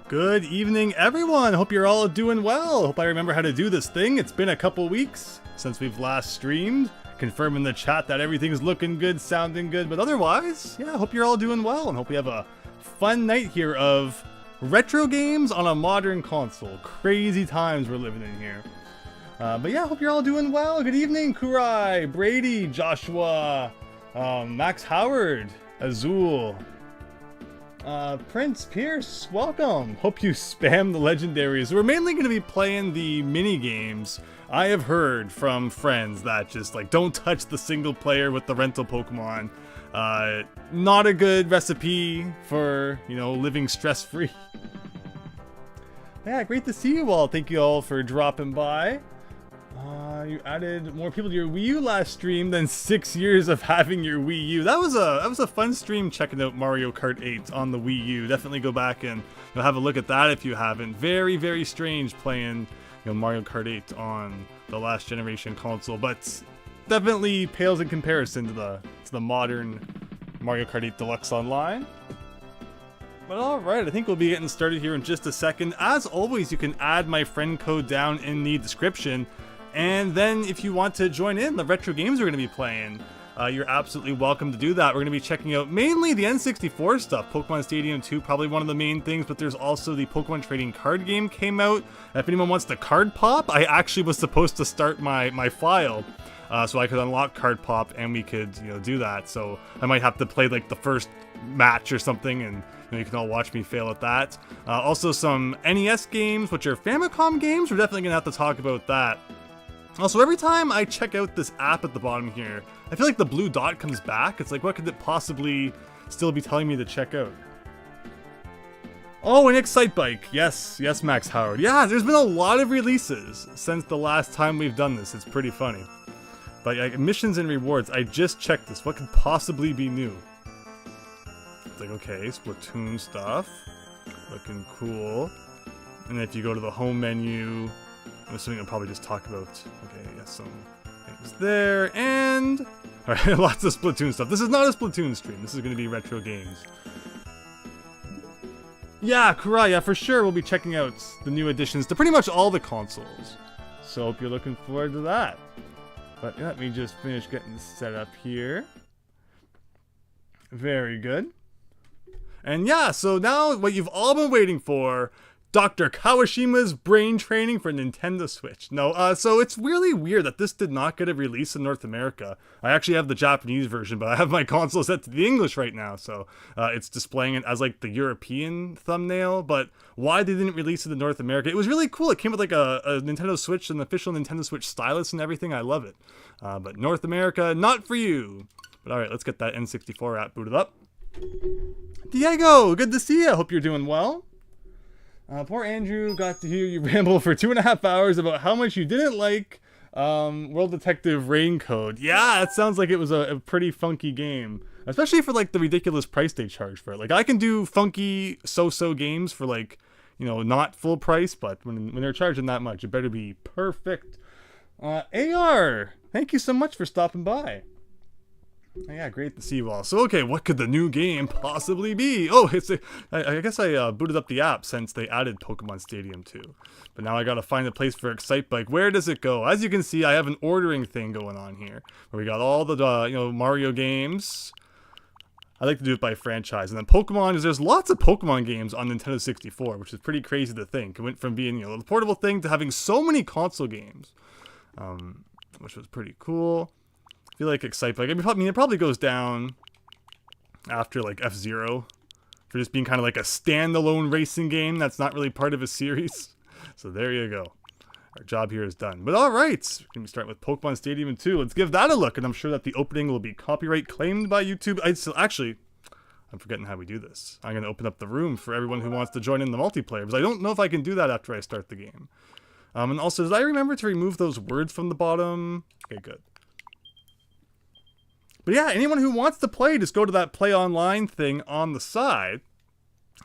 Good evening, everyone. Hope you're all doing well. Hope I remember how to do this thing. It's been a couple weeks since we've last streamed. Confirm in the chat that everything's looking good, sounding good, but otherwise, yeah, hope you're all doing well and hope we have a fun night here of retro games on a modern console. Crazy times we're living in here. But yeah, hope you're all doing well. Good evening, Kurai, Brady, Joshua, Max Howard, Azul, Prince Pierce, welcome. Hope you spam the legendaries. We're mainly going to be playing the mini games. I have heard from friends that just like don't touch the single player with the rental Pokemon. Not a good recipe for, you know, living stress-free. Yeah, great to see you all. Thank you all for dropping by. You added more people to your Wii U last stream than 6 years of having your Wii U. That was a fun stream checking out Mario Kart 8 on the Wii U. Definitely go back and have a look at that if you haven't. Very, very strange playing Mario Kart 8 on the last generation console, but definitely pales in comparison to the modern Mario Kart 8 Deluxe Online. But alright, I think we'll be getting started here in just a second. As always, you can add my friend code down in the description. And then if you want to join in the retro games we're going to be playing, you're absolutely welcome to do that. We're going to be checking out mainly the N64 stuff. Pokemon Stadium 2, probably one of the main things, but there's also the Pokemon trading card game came out. If anyone wants the card pop, I actually was supposed to start my file so I could unlock card pop and we could do that. So I might have to play like the first match or something, and you can all watch me fail at that. Also some NES games, which are Famicom games. We're definitely going to have to talk about that. Also, every time I check out this app at the bottom here, I feel like the blue dot comes back. It's like, what could it possibly still be telling me to check out? Oh, an Excitebike. Yes, Max Howard. Yeah, there's been a lot of releases since the last time we've done this. It's pretty funny. But missions and rewards, I just checked this. What could possibly be new? It's like, okay, Splatoon stuff. Looking cool. And if you go to the home menu, I'm assuming I'll probably just talk about, okay, yes, some things there, and alright, lots of Splatoon stuff. This is not a Splatoon stream, this is going to be retro games. Yeah, Kurai, yeah, for sure we'll be checking out the new additions to pretty much all the consoles. So hope you're looking forward to that. But let me just finish getting set up here. Very good. And yeah, so now what you've all been waiting for, Dr. Kawashima's brain training for Nintendo Switch. No, so it's really weird that this did not get a release in North America. I actually have the Japanese version, but I have my console set to the English right now, so it's displaying it as like the European thumbnail. But why they didn't release it in North America? It was really cool. It came with like a Nintendo Switch, an official Nintendo Switch stylus and everything. I love it. But North America, not for you. But alright, let's get that N64 app booted up. Diego, good to see you. Hope you're doing well. Poor Andrew got to hear you ramble for 2.5 hours about how much you didn't like World Detective Raincode. Yeah, it sounds like it was a pretty funky game. Especially for like the ridiculous price they charge for it. Like I can do funky so-so games for like, not full price, but when they're charging that much, it better be perfect. AR, thank you so much for stopping by. Yeah, great to see you all. So, okay, what could the new game possibly be? Oh, I guess I booted up the app since they added Pokemon Stadium 2. But now I gotta find a place for Excitebike. Where does it go? As you can see, I have an ordering thing going on here, where we got all the, Mario games. I like to do it by franchise. And then Pokemon, there's lots of Pokemon games on Nintendo 64, which is pretty crazy to think. It went from being, the portable thing to having so many console games, which was pretty cool. I feel like Excitebike, I mean, it probably goes down after like F-Zero for just being kind of like a standalone racing game that's not really part of a series. So there you go. Our job here is done. But alright, we're going to start with Pokemon Stadium 2. Let's give that a look, and I'm sure that the opening will be copyright claimed by YouTube. I'm forgetting how we do this. I'm going to open up the room for everyone who wants to join in the multiplayer, because I don't know if I can do that after I start the game. And also, did I remember to remove those words from the bottom? Okay, good. But yeah, anyone who wants to play, just go to that play online thing on the side.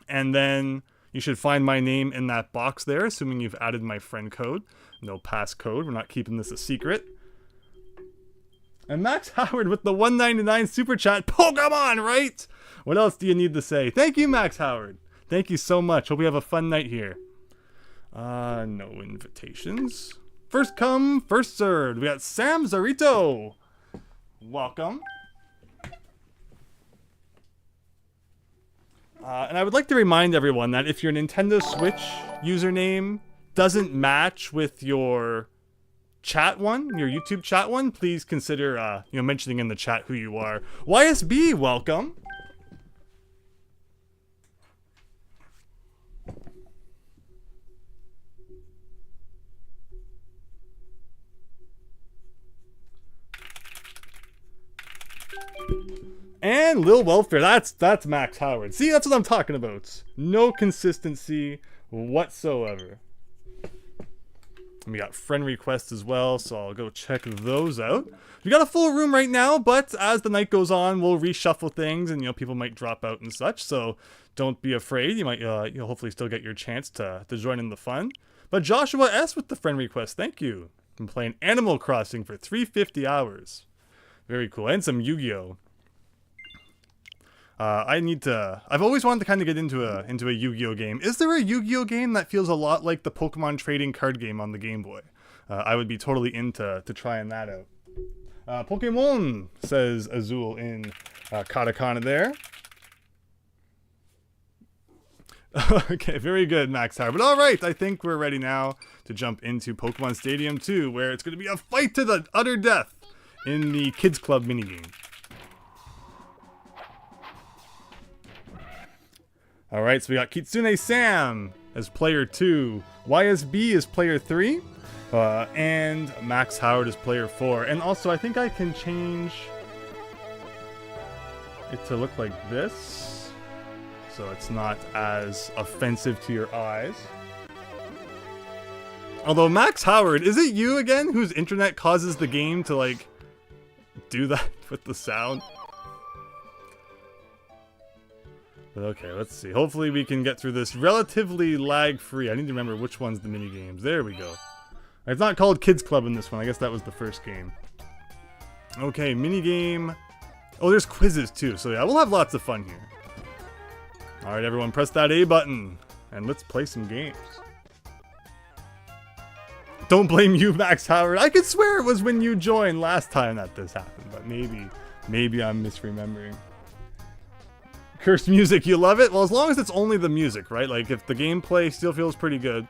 And then you should find my name in that box there, assuming you've added my friend code. No passcode, we're not keeping this a secret. And Max Howard with the $1.99 super chat. Pokemon, right? What else do you need to say? Thank you, Max Howard. Thank you so much. Hope we have a fun night here. No invitations. First come, first served. We got Sam Zarito. Welcome. And I would like to remind everyone that if your Nintendo Switch username doesn't match with your chat one, your YouTube chat one, please consider mentioning in the chat who you are. YSB, welcome. And Lil Welfare, that's Max Howard. See, that's what I'm talking about. No consistency whatsoever. And we got friend requests as well, so I'll go check those out. We got a full room right now, but as the night goes on, we'll reshuffle things, and people might drop out and such. So don't be afraid. You might you'll hopefully still get your chance to join in the fun. But Joshua S with the friend request, thank you. Been playing Animal Crossing for 350 hours. Very cool, and some Yu-Gi-Oh. I've always wanted to kind of get into a Yu-Gi-Oh game. Is there a Yu-Gi-Oh game that feels a lot like the Pokemon trading card game on the Game Boy? I would be totally into trying that out. Pokemon, says Azul in katakana there. Okay, very good, Max Howard. But alright, I think we're ready now to jump into Pokemon Stadium 2, where it's going to be a fight to the utter death in the Kids Club minigame. Alright, so we got Kitsune Sam as player 2, YSB as player 3, and Max Howard as player 4. And also, I think I can change it to look like this, so it's not as offensive to your eyes. Although, Max Howard, is it you again whose internet causes the game to, like, do that with the sound? But okay, let's see. Hopefully we can get through this relatively lag-free. I need to remember which one's the minigames. There we go. It's not called Kids Club in this one. I guess that was the first game. Okay, minigame. Oh, there's quizzes too. So yeah, we'll have lots of fun here. Alright, everyone, press that A button. And let's play some games. Don't blame you, Max Howard. I could swear it was when you joined last time that this happened. But maybe I'm misremembering. Cursed music, you love it? Well, as long as it's only the music, right? Like, if the gameplay still feels pretty good,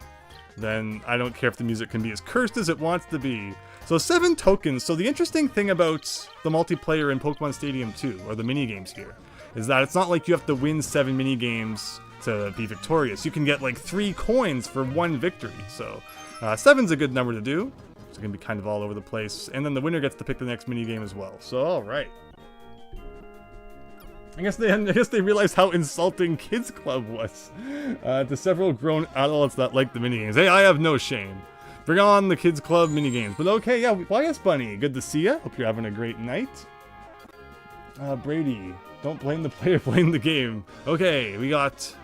then I don't care if the music can be as cursed as it wants to be. So 7 tokens. So the interesting thing about the multiplayer in Pokemon Stadium 2, or the minigames here, is that it's not like you have to win 7 minigames to be victorious. You can get like 3 coins for 1 victory. So 7's a good number to do. It's going to be kind of all over the place. And then the winner gets to pick the next minigame as well. So, alright. I guess they realized how insulting Kids Club was to several grown adults that like the minigames. Hey, I have no shame. Bring on the Kids Club minigames. But okay, yeah, YS Bunny, good to see ya. Hope you're having a great night. Brady, don't blame the player, blame the game. Okay, we got...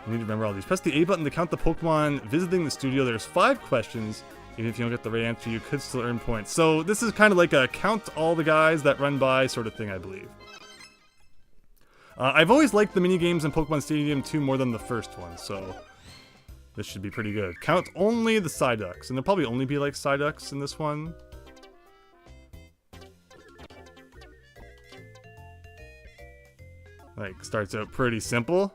I need to remember all these. Press the A button to count the Pokemon visiting the studio. There's 5 questions. Even if you don't get the right answer, you could still earn points. So this is kind of like a count all the guys that run by sort of thing, I believe. I've always liked the minigames in Pokemon Stadium 2 more than the first one, so this should be pretty good. Count only the Psyducks, and there'll probably only be like Psyducks in this one. Like, starts out pretty simple.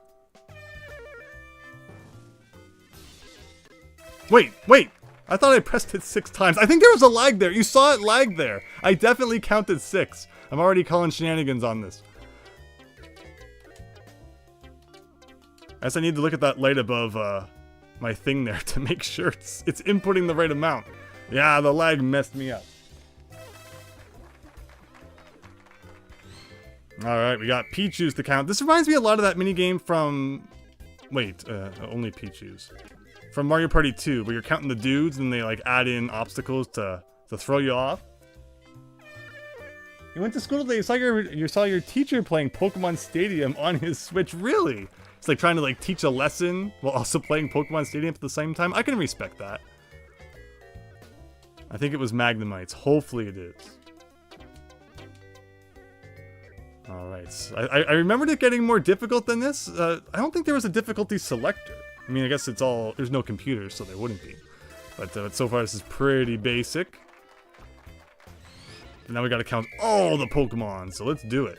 Wait! I thought I pressed it 6 times. I think there was a lag there. You saw it lag there. I definitely counted 6. I'm already calling shenanigans on this. I guess I need to look at that light above my thing there to make sure it's inputting the right amount. Yeah, the lag messed me up. Alright, we got Pichu's to count. This reminds me a lot of that minigame from... Wait, only Pichu's. From Mario Party 2, where you're counting the dudes and they like add in obstacles to throw you off. You went to school today, you saw your teacher playing Pokemon Stadium on his Switch. Really? It's like trying to like teach a lesson while also playing Pokemon Stadium at the same time. I can respect that. I think it was Magnemites. Hopefully it is. Alright, so I remembered it getting more difficult than this. I don't think there was a difficulty selector. I mean, I guess it's all, there's no computers, so there wouldn't be. But so far this is pretty basic. And now we gotta count all the Pokemon, so let's do it.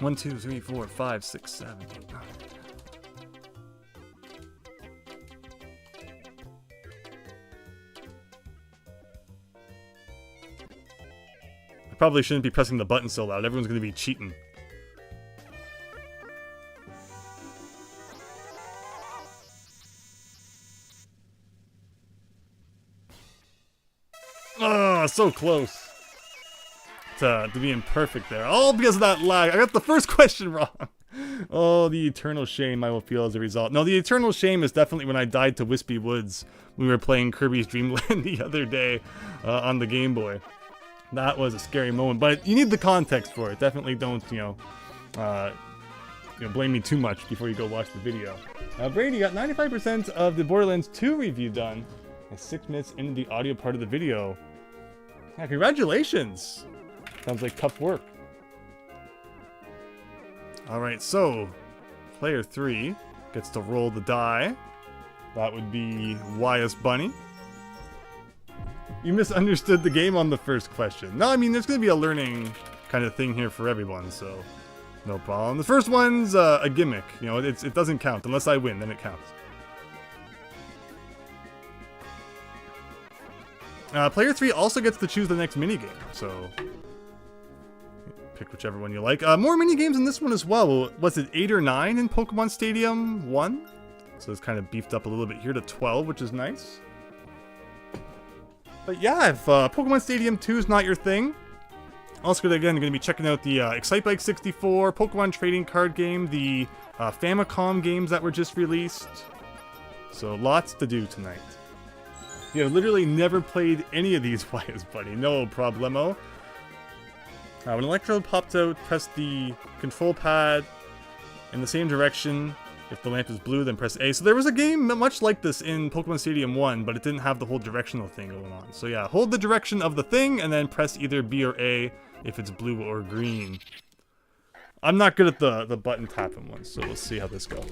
1, 2, 3, 4, 5, 6, 7, 8, 9. I probably shouldn't be pressing the button so loud. Everyone's gonna be cheating. Oh, so close to being perfect there. All because of that lag. I got the first question wrong. Oh, the eternal shame I will feel as a result. No, the eternal shame is definitely when I died to Wispy Woods when we were playing Kirby's Dream Land the other day on the Game Boy. That was a scary moment, but you need the context for it. Definitely don't, blame me too much before you go watch the video. Brady got 95% of the Borderlands 2 review done. 6 minutes into the audio part of the video. Yeah, congratulations! Sounds like tough work. Alright, so player 3 gets to roll the die. That would be YS Bunny. You misunderstood the game on the first question. No, I mean, there's going to be a learning kind of thing here for everyone, so no problem. The first one's a gimmick. You know, it doesn't count. Unless I win, then it counts. Player 3 also gets to choose the next minigame, so pick whichever one you like. More minigames in this one as well. Was it 8 or 9 in Pokemon Stadium 1? So it's kind of beefed up a little bit here to 12, which is nice. But yeah, if Pokemon Stadium 2 is not your thing, also again, going to be checking out the Excitebike 64, Pokemon trading card game, the Famicom games that were just released. So lots to do tonight. You have literally never played any of these YS Buddy, no problemo. When Electrode pops out, press the control pad in the same direction. If the lamp is blue, then press A. So there was a game much like this in Pokemon Stadium 1, but it didn't have the whole directional thing going on. So yeah, hold the direction of the thing, and then press either B or A if it's blue or green. I'm not good at the button tapping one, so we'll see how this goes.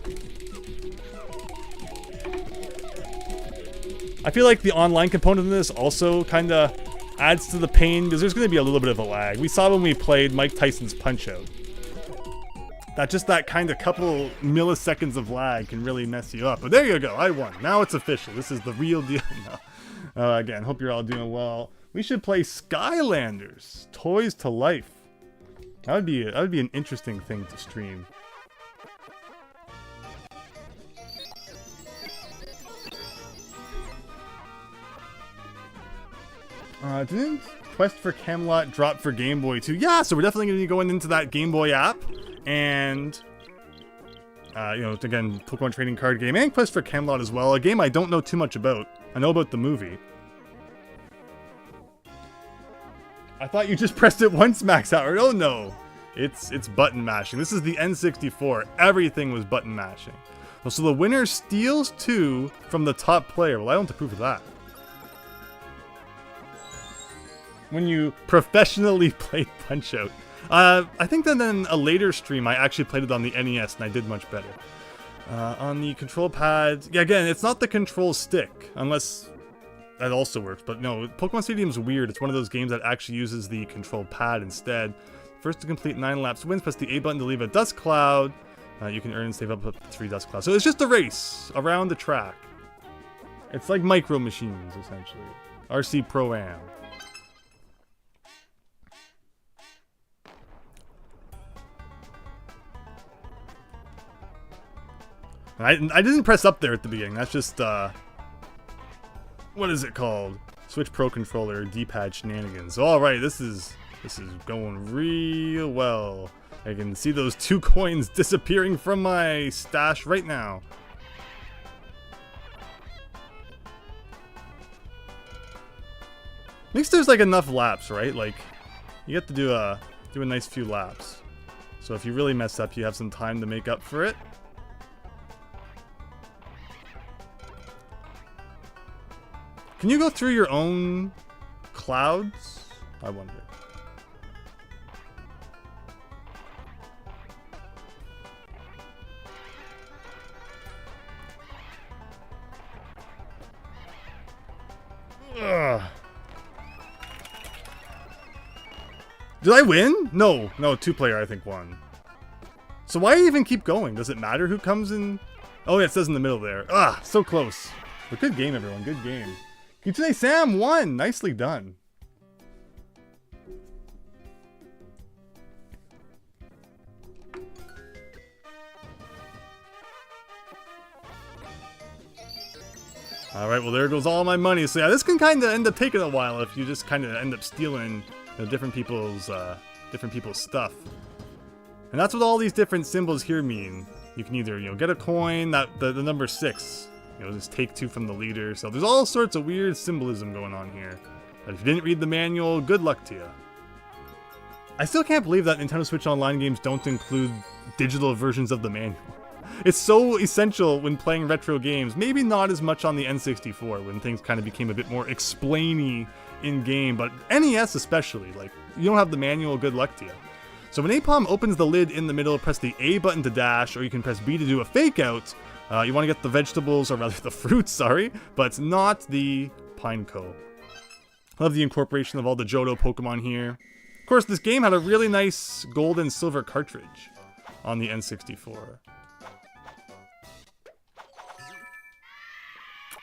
I feel like the online component of this also kind of adds to the pain, because there's going to be a little bit of a lag. We saw when we played Mike Tyson's Punch-Out. That kind of couple milliseconds of lag can really mess you up. But there you go, I won. Now it's official. This is the real deal now. Again, hope you're all doing well. We should play Skylanders, Toys to Life. That would be an interesting thing to stream. Didn't Quest for Camelot drop for Game Boy too? Yeah, so we're definitely going to be going into that Game Boy app. And, again, Pokemon trading card game and Quest for Camelot as well. A game I don't know too much about. I know about the movie. I thought you just pressed it once, Max Howard. Oh no, it's button mashing. This is the N64. Everything was button mashing. Well, so the winner steals 2 from the top player. Well, I don't approve of that. When you professionally play Punch-Out. I think that in a later stream I actually played it on the NES and I did much better. On the control pad, yeah, again, it's not the control stick, unless that also works, but no, Pokemon Stadium's weird. It's one of those games that actually uses the control pad instead. First to complete 9 laps wins, press the A button to leave a dust cloud. You can earn and save up to 3 dust clouds. So it's just a race around the track. It's like Micro Machines, essentially. RC Pro-Am. I didn't press up there at the beginning. That's just, what is it called? Switch Pro Controller, D-pad shenanigans. Alright, this is going real well. I can see those 2 coins disappearing from my stash right now. At least there's like enough laps, right? Like, you get to do a nice few laps. So if you really mess up, you have some time to make up for it. Can you go through your own clouds? I wonder. Did I win? No, 2-player I think won. So why even keep going? Does it matter who comes in? Oh yeah, it says in the middle there. Ah, so close. But good game, everyone, good game. Kitsune Sam won, nicely done. Alright, well there goes all my money. So yeah, this can kind of end up taking a while if you just kind of end up stealing different people's stuff. And that's what all these different symbols here mean. You can either, get a coin, the number 6, just take 2 from the leader. So there's all sorts of weird symbolism going on here. But if you didn't read the manual, good luck to you. I still can't believe that Nintendo Switch Online games don't include digital versions of the manual. It's so essential when playing retro games. Maybe not as much on the N64 when things kind of became a bit more explainy in game, but NES especially, like, you don't have the manual, good luck to you. So when Apom opens the lid in the middle, press the A button to dash, or you can press B to do a fake out. You want to get the vegetables, or rather the fruits, sorry, but not the Pineco. Love the incorporation of all the Johto Pokemon here. Of course, this game had a really nice gold and silver cartridge on the N64.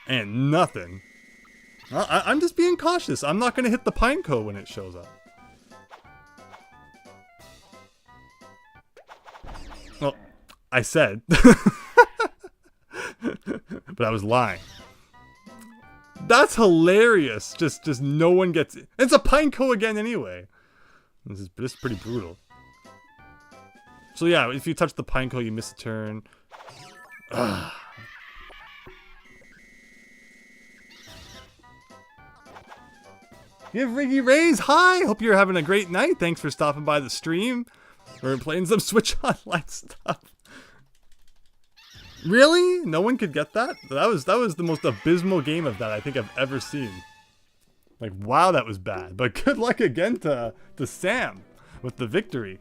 And nothing. I'm just being cautious. I'm not going to hit the Pineco when it shows up. Well, I said. But I was lying. That's hilarious. Just no one gets it. It's a Pineco again anyway. This is pretty brutal. So yeah, if you touch the Pineco, you miss a turn. Ugh. Give Riggy Rays, hi! Hope you're having a great night. Thanks for stopping by the stream. We're playing some Switch Online stuff. Really? No one could get that? That was the most abysmal game of that I think I've ever seen. Like, wow, that was bad. But good luck again to Sam with the victory.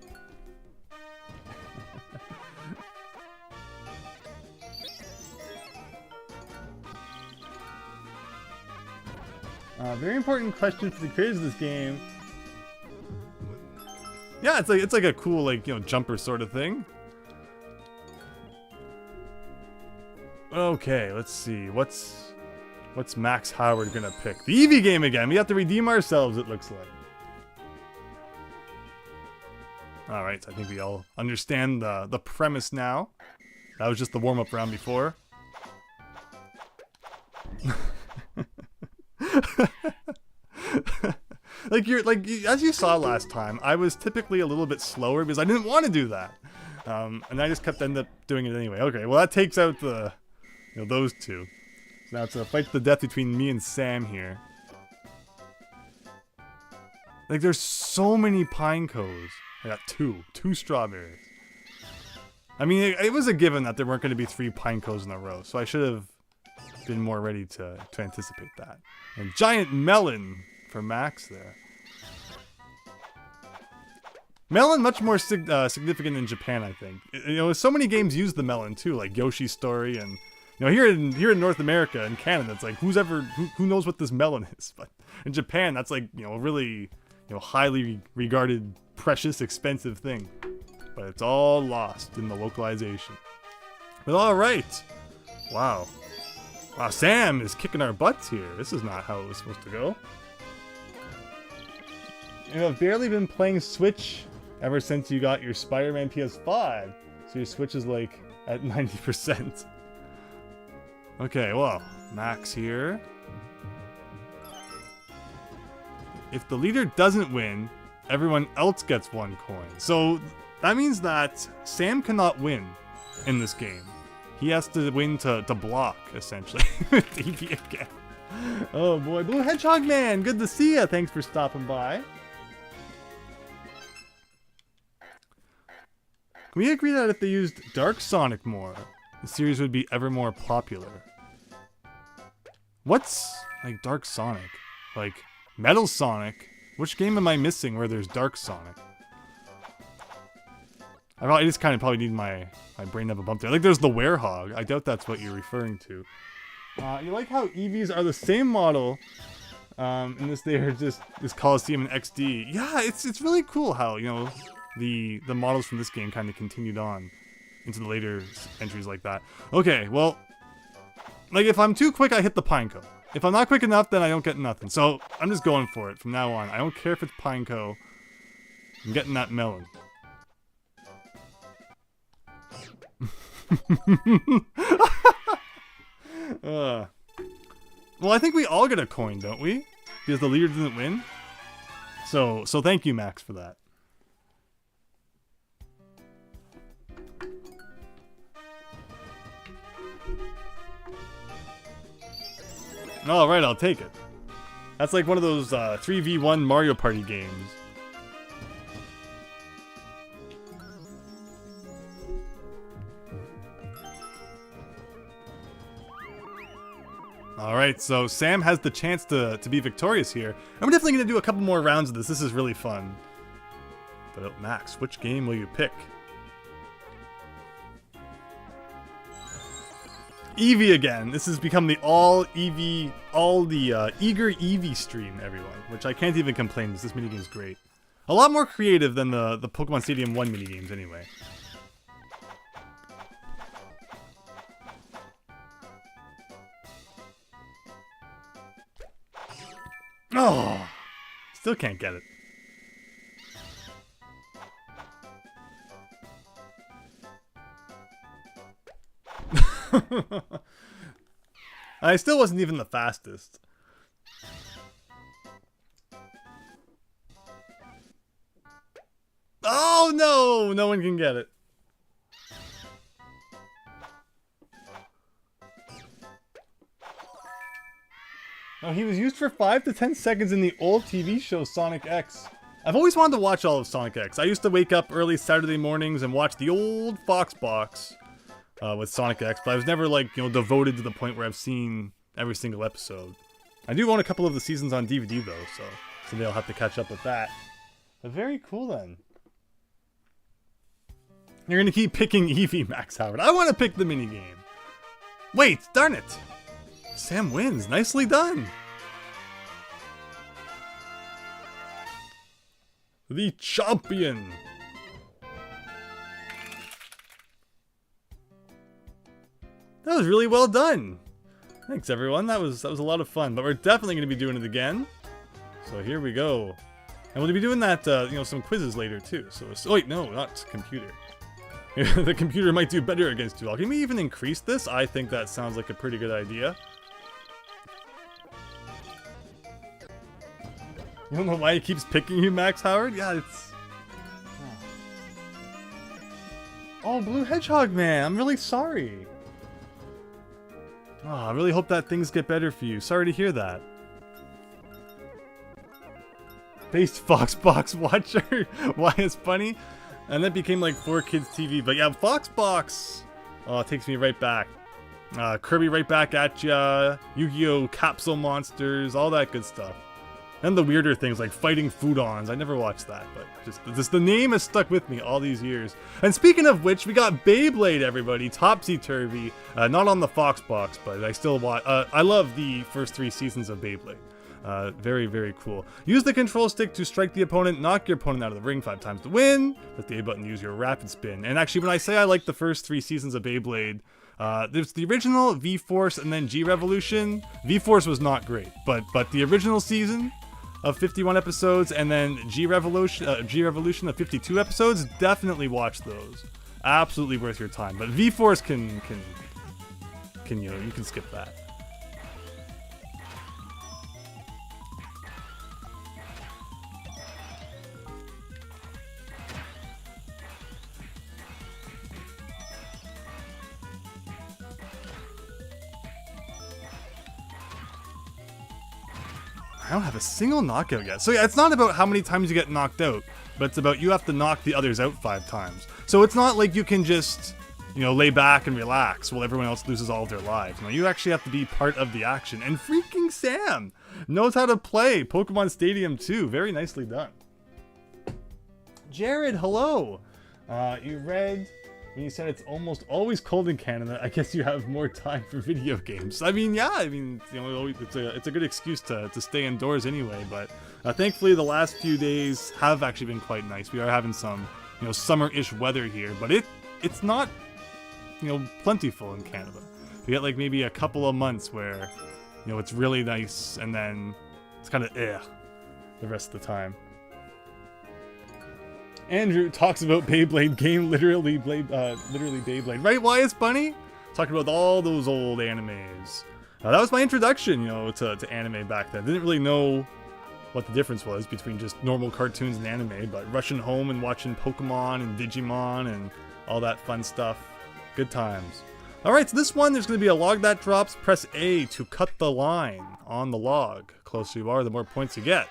Very important question for the creators of this game. Yeah, it's like a cool jumper sort of thing. Okay, let's see. What's Max Howard gonna pick? The Eevee game again. We have to redeem ourselves, it looks like. Alright, I think we all understand the premise now. That was just the warm-up round before. As you saw last time, I was typically a little bit slower because I didn't want to do that, and I just end up doing it anyway. Okay, well that takes out those two. So now it's a fight to the death between me and Sam here. Like, there's so many Pinecos. I got two strawberries. I mean, it was a given that there weren't going to be 3 Pinecos in a row, so I should have been more ready to anticipate that. And giant melon for Max there. Melon much more significant in Japan, I think. So many games use the melon too, like Yoshi's Story, and here in North America and Canada, it's like who knows what this melon is? But in Japan, that's like a really highly regarded, precious, expensive thing. But it's all lost in the localization. But all right, wow. Wow, Sam is kicking our butts here. This is not how it was supposed to go. I've barely been playing Switch ever since you got your Spider-Man PS5. So your Switch is like at 90%. Okay, well, Max here. If the leader doesn't win, everyone else gets 1 coin. So that means that Sam cannot win in this game. He has to win to block, essentially. Eevee again. Oh boy, Blue Hedgehog Man, good to see ya. Thanks for stopping by. Can we agree that if they used Dark Sonic more, the series would be ever more popular? What's like Dark Sonic? Like Metal Sonic? Which game am I missing where there's Dark Sonic? I just kind of probably need my brain to have a bump there. Like, there's the Werehog. I doubt that's what you're referring to. You like how Eevees are the same model And they are just this Coliseum and XD. Yeah, it's really cool how, you know, the models from this game kind of continued on into the later entries like that. Okay, well, like if I'm too quick, I hit the Pineco. If I'm not quick enough, then I don't get nothing. So I'm just going for it from now on. I don't care if it's Pineco. I'm getting that melon. Well, I think we all get a coin, don't we? Because the leader didn't win. So thank you, Max, for that. All right, I'll take it. That's like one of those 3v1 Mario Party games. Alright, so Sam has the chance to be victorious here. I'm definitely going to do a couple more rounds of this. This is really fun. But Max, which game will you pick? Eevee again. This has become the all Eevee, eager Eevee stream, everyone. Which I can't even complain because this minigame is great. A lot more creative than the Pokemon Stadium 1 minigames anyway. Oh, still can't get it. I still wasn't even the fastest. Oh no, no one can get it. Oh, he was used for 5 to 10 seconds in the old TV show Sonic X. I've always wanted to watch all of Sonic X. I used to wake up early Saturday mornings and watch the old Fox box with Sonic X, but I was never, like, you know, devoted to the point where I've seen every single episode. I do own a couple of the seasons on DVD, though, so someday I'll have to catch up with that. But very cool, then. You're gonna keep picking Eevee, Max Howard. I want to pick the minigame. Wait, darn it! Sam wins. Nicely done. The champion. That was really well done. Thanks, everyone. That was a lot of fun. But we're definitely going to be doing it again. So here we go. And we'll be doing that, you know, some quizzes later too. So wait, no, not computer. The computer might do better against you all. Can we even increase this? I think that sounds like a pretty good idea. You don't know why he keeps picking you, Max Howard? Yeah, it's... Oh, Blue Hedgehog Man, I'm really sorry. Oh, I really hope that things get better for you. Sorry to hear that. Based Foxbox Watcher. Why it's funny? And that became like 4Kids TV. But yeah, Foxbox. Oh, it takes me right back. Kirby right back at ya. Yu-Gi-Oh! Capsule Monsters. All that good stuff. And the weirder things like fighting Foodons. I never watched that, but just the name has stuck with me all these years. And speaking of which, we got Beyblade, everybody. Topsy-turvy. Not on the Foxbox, but I still watch. I love the first 3 seasons of Beyblade. Very, very cool. Use the control stick to strike the opponent. Knock your opponent out of the ring 5 times to win. Press the A button to use your rapid spin. And actually, when I say I like the first 3 seasons of Beyblade, there's the original, V-Force, and then G-Revolution. V-Force was not great, but the original season of 51 episodes, and then G-Revolution of 52 episodes, definitely watch those. Absolutely worth your time. But V-Force can you know, you can skip that. I don't have a single knockout yet. So yeah, it's not about how many times you get knocked out, but it's about you have to knock the others out 5 times. So it's not like you can just, you know, lay back and relax while everyone else loses all of their lives. No, you actually have to be part of the action. And freaking Sam knows how to play Pokemon Stadium 2. Very nicely done. Jared, hello. You read When you said it's almost always cold in Canada, I guess you have more time for video games. I mean, yeah, I mean, you know, it's a good excuse to stay indoors anyway. But thankfully, the last few days have actually been quite nice. We are having some, you know, summer-ish weather here, but it's not, you know, plentiful in Canada. We get like maybe a couple of months where, you know, it's really nice, and then it's kind of the rest of the time. Andrew talks about Beyblade game, literally Beyblade. Right, Wyatt Bunny? Talking about all those old animes. That was my introduction, you know, to anime back then. Didn't really know what the difference was between just normal cartoons and anime, but rushing home and watching Pokemon and Digimon and all that fun stuff. Good times. Alright, so this one, there's going to be a log that drops. Press A to cut the line on the log. The closer you are, the more points you get.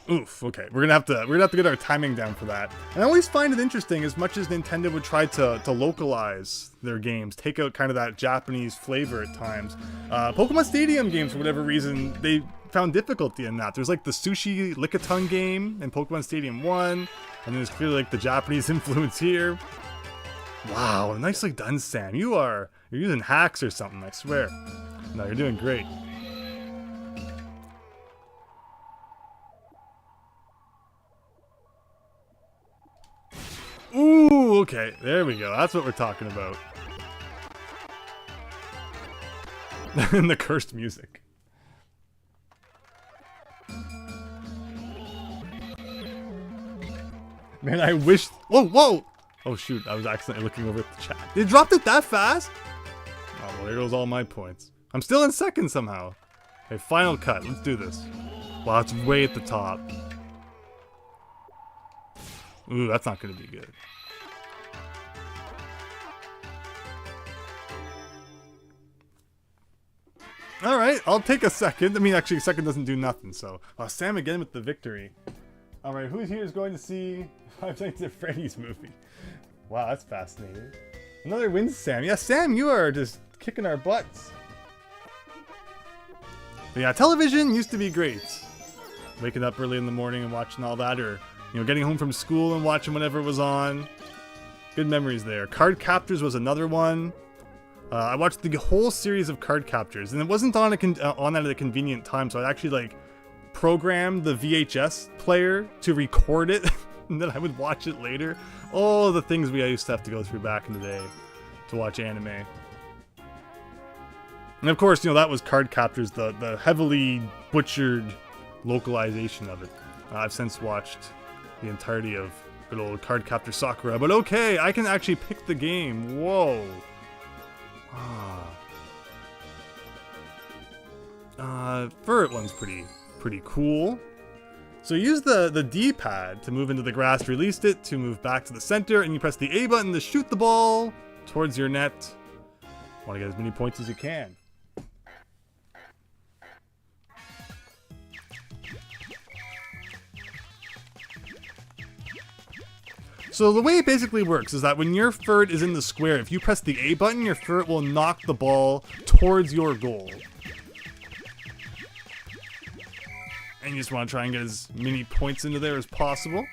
Oof, okay. We're gonna have to get our timing down for that. And I always find it interesting, as much as Nintendo would try to localize their games, take out kind of that Japanese flavor at times. Pokemon Stadium games, for whatever reason, they found difficulty in that. There's like the Sushi Lickitung game in Pokemon Stadium 1, and then there's clearly like the Japanese influence here. Wow, nicely done, Sam. You're using hacks or something, I swear. No, you're doing great. Ooh, okay, there we go. That's what we're talking about. And the cursed music. Man, I wish... Whoa! Oh shoot, I was accidentally looking over at the chat. They dropped it that fast? Oh, well, there goes all my points. I'm still in second somehow. Okay, final cut. Let's do this. Wow, it's way at the top. Ooh, that's not going to be good. Alright, I'll take a second. I mean, actually, a second doesn't do nothing, so... Sam again with the victory. Alright, who here is going to see Five Nights at Freddy's movie? Wow, that's fascinating. Another win, Sam. Yeah, Sam, you are just kicking our butts. But yeah, television used to be great. Waking up early in the morning and watching all that, or... you know, getting home from school and watching whenever it was on. Good memories there. Card Captors was another one. I watched the whole series of Card Captors, and it wasn't on on at a convenient time, so I'd actually like program the VHS player to record it, and then I would watch it later. All the things we used to have to go through back in the day to watch anime. And of course, you know, that was Card Captors, the heavily butchered localization of it. I've since watched the entirety of good old Cardcaptor Sakura, but okay, I can actually pick the game. Whoa. Ferret one's pretty cool. So use the D-pad to move into the grass, released it to move back to the center, and you press the A button to shoot the ball towards your net. Want to get as many points as you can. So the way it basically works is that when your ferret is in the square, if you press the A button, your ferret will knock the ball towards your goal. And you just want to try and get as many points into there as possible.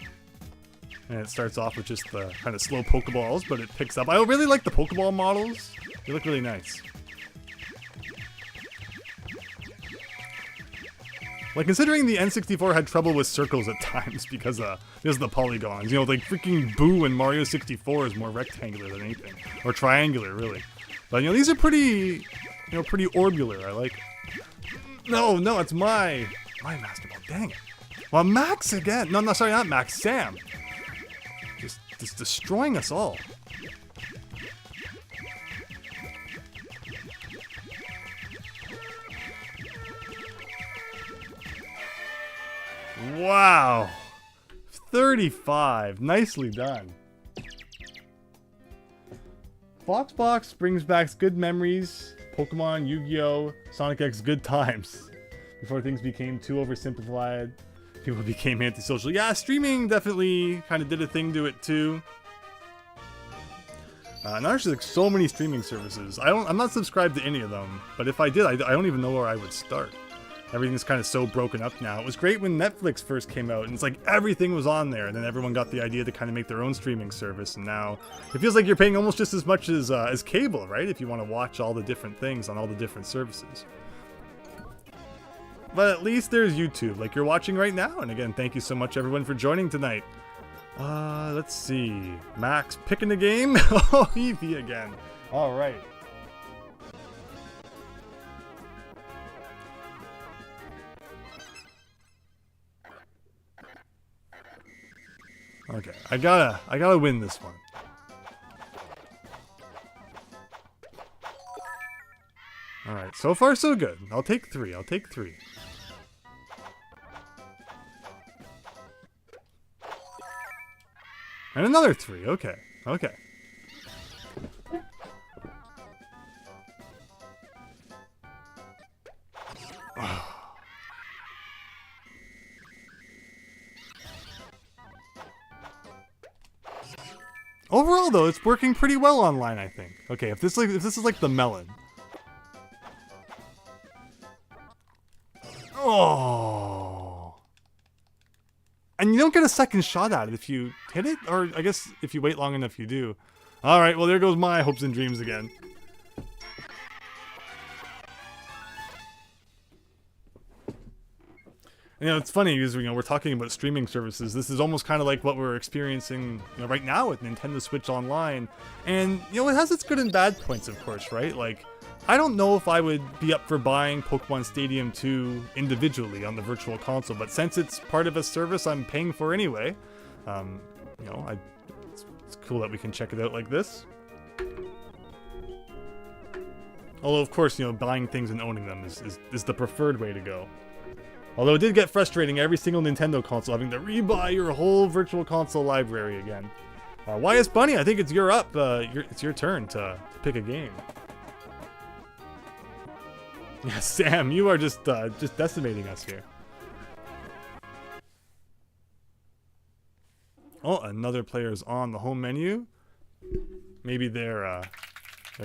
And it starts off with just the kind of slow Pokeballs, but it picks up. I really like the Pokeball models. They look really nice. Like, considering the N64 had trouble with circles at times because of the polygons. You know, like freaking Boo in Mario 64 is more rectangular than anything. Or triangular, really. But, you know, these are pretty, you know, pretty orbular. I like... No, it's my Master Ball. Dang it. Well, Max again. No, sorry, not Max. Sam. Just destroying us all. Wow. 35. Nicely done. Foxbox brings back good memories. Pokemon, Yu-Gi-Oh, Sonic X, good times. Before things became too oversimplified, people became antisocial. Yeah, streaming definitely kind of did a thing to it too. Now there's like so many streaming services. I'm not subscribed to any of them, but if I did, I don't even know where I would start. Everything's kind of so broken up now. It was great when Netflix first came out, and it's like everything was on there, and then everyone got the idea to kind of make their own streaming service, and now it feels like you're paying almost just as much as cable, right? If you want to watch all the different things on all the different services. But at least there's YouTube, like you're watching right now. And again, thank you so much everyone for joining tonight. Let's see. Max picking the game. Oh, Eevee again. All right. Okay, I gotta win this one. All right, so far so good. I'll take 3. I'll take 3. And another 3. Okay. Okay. Overall, though, it's working pretty well online, I think. Okay, if this is like the melon. Oh. And you don't get a second shot at it if you hit it, or I guess if you wait long enough, you do. All right, well, there goes my hopes and dreams again. You know, it's funny because, you know, we're talking about streaming services. This is almost kind of like what we're experiencing, you know, right now with Nintendo Switch Online. And, you know, it has its good and bad points, of course, right? Like, I don't know if I would be up for buying Pokemon Stadium 2 individually on the Virtual Console, but since it's part of a service I'm paying for anyway, you know, it's cool that we can check it out like this. Although, of course, you know, buying things and owning them is the preferred way to go. Although it did get frustrating every single Nintendo console having to rebuy your whole Virtual Console library again. YS Bunny, I think it's it's your turn to pick a game. Yeah, Sam, you are just decimating us here. Oh, another player's on the home menu. Maybe their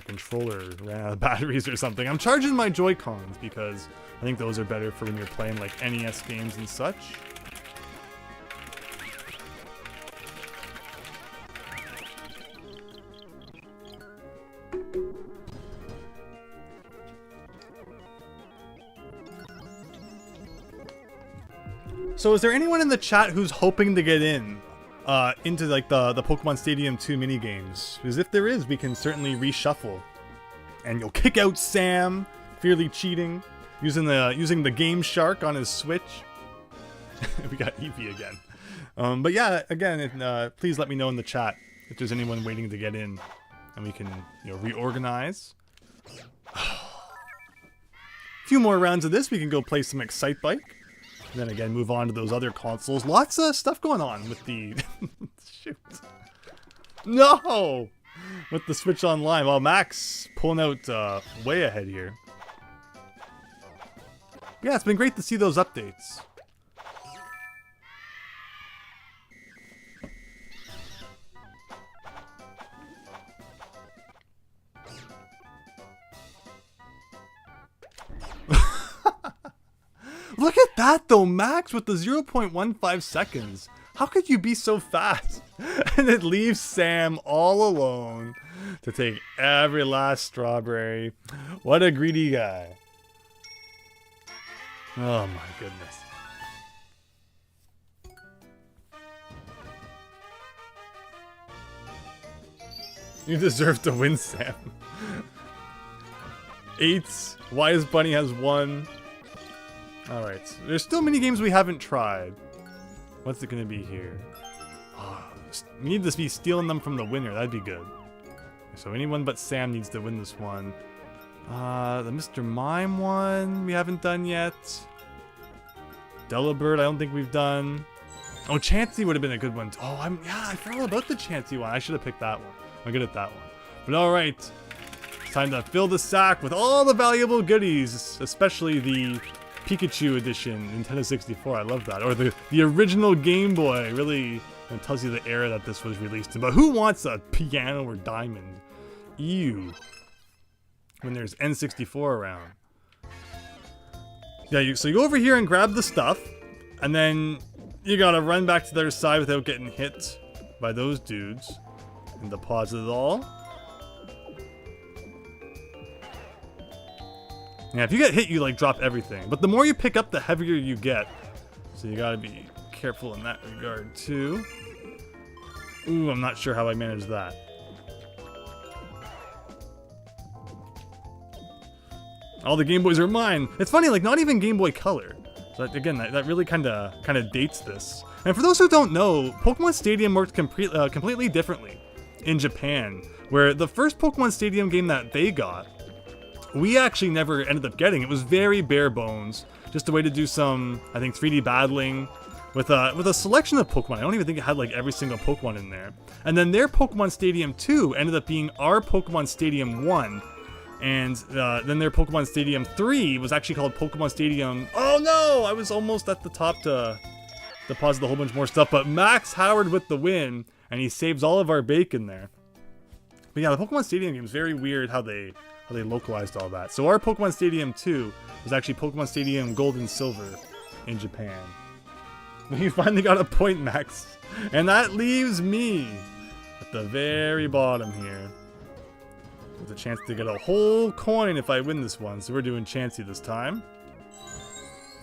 controller ran out of batteries or something. I'm charging my Joy-Cons because I think those are better for when you're playing like NES games and such. So is there anyone in the chat who's hoping to get into like the Pokemon Stadium 2 minigames? Because if there is, we can certainly reshuffle. And you'll kick out Sam, fairly cheating, using the Game Shark on his Switch. We got Eevee again. But yeah, again, please let me know in the chat if there's anyone waiting to get in, and we can, you know, reorganize. A few more rounds of this, we can go play some Excitebike. And then again, move on to those other consoles. Lots of stuff going on with the... Shoot. No! With the Switch Online. Well, Max pulling out way ahead here. Yeah, it's been great to see those updates. Look at that though, Max, with the 0.15 seconds. How could you be so fast? And it leaves Sam all alone to take every last strawberry. What a greedy guy. Oh my goodness. You deserve to win, Sam. 8. YS Bunny has 1. Alright, there's still many games we haven't tried. What's it gonna be here? Oh, we need to be stealing them from the winner, that'd be good. So anyone but Sam needs to win this one. The Mr. Mime one we haven't done yet. Delibird I don't think we've done. Oh, Chansey would have been a good one. Oh, yeah, I forgot about the Chansey one. I should have picked that one. I'm good at that one. But alright, it's time to fill the sack with all the valuable goodies, especially the Pikachu edition, Nintendo 64, I love that. Or the original Game Boy, really it tells you the era that this was released in. But who wants a piano or diamond? Ew. When there's N64 around. Yeah, so you go over here and grab the stuff, and then you gotta run back to the other side without getting hit by those dudes. And deposit it all. Yeah, if you get hit, you like drop everything. But the more you pick up, the heavier you get. So you gotta be careful in that regard too. Ooh, I'm not sure how I managed that. All the Game Boys are mine. It's funny, like not even Game Boy Color. So again, that really kind of dates this. And for those who don't know, Pokemon Stadium worked completely differently in Japan, where the first Pokemon Stadium game that they got, we actually never ended up getting. It was very bare bones, just a way to do some, I think, 3D battling with a selection of Pokemon. I don't even think it had like every single Pokemon in there. And then their Pokemon Stadium 2 ended up being our Pokemon Stadium 1. And then their Pokemon Stadium 3 was actually called Pokemon Stadium... Oh no! I was almost at the top to deposit a whole bunch more stuff, but Max Howard with the win, and he saves all of our bacon there. But yeah, the Pokemon Stadium game is very weird how they localized all that. So our Pokemon Stadium 2 was actually Pokemon Stadium Gold and Silver in Japan. You finally got a point, Max. And that leaves me at the very bottom here, with a chance to get a whole coin if I win this one. So we're doing Chansey this time.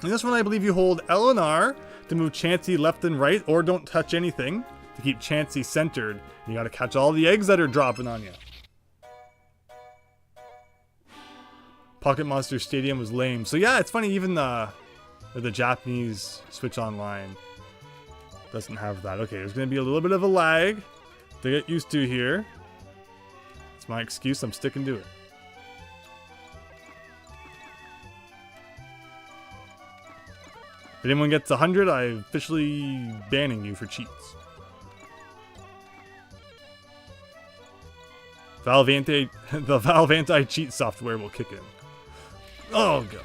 In this one, I believe you hold L and R to move Chansey left and right, or don't touch anything to keep Chansey centered. You gotta catch all the eggs that are dropping on you. Pocket Monster Stadium was lame. So yeah, it's funny, even the Japanese Switch Online doesn't have that. Okay, there's gonna be a little bit of a lag to get used to here. It's my excuse, I'm sticking to it. If anyone gets 100, I'm officially banning you for cheats. The Valve anti-cheat software will kick in. Oh god.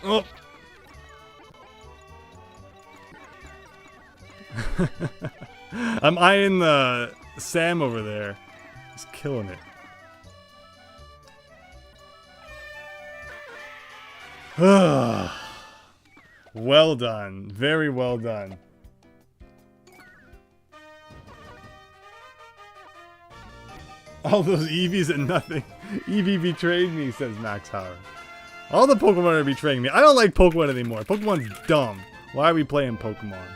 Oh. I'm eyeing the Sam over there. He's killing it. Well done. Very well done. All those Eevees and nothing. Eevee betrayed me, says Max Howard. All the Pokemon are betraying me. I don't like Pokemon anymore. Pokemon's dumb. Why are we playing Pokemon?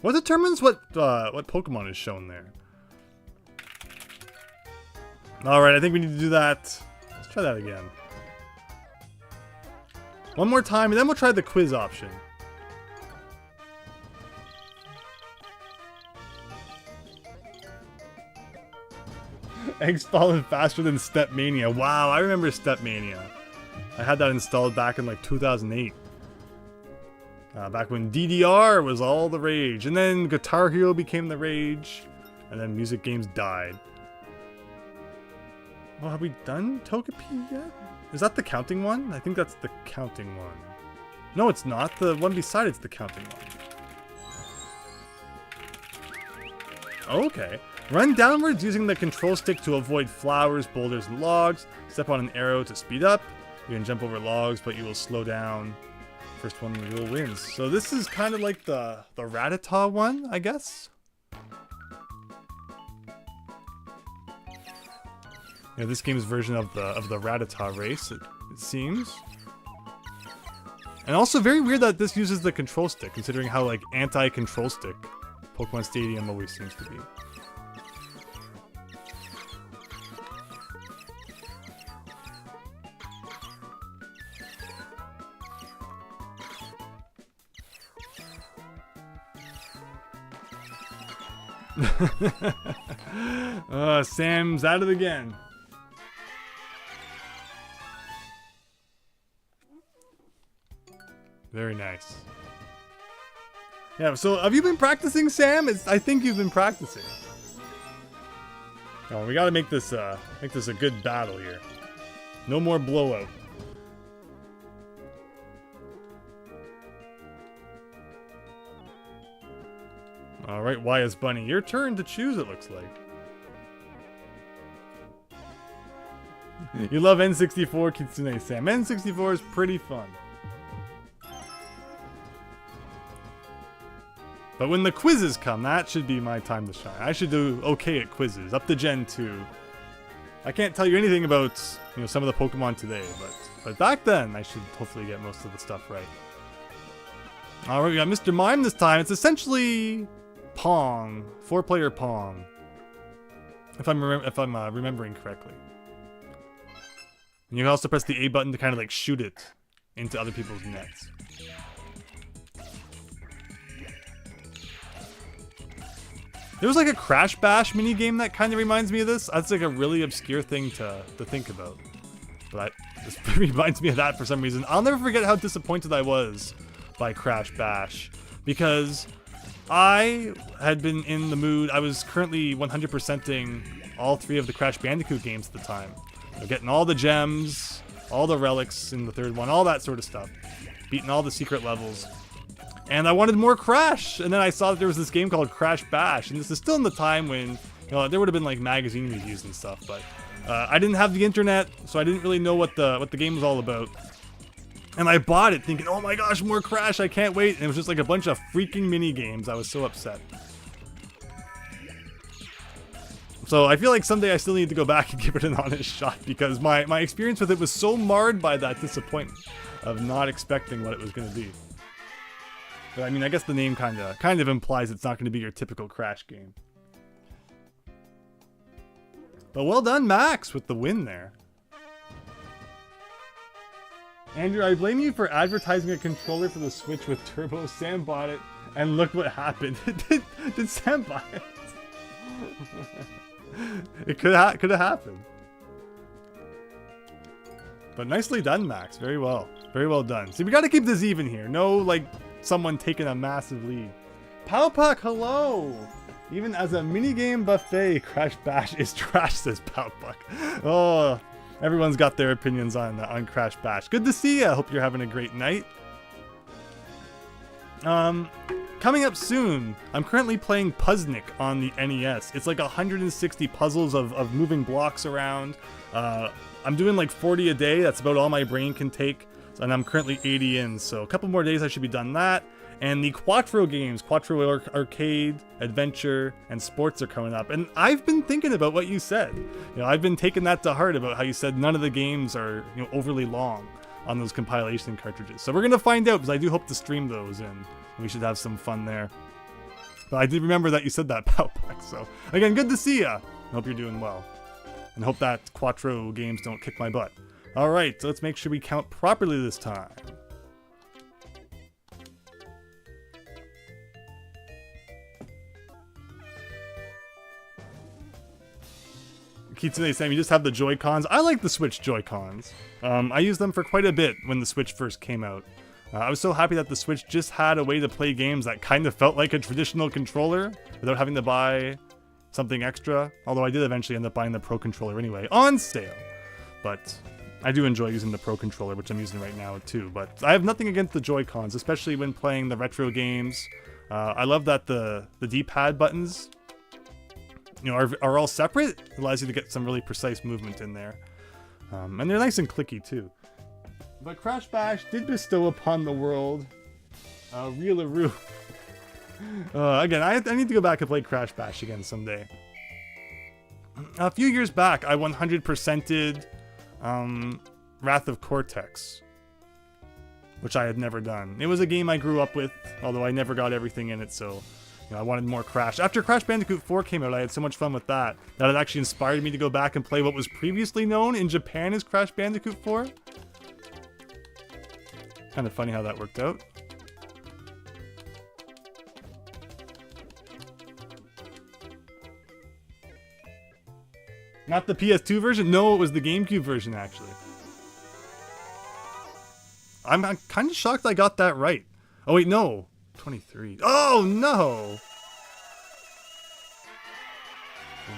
What determines what Pokemon is shown there? Alright, I think we need to do that. Let's try that again. One more time, and then we'll try the quiz option. Eggs falling faster than Step Mania. Wow, I remember Step Mania. I had that installed back in like 2008. Back when DDR was all the rage. And then Guitar Hero became the rage. And then music games died. Oh, have we done Togepi yet? Is that the counting one? I think that's the counting one. No, it's not. The one beside it's the counting one. Okay. Run downwards using the control stick to avoid flowers, boulders, and logs. Step on an arrow to speed up. You can jump over logs, but you will slow down. First one will wins. So this is kind of like the Rattata one, I guess. Yeah, this game's version of the Rattata race, it seems. And also very weird that this uses the control stick, considering how like anti-control stick Pokemon Stadium always seems to be. Sam's at it again. Very nice. Yeah, so have you been practicing, Sam? I think you've been practicing. Oh, we gotta make this a good battle here. No more blowout. Alright, Wyatt's Bunny. Your turn to choose, it looks like. You love N64, Kitsune Sam. N64 is pretty fun. But when the quizzes come, that should be my time to shine. I should do okay at quizzes, up to Gen 2. I can't tell you anything about, you know, some of the Pokemon today, but back then, I should hopefully get most of the stuff right. Alright, we got Mr. Mime this time. It's essentially Pong, 4-player Pong, if I'm remembering correctly. And you can also press the A button to kind of like shoot it into other people's nets. There was like a Crash Bash minigame that kind of reminds me of this. That's like a really obscure thing to think about. But this reminds me of that for some reason. I'll never forget how disappointed I was by Crash Bash. Because I had been in the mood. I was currently 100%ing all 3 of the Crash Bandicoot games at the time. Getting all the gems, all the relics in the 3rd one, all that sort of stuff. Beating all the secret levels. And I wanted more Crash, and then I saw that there was this game called Crash Bash, and this is still in the time when, you know, there would have been like magazine reviews and stuff, but I didn't have the internet, so I didn't really know what the game was all about. And I bought it thinking, oh my gosh, more Crash, I can't wait, and it was just like a bunch of freaking mini games. I was so upset. So I feel like someday I still need to go back and give it an honest shot, because my experience with it was so marred by that disappointment of not expecting what it was going to be. But I mean, I guess the name kind of implies it's not going to be your typical Crash game. But well done, Max, with the win there. Andrew, I blame you for advertising a controller for the Switch with turbo. Sam bought it, and look what happened. Did Sam buy it? It could have happened. But nicely done, Max. Very well. Very well done. See, we got to keep this even here. No, like, someone taking a massive lead. Powpuck, hello! Even as a minigame buffet, Crash Bash is trash, says Powpuck. Oh, everyone's got their opinions on Crash Bash. Good to see ya. Hope you're having a great night. Coming up soon, I'm currently playing Puzznic on the NES. It's like 160 puzzles of moving blocks around. I'm doing like 40 a day. That's about all my brain can take. And I'm currently 80 in, so a couple more days I should be done that. And the Quattro games, Quattro Arcade, Adventure, and Sports are coming up. And I've been thinking about what you said. You know, I've been taking that to heart about how you said none of the games are, you know, overly long on those compilation cartridges. So we're gonna find out, because I do hope to stream those, and we should have some fun there. But I did remember that you said that, Powpuck. So again, good to see ya. I hope you're doing well, and hope that Quattro games don't kick my butt. All right, so let's make sure we count properly this time. Kitsune Sam, you just have the Joy-Cons. I like the Switch Joy-Cons. I used them for quite a bit when the Switch first came out. I was so happy that the Switch just had a way to play games that kind of felt like a traditional controller without having to buy something extra. Although I did eventually end up buying the Pro Controller anyway, on sale. But I do enjoy using the Pro Controller, which I'm using right now too. But I have nothing against the Joy-Cons, especially when playing the retro games. I love that the D-pad buttons, you know, are all separate. It allows you to get some really precise movement in there. And they're nice and clicky too. But Crash Bash did bestow upon the world Real-a-Roo. Again, I need to go back and play Crash Bash again someday. A few years back, I 100%ed Wrath of Cortex, which I had never done. It was a game I grew up with, although I never got everything in it, so you know, I wanted more Crash. After Crash Bandicoot 4 came out, I had so much fun with that it actually inspired me to go back and play what was previously known in Japan as Crash Bandicoot 4. Kind of funny how that worked out. Not the PS2 version? No, it was the GameCube version, actually. I'm kind of shocked I got that right. Oh, wait, no. 23. Oh, no!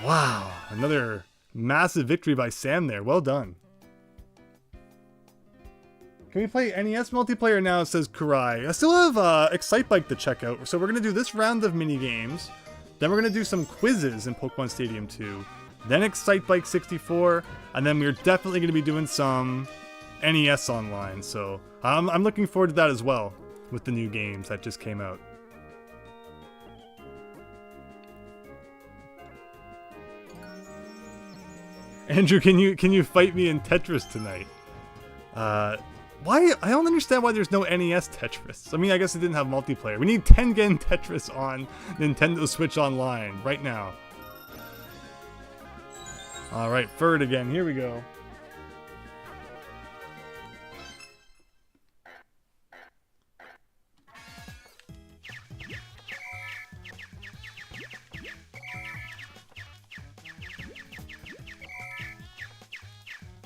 Wow. Another massive victory by Sam there. Well done. Can we play NES multiplayer now, says Kurai. I still have Excitebike to check out. So we're going to do this round of mini-games. Then we're going to do some quizzes in Pokemon Stadium 2. Then Excitebike 64. And then we're definitely going to be doing some NES online. So I'm looking forward to that as well with the new games that just came out. Andrew, can you fight me in Tetris tonight? Why? I don't understand why there's no NES Tetris. I mean, I guess it didn't have multiplayer. We need Tengen Tetris on Nintendo Switch Online right now. Alright, Ferd again. Here we go.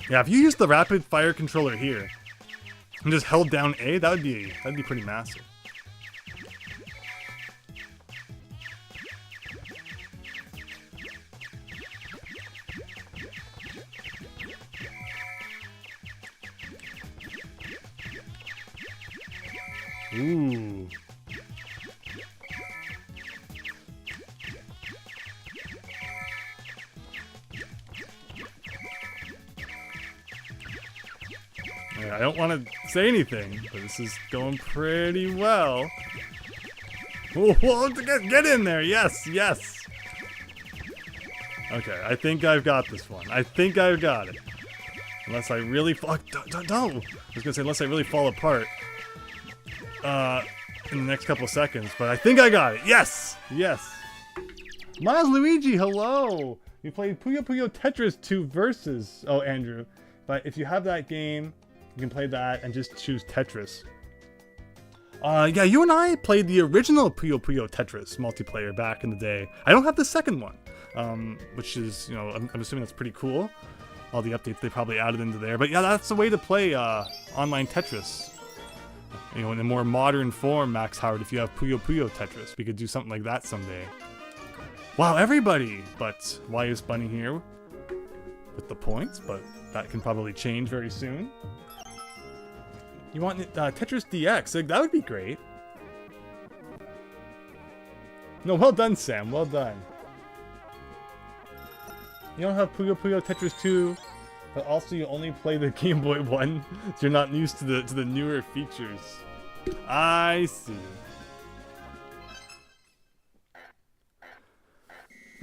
Yeah, if you use the rapid fire controller here and just held down A, that'd be pretty massive. Ooh. I don't want to say anything, but this is going pretty well. Whoa, get in there! Yes, yes! Okay, I think I've got this one. I think I've got it. Unless I really fall... Don't! I was gonna say, unless I really fall apart. In the next couple seconds, but I think I got it. Yes! Yes! Miles Luigi, hello! You played Puyo Puyo Tetris 2 Versus. Oh, Andrew. But if you have that game... You can play that and just choose Tetris. Yeah, you and I played the original Puyo Puyo Tetris multiplayer back in the day. I don't have the second one, which is, you know, I'm assuming that's pretty cool. All the updates they probably added into there. But yeah, that's the way to play online Tetris. You know, in a more modern form, Max Howard, if you have Puyo Puyo Tetris. We could do something like that someday. Wow, everybody! But why is Bunny here with the points? But that can probably change very soon. You want Tetris DX? Like, that would be great. No, well done, Sam. Well done. You don't have Puyo Puyo Tetris 2, but also you only play the Game Boy 1, so you're not used to the newer features. I see.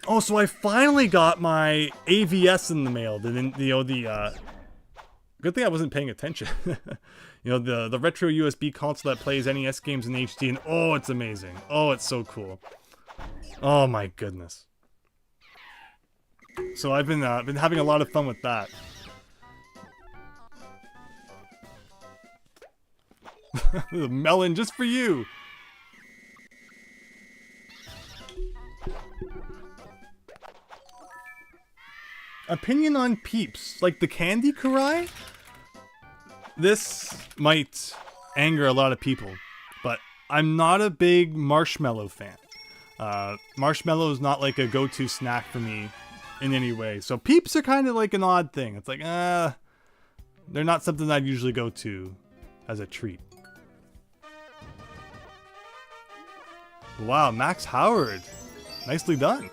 Oh, so I finally got my AVS in the mail. Good thing I wasn't paying attention. You know, the retro USB console that plays NES games in HD, and oh, it's amazing. Oh, it's so cool. Oh my goodness. So I've been having a lot of fun with that. The melon just for you. Opinion on Peeps, like the candy, Kurai? This might anger a lot of people, but I'm not a big marshmallow fan. Marshmallow is not like a go-to snack for me in any way. So Peeps are kind of like an odd thing. It's like, they're not something I'd usually go to as a treat. Wow, Max Howard. Nicely done.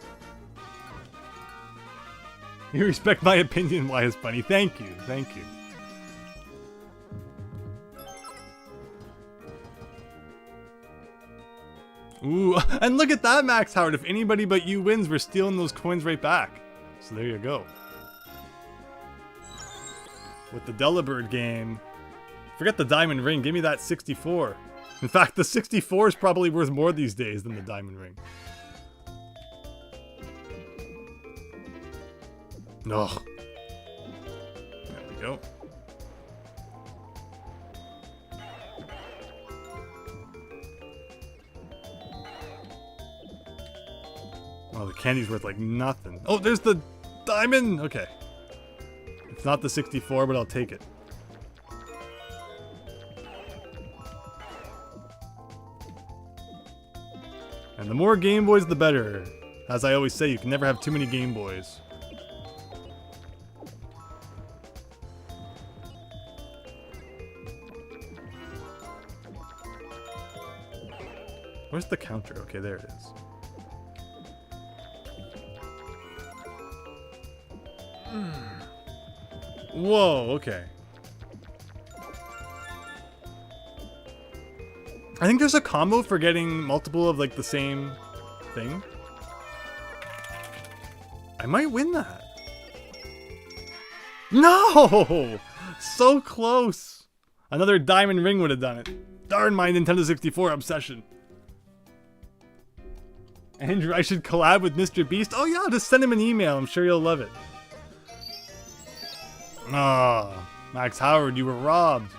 You respect my opinion, Wise Bunny. Thank you. Thank you. Ooh, and look at that, Max Howard. If anybody but you wins, we're stealing those coins right back. So there you go. With the Delibird game, forget the Diamond Ring. Give me that 64. In fact, the 64 is probably worth more these days than the Diamond Ring. No. There we go. Oh, the candy's worth like nothing. Oh, there's the diamond! Okay. It's not the 64, but I'll take it. And the more Game Boys, the better. As I always say, you can never have too many Game Boys. Where's the counter? Okay, there it is. Whoa, okay. I think there's a combo for getting multiple of like the same thing. I might win that. No! So close. Another diamond ring would have done it. Darn my Nintendo 64 obsession. Andrew, I should collab with Mr. Beast. Oh yeah, just send him an email. I'm sure you'll love it. Oh, Max Howard, you were robbed.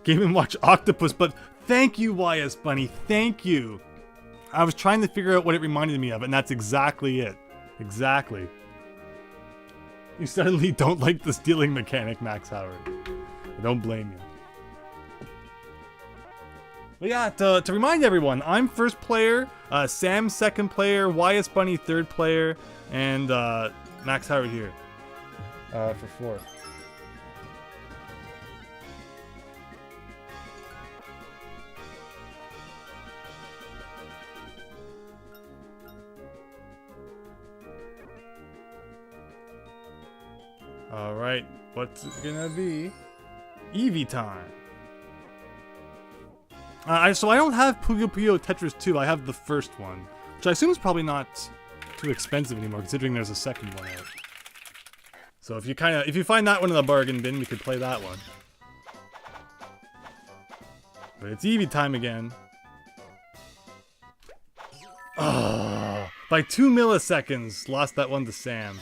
Game & Watch Octopus, but thank you, YS Bunny, thank you. I was trying to figure out what it reminded me of, and that's exactly it. Exactly. You suddenly don't like the stealing mechanic, Max Howard. I don't blame you. But yeah, to remind everyone, I'm first player, Sam's second player, YS Bunny third player, and Max Howard here for fourth. Alright, what's it gonna be? Eevee time. So I don't have Puyo Puyo Tetris 2, I have the first one. Which I assume is probably not too expensive anymore, considering there's a second one out. So if you find that one in the bargain bin, we could play that one. But it's Eevee time again. Oh, by 2 milliseconds, lost that one to Sam.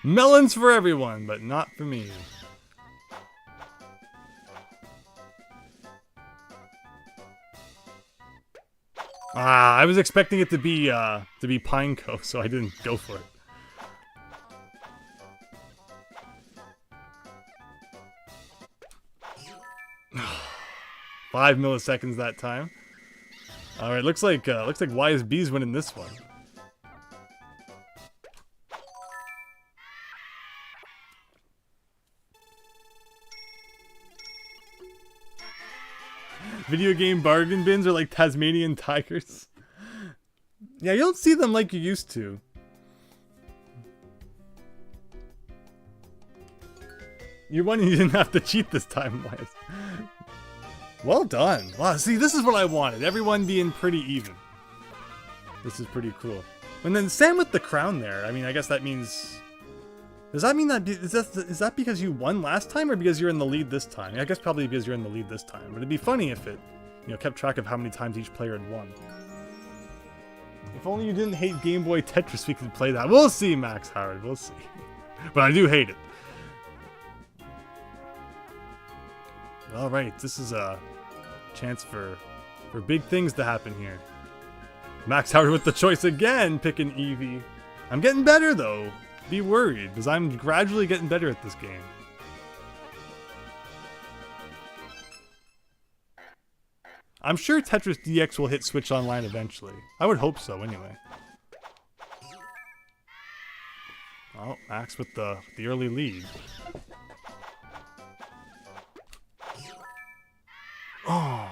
Melons for everyone, but not for me. I was expecting it to be Pineco, so I didn't go for it. Five milliseconds that time. All right, looks like YSB's winning this one. Video game bargain bins are like Tasmanian tigers. Yeah, you don't see them like you used to. You're one you didn't have to cheat this time, Wise. Well done. Wow, see, this is what I wanted. Everyone being pretty even. This is pretty cool. And then Sam with the crown there. I mean, I guess that means... Does that mean that... Is that because you won last time or because you're in the lead this time? I guess probably because you're in the lead this time. But it'd be funny if it, kept track of how many times each player had won. If only you didn't hate Game Boy Tetris, we could play that. We'll see, Max Howard. We'll see. But I do hate it. Alright, this is a chance for big things to happen here. Max Howard with the choice again, picking Eevee. I'm getting better though. Be worried, because I'm gradually getting better at this game. I'm sure Tetris DX will hit Switch Online eventually. I would hope so anyway. Well, Max with the early lead. Oh.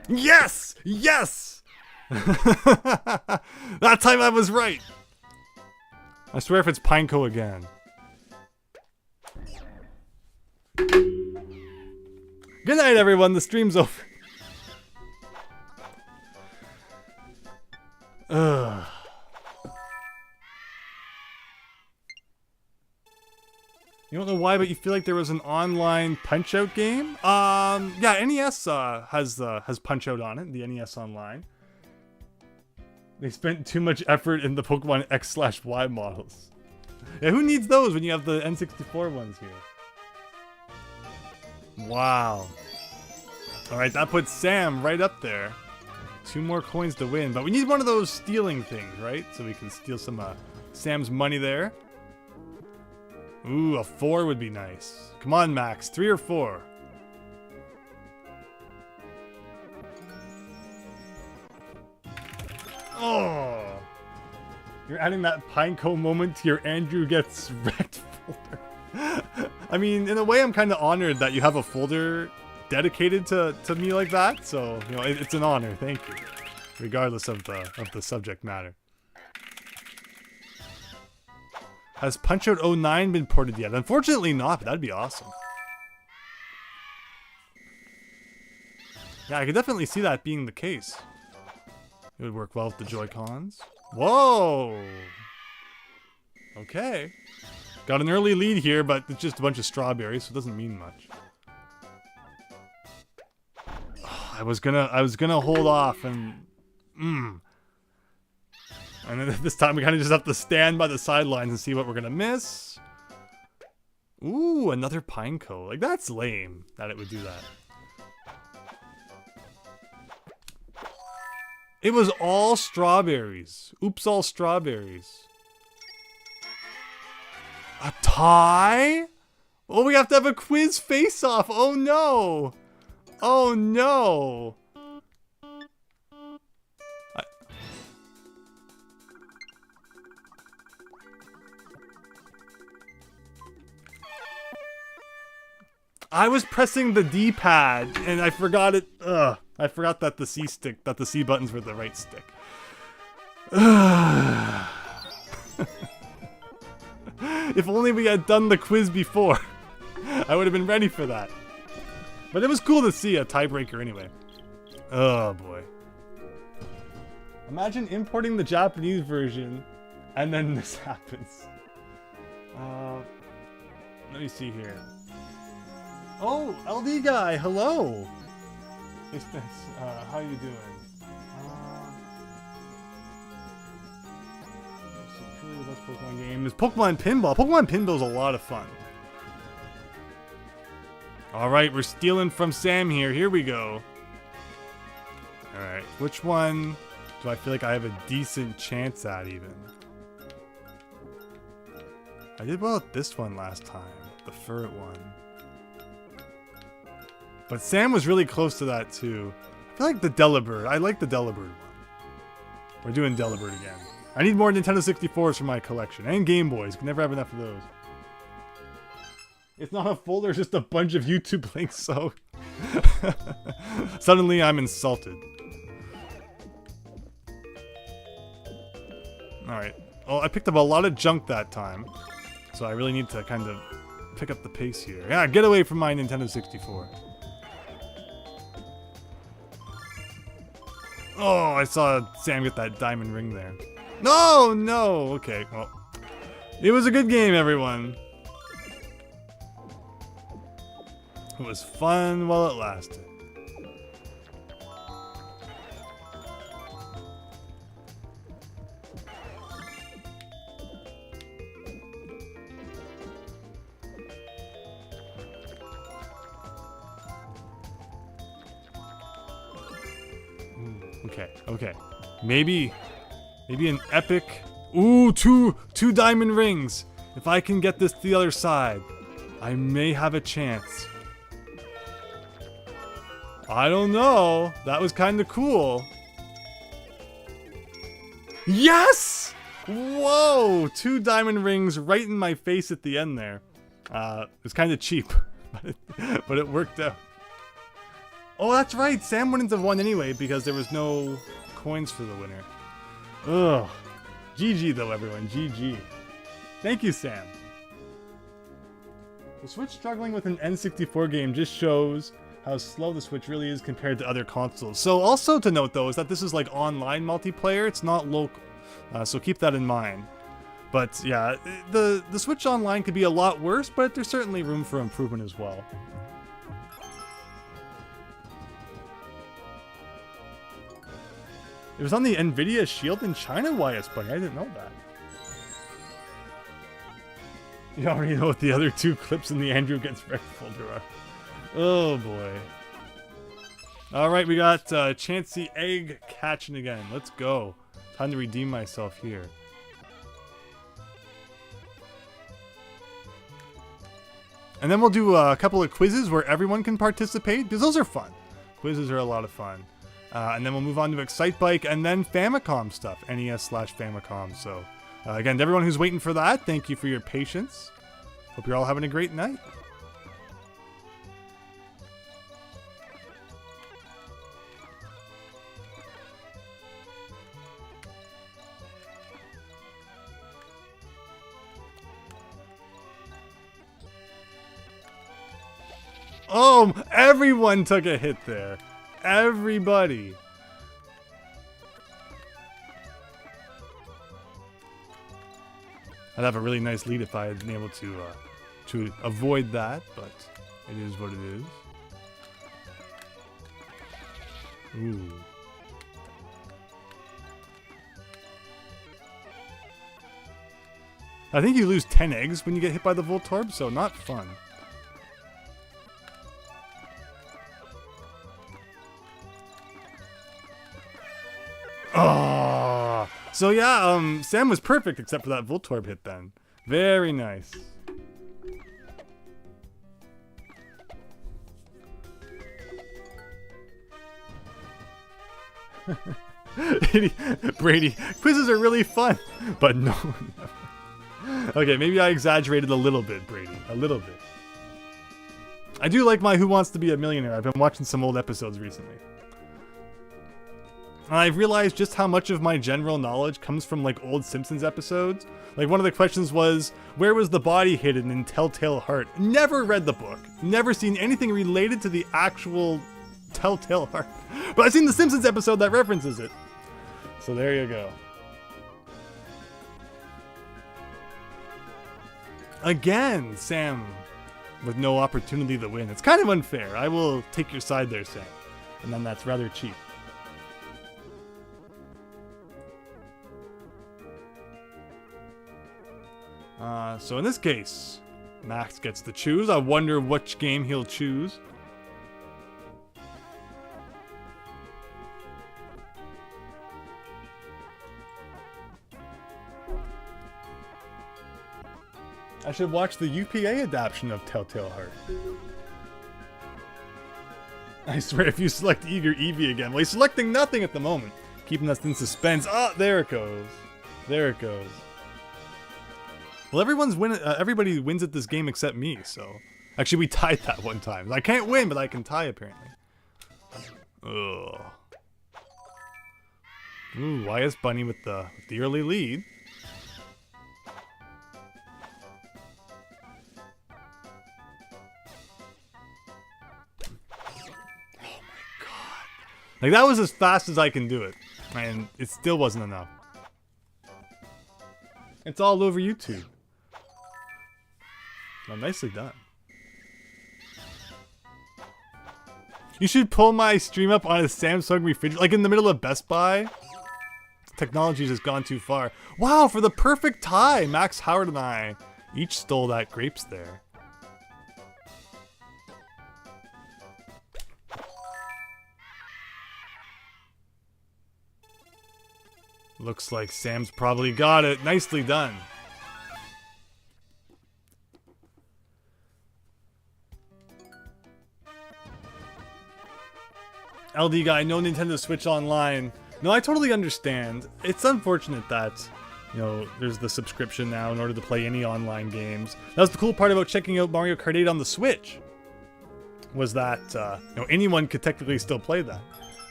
Yes! Yes! That time I was right. I swear if it's Pineco again. Good night, everyone. The stream's over. Ugh. You don't know why, but you feel like there was an online Punch-Out game? Yeah, NES has Punch-Out on it, the NES Online. They spent too much effort in the Pokemon X/Y models. Yeah, who needs those when you have the N64 ones here? Wow. Alright, that puts Sam right up there. 2 more coins to win, but we need one of those stealing things, right? So we can steal some Sam's money there. Ooh, a 4 would be nice. Come on, Max, 3 or 4. Oh, you're adding that Pinecone moment to your Andrew gets wrecked folder. I mean, in a way, I'm kind of honored that you have a folder dedicated to me like that. So, you know, it's an honor. Thank you, regardless of the subject matter. Has Punch-Out 09 been ported yet? Unfortunately not, but that'd be awesome. Yeah, I could definitely see that being the case. It would work well with the Joy-Cons. Whoa! Okay. Got an early lead here, but it's just a bunch of strawberries, so it doesn't mean much. Oh, I was gonna hold off and and then this time we kind of just have to stand by the sidelines and see what we're gonna miss. Ooh, another Pineco. Like, that's lame that it would do that. It was all strawberries. Oops, all strawberries. A tie? Oh, we have to have a quiz face-off. Oh no. Oh no. I was pressing the D-pad and I forgot it. Ugh. I forgot that the C buttons were the right stick. If only we had done the quiz before. I would have been ready for that. But it was cool to see a tiebreaker anyway. Oh boy. Imagine importing the Japanese version and then this happens. Let me see here. Oh, LD guy, hello. How you doing? Truly the best Pokemon game is Pokemon Pinball. Pokemon Pinball is a lot of fun. Alright, we're stealing from Sam here. Here we go. Alright, which one do I feel like I have a decent chance at even? I did well at this one last time. The Furret one. But Sam was really close to that too. I feel like the Delibird. I like the Delibird one. We're doing Delibird again. I need more Nintendo 64s for my collection. And Game Boys. Can never have enough of those. It's not a folder, it's just a bunch of YouTube links, so... Suddenly I'm insulted. Alright. Well, I picked up a lot of junk that time. So I really need to kind of pick up the pace here. Yeah, get away from my Nintendo 64. Oh, I saw Sam get that diamond ring there. No, no. Okay, well. It was a good game, everyone. It was fun while it lasted. Okay. Maybe an epic. Ooh, two diamond rings. If I can get this to the other side, I may have a chance. I don't know. That was kind of cool. Yes! Whoa! 2 diamond rings right in my face at the end there. It was kind of cheap, but it worked out. Oh, that's right. Sam wouldn't have won anyway because there was no coins for the winner. Ugh. GG though, everyone. GG. Thank you, Sam. The Switch struggling with an N64 game just shows how slow the Switch really is compared to other consoles. So also to note though is that this is like online multiplayer. It's not local. So keep that in mind. But yeah, the Switch Online could be a lot worse, but there's certainly room for improvement as well. It was on the Nvidia Shield in China, YSBunny. I didn't know that. You already know what the other 2 clips in the Andrew Gets Wrecked folder are. Oh boy. All right, we got Chansey Egg catching again. Let's go. Time to redeem myself here. And then we'll do a couple of quizzes where everyone can participate, because those are fun. Quizzes are a lot of fun. And then we'll move on to Excitebike and then Famicom stuff. NES/Famicom. So, again, to everyone who's waiting for that, thank you for your patience. Hope you're all having a great night. Oh, everyone took a hit there. Everybody. I'd have a really nice lead if I had been able to avoid that, but it is what it is. Ooh. I think you lose 10 eggs when you get hit by the Voltorb, so not fun. Oh, so yeah, Sam was perfect except for that Voltorb hit then. Very nice. Brady, quizzes are really fun, but no one ever. Okay, maybe I exaggerated a little bit, Brady. A little bit. I do like my Who Wants to Be a Millionaire. I've been watching some old episodes recently. And I've realized just how much of my general knowledge comes from like old Simpsons episodes. Like one of the questions was, where was the body hidden in Telltale Heart? Never read the book. Never seen anything related to the actual Telltale Heart. But I've seen the Simpsons episode that references it. So there you go. Again, Sam with no opportunity to win. It's kind of unfair. I will take your side there, Sam. And then that's rather cheap. So in this case, Max gets to choose. I wonder which game he'll choose. I should watch the UPA adaptation of Telltale Heart. I swear, if you select Eager Eevee again, well, he's selecting nothing at the moment, keeping us in suspense. Oh, there it goes. There it goes. Well, everybody wins at this game except me, so... Actually, we tied that one time. I can't win, but I can tie, apparently. Ugh. Ooh, YS Bunny with the early lead. Oh my god. Like, that was as fast as I can do it. And it still wasn't enough. It's all over YouTube. Well, nicely done. You should pull my stream up on a Samsung refrigerator, like in the middle of Best Buy. Technology has gone too far. Wow, for the perfect tie, Max Howard and I each stole that grapes there. Looks like Sam's probably got it. Nicely done. LD guy, no Nintendo Switch Online. No, I totally understand. It's unfortunate that, you know, there's the subscription now in order to play any online games. That was the cool part about checking out Mario Kart 8 on the Switch. Was that, you know, anyone could technically still play that.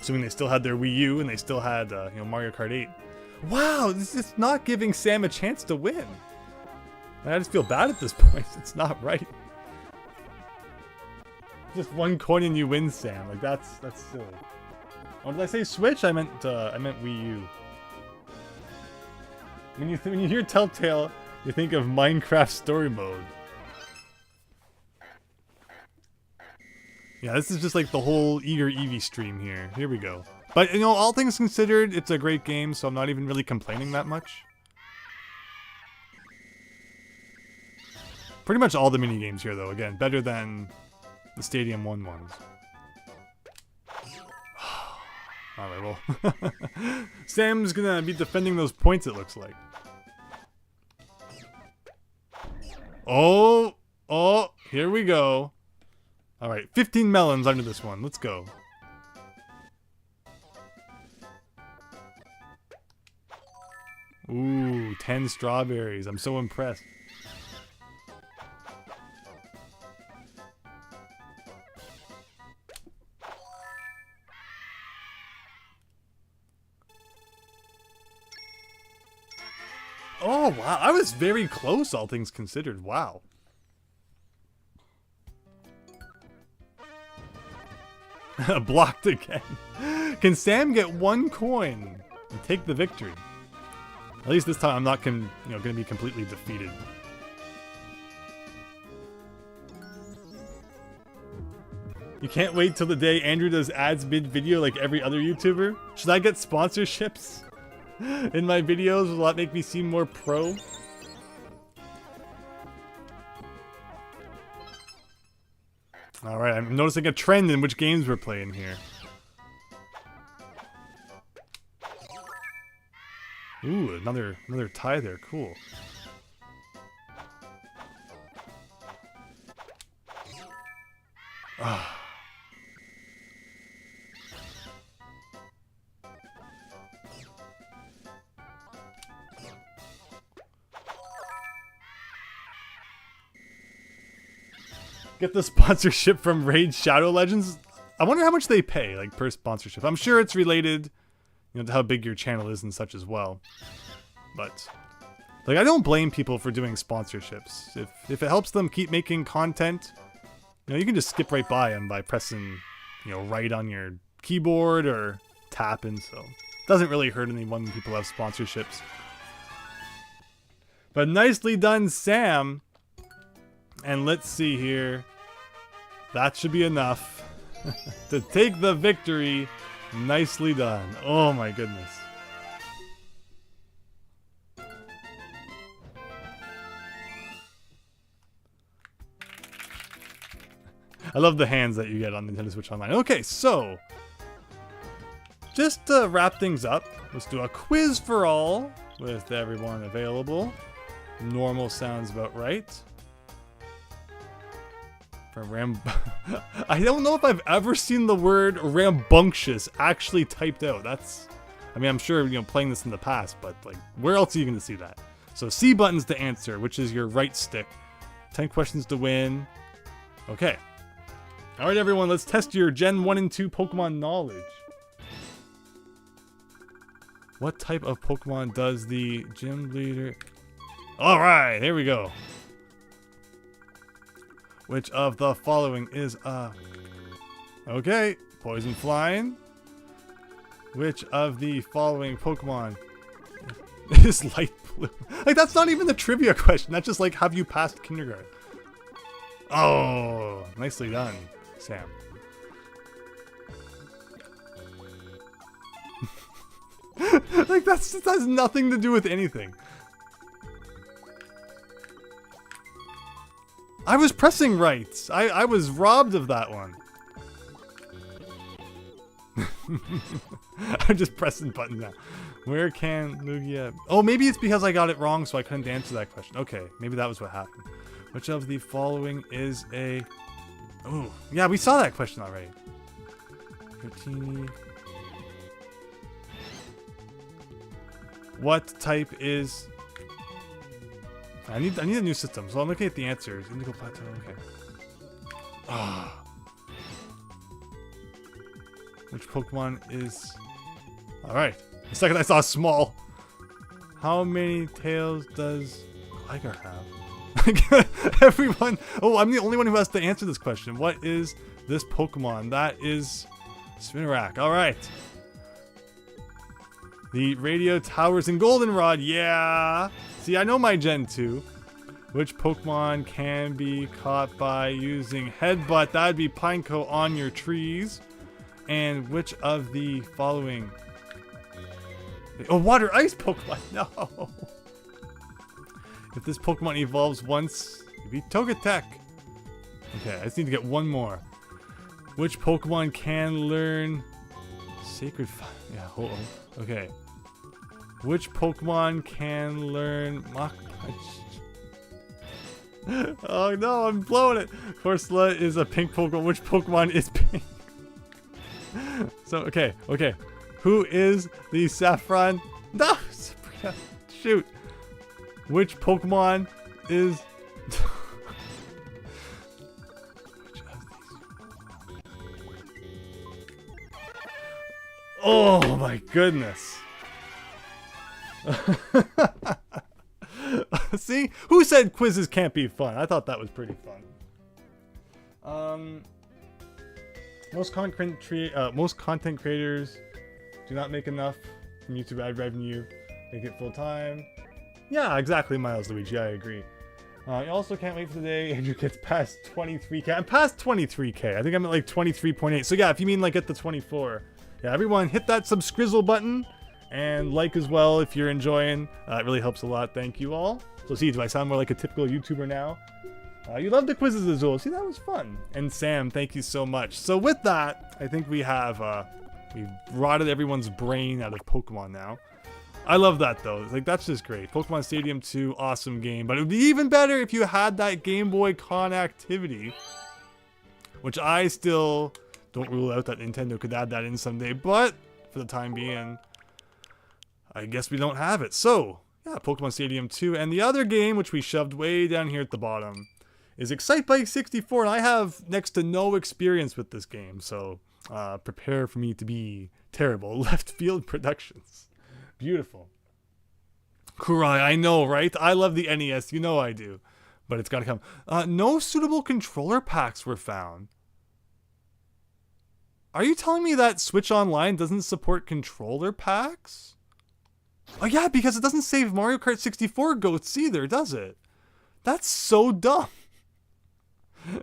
Assuming they still had their Wii U and they still had, you know, Mario Kart 8. Wow, this is not giving Sam a chance to win. I just feel bad at this point. It's not right. Just one coin and you win, Sam. Like that's silly. Oh, did I say Switch? I meant Wii U. When you hear Telltale, you think of Minecraft Story Mode. Yeah, this is just like the whole Eager Eevee stream here. Here we go. But you know, all things considered, it's a great game, so I'm not even really complaining that much. Pretty much all the mini games here, though. Again, better than the Stadium 1 ones. Alright, well. Sam's gonna be defending those points, it looks like. Oh! Oh! Here we go. Alright, 15 melons under this one. Let's go. Ooh, 10 strawberries. I'm so impressed. Oh, wow. I was very close, all things considered. Wow. Blocked again. Can Sam get 1 coin and take the victory? At least this time I'm not going to be completely defeated. You can't wait till the day Andrew does ads mid-video like every other YouTuber? Should I get sponsorships in my videos? Will that make me seem more pro? Alright, I'm noticing a trend in which games we're playing here. Ooh, another tie there. Cool. Ah. Get the sponsorship from Raid Shadow Legends. I wonder how much they pay, like, per sponsorship. I'm sure it's related, to how big your channel is and such as well. But, like, I don't blame people for doing sponsorships. If it helps them keep making content, you can just skip right by them by pressing, right on your keyboard or tapping. So, it doesn't really hurt anyone when people have sponsorships. But nicely done, Sam. And let's see here. That should be enough to take the victory. Nicely done. Oh my goodness. I love the hands that you get on Nintendo Switch Online. Okay, so just to wrap things up, let's do a quiz for all with everyone available. Normal sounds about right. I don't know if I've ever seen the word rambunctious actually typed out. I'm sure, playing this in the past, but like, where else are you going to see that? So C buttons to answer, which is your right stick. 10 questions to win. Okay. Alright everyone, let's test your Gen 1 and 2 Pokemon knowledge. What type of Pokemon does the gym leader... Alright, here we go. Which of the following is okay, poison flying. Which of the following Pokemon is light blue? Like, that's not even the trivia question. That's just like, have you passed kindergarten? Oh, nicely done, Sam. Like, that has nothing to do with anything. I was pressing right. I was robbed of that one. I'm just pressing buttons now. Where can Lugia... Oh, maybe it's because I got it wrong, so I couldn't answer that question. Okay, maybe that was what happened. Which of the following is a... Oh, yeah, we saw that question already. Dratini. What type is... I need a new system, so I'm looking at the answers. Indigo Plateau, okay. Ah. Which Pokemon is... Alright. The second I saw small. How many tails does Gligar have? Everyone... Oh, I'm the only one who has to answer this question. What is this Pokemon? That is... Spinarak. Alright. The radio towers in Goldenrod. Yeah! See, I know my Gen 2. Which Pokemon can be caught by using Headbutt? That'd be Pineco on your trees. And which of the following... Oh, Water Ice Pokemon! No! If this Pokemon evolves once, it'd be Togetic. Okay, I just need to get one more. Which Pokemon can learn Sacred Fire. Yeah, hold on. Okay. Which Pokemon can learn Mach Punch? Oh no, I'm blowing it. Corsola is a pink Pokemon. Which Pokemon is pink? So, okay. Who is the Saffron? No, Sabrina. Shoot. Which Pokemon is... Oh my goodness. See? Who said quizzes can't be fun? I thought that was pretty fun. Most content creators do not make enough from YouTube ad revenue. Make it full time. Yeah, exactly, Miles Luigi. I agree. You also can't wait for the day Andrew gets past 23k. I'm past 23k. I think I'm at like 23.8. So yeah, if you mean like at the 24. Yeah, everyone hit that subscrizzle button and like as well if you're enjoying. It really helps a lot. Thank you all. So see, do I sound more like a typical YouTuber now? You love the quizzes, Azul. See, that was fun. And Sam, thank you so much. So with that, I think we have we've rotted everyone's brain out of Pokemon now. I love that though. It's like, that's just great. Pokemon Stadium 2, awesome game. But it would be even better if you had that Game Boy Con activity, which I still don't rule out that Nintendo could add that in someday. But for the time being, I guess we don't have it. So yeah, Pokemon Stadium 2. And the other game, which we shoved way down here at the bottom, is Excitebike 64. And I have next to no experience with this game. So prepare for me to be terrible. Left Field Productions. Beautiful. Kurai, I know, right? I love the NES. You know I do. But it's got to come. No suitable controller packs were found. Are you telling me that Switch Online doesn't support controller packs? Oh yeah, because it doesn't save Mario Kart 64 goats either, does it? That's so dumb.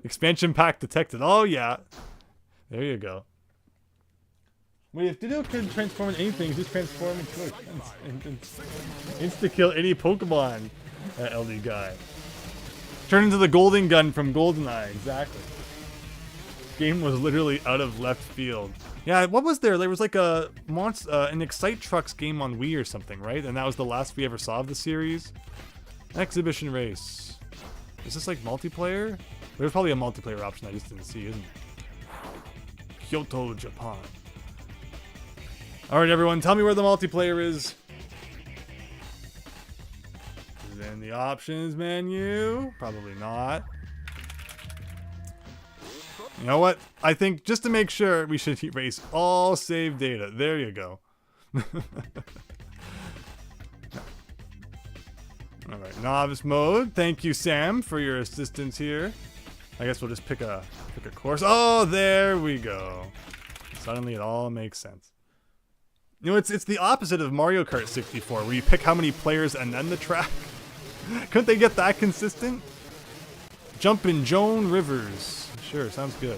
Expansion pack detected. Oh yeah. There you go. Wait, if Ditto could transform into anything, just transform into a insta-kill any Pokemon, LD guy. Turn into the golden gun from GoldenEye, exactly. Game was literally out of left field. Yeah, what was there? There was like a an Excite Trucks game on Wii or something, right? And that was the last we ever saw of the series. Exhibition race. Is this like multiplayer? There's probably a multiplayer option I just didn't see, isn't it? Kyoto, Japan. Alright everyone, tell me where the multiplayer is. Is it in the options menu? Probably not. You know what? I think just to make sure, we should erase all save data. There you go. Alright, novice mode. Thank you, Sam, for your assistance here. I guess we'll just pick a course. Oh, there we go. Suddenly it all makes sense. You know, it's the opposite of Mario Kart 64, where you pick how many players and then the track. Couldn't they get that consistent? Jumpin' Joan Rivers. Sure, sounds good.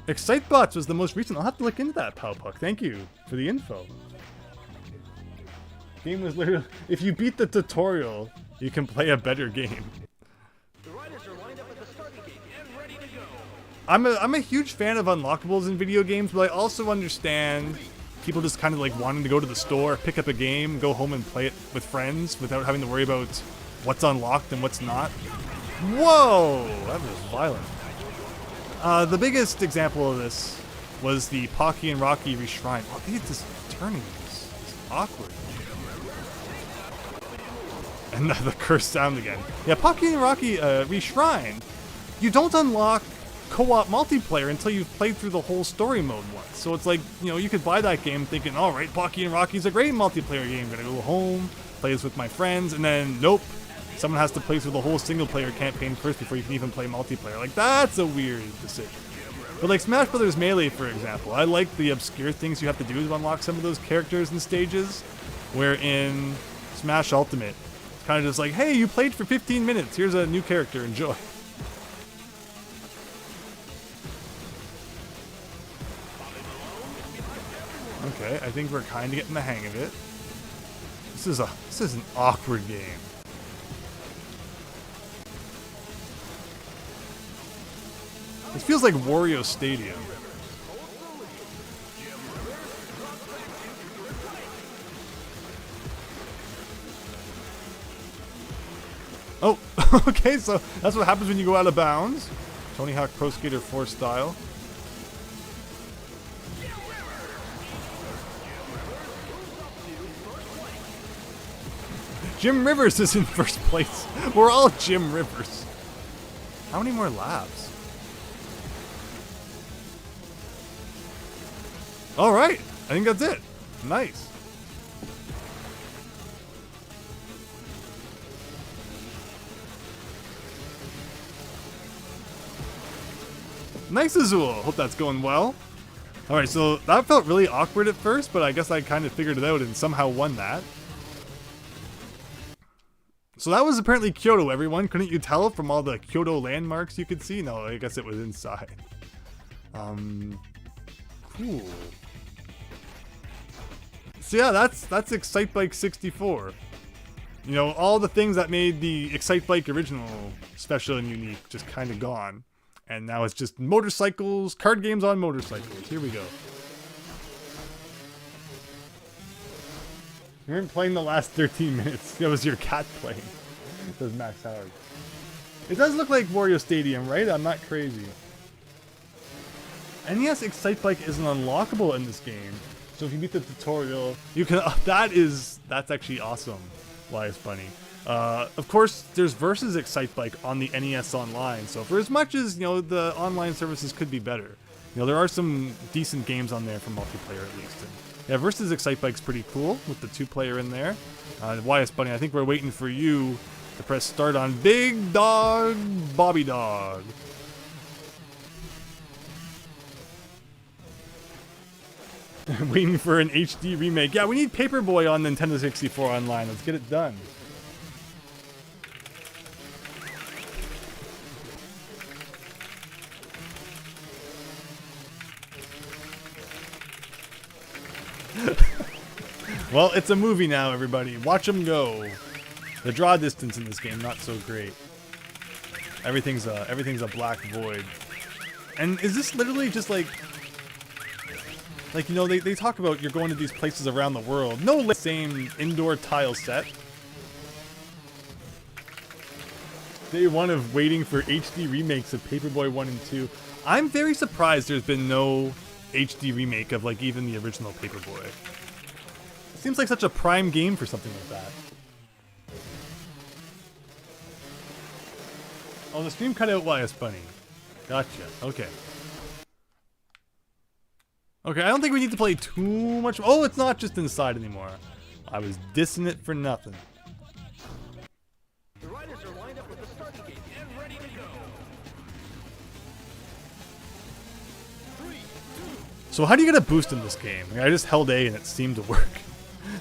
Excitebots was the most recent. I'll have to look into that, Powpuck. Thank you for the info. Game was literally... If you beat the tutorial, you can play a better game. I'm a huge fan of unlockables in video games, but I also understand people just kind of like wanting to go to the store, pick up a game, go home and play it with friends without having to worry about what's unlocked and what's not. Whoa! That was violent. The biggest example of this was the Pocky and Rocky Reshrine. Oh, they just turning is awkward. And the cursed sound again. Yeah, Pocky and Rocky Reshrine. You don't unlock co-op multiplayer until you've played through the whole story mode once. So it's like, you know, you could buy that game thinking, all right, Pocky and Rocky's a great multiplayer game. I'm gonna go home, play this with my friends, and then nope, someone has to play through the whole single player campaign first before you can even play multiplayer. Like, that's a weird decision. But like Smash Brothers Melee, for example, I like the obscure things you have to do to unlock some of those characters and stages, where in Smash Ultimate, it's kind of just like, hey, you played for 15 minutes, here's a new character, enjoy. Okay, I think we're kind of getting the hang of it. This is an awkward game. This feels like Wario Stadium. Oh, okay, so that's what happens when you go out of bounds. Tony Hawk Pro Skater 4 style. Jim Rivers is in first place. We're all Jim Rivers. How many more laps? All right, I think that's it. Nice. Nice, Azul. Hope that's going well. All right, so that felt really awkward at first, but I guess I kind of figured it out and somehow won that. So that was apparently Kyoto, everyone. Couldn't you tell from all the Kyoto landmarks you could see? No, I guess it was inside. Cool. So yeah, that's Excitebike 64. You know, all the things that made the Excitebike original special and unique just kind of gone. And now it's just motorcycles, card games on motorcycles. Here we go. You weren't playing the last 13 minutes. That was your cat playing. Says Max Howard. It does look like Wario Stadium, right? I'm not crazy. And yes, Excitebike isn't unlockable in this game. So if you beat the tutorial, you can. That's actually awesome. Wise Bunny. Of course, there's versus Excitebike on the NES Online. So for as much as the online services could be better, there are some decent games on there for multiplayer at least. And yeah, versus Excitebike's pretty cool with the 2-player in there. Wise Bunny, I think we're waiting for you to press start on Big Dog Bobby Dog. Waiting for an HD remake. Yeah, we need Paperboy on Nintendo 64 Online. Let's get it done. Well, it's a movie now, everybody. Watch them go. The draw distance in this game, not so great. Everything's a black void. And is this literally just like they talk about you're going to these places around the world. No, same indoor tile set. Day one of waiting for HD remakes of Paperboy 1 and 2. I'm very surprised there's been no HD remake of even the original Paperboy. Seems like such a prime game for something like that. Oh, the stream cut out YS Bunny. Gotcha. Okay. Okay, I don't think we need to play too much. Oh, it's not just inside anymore. I was dissing it for nothing. The riders are lined up with the starting gate and ready to go. 3, 2. So how do you get a boost in this game? I just held A and it seemed to work.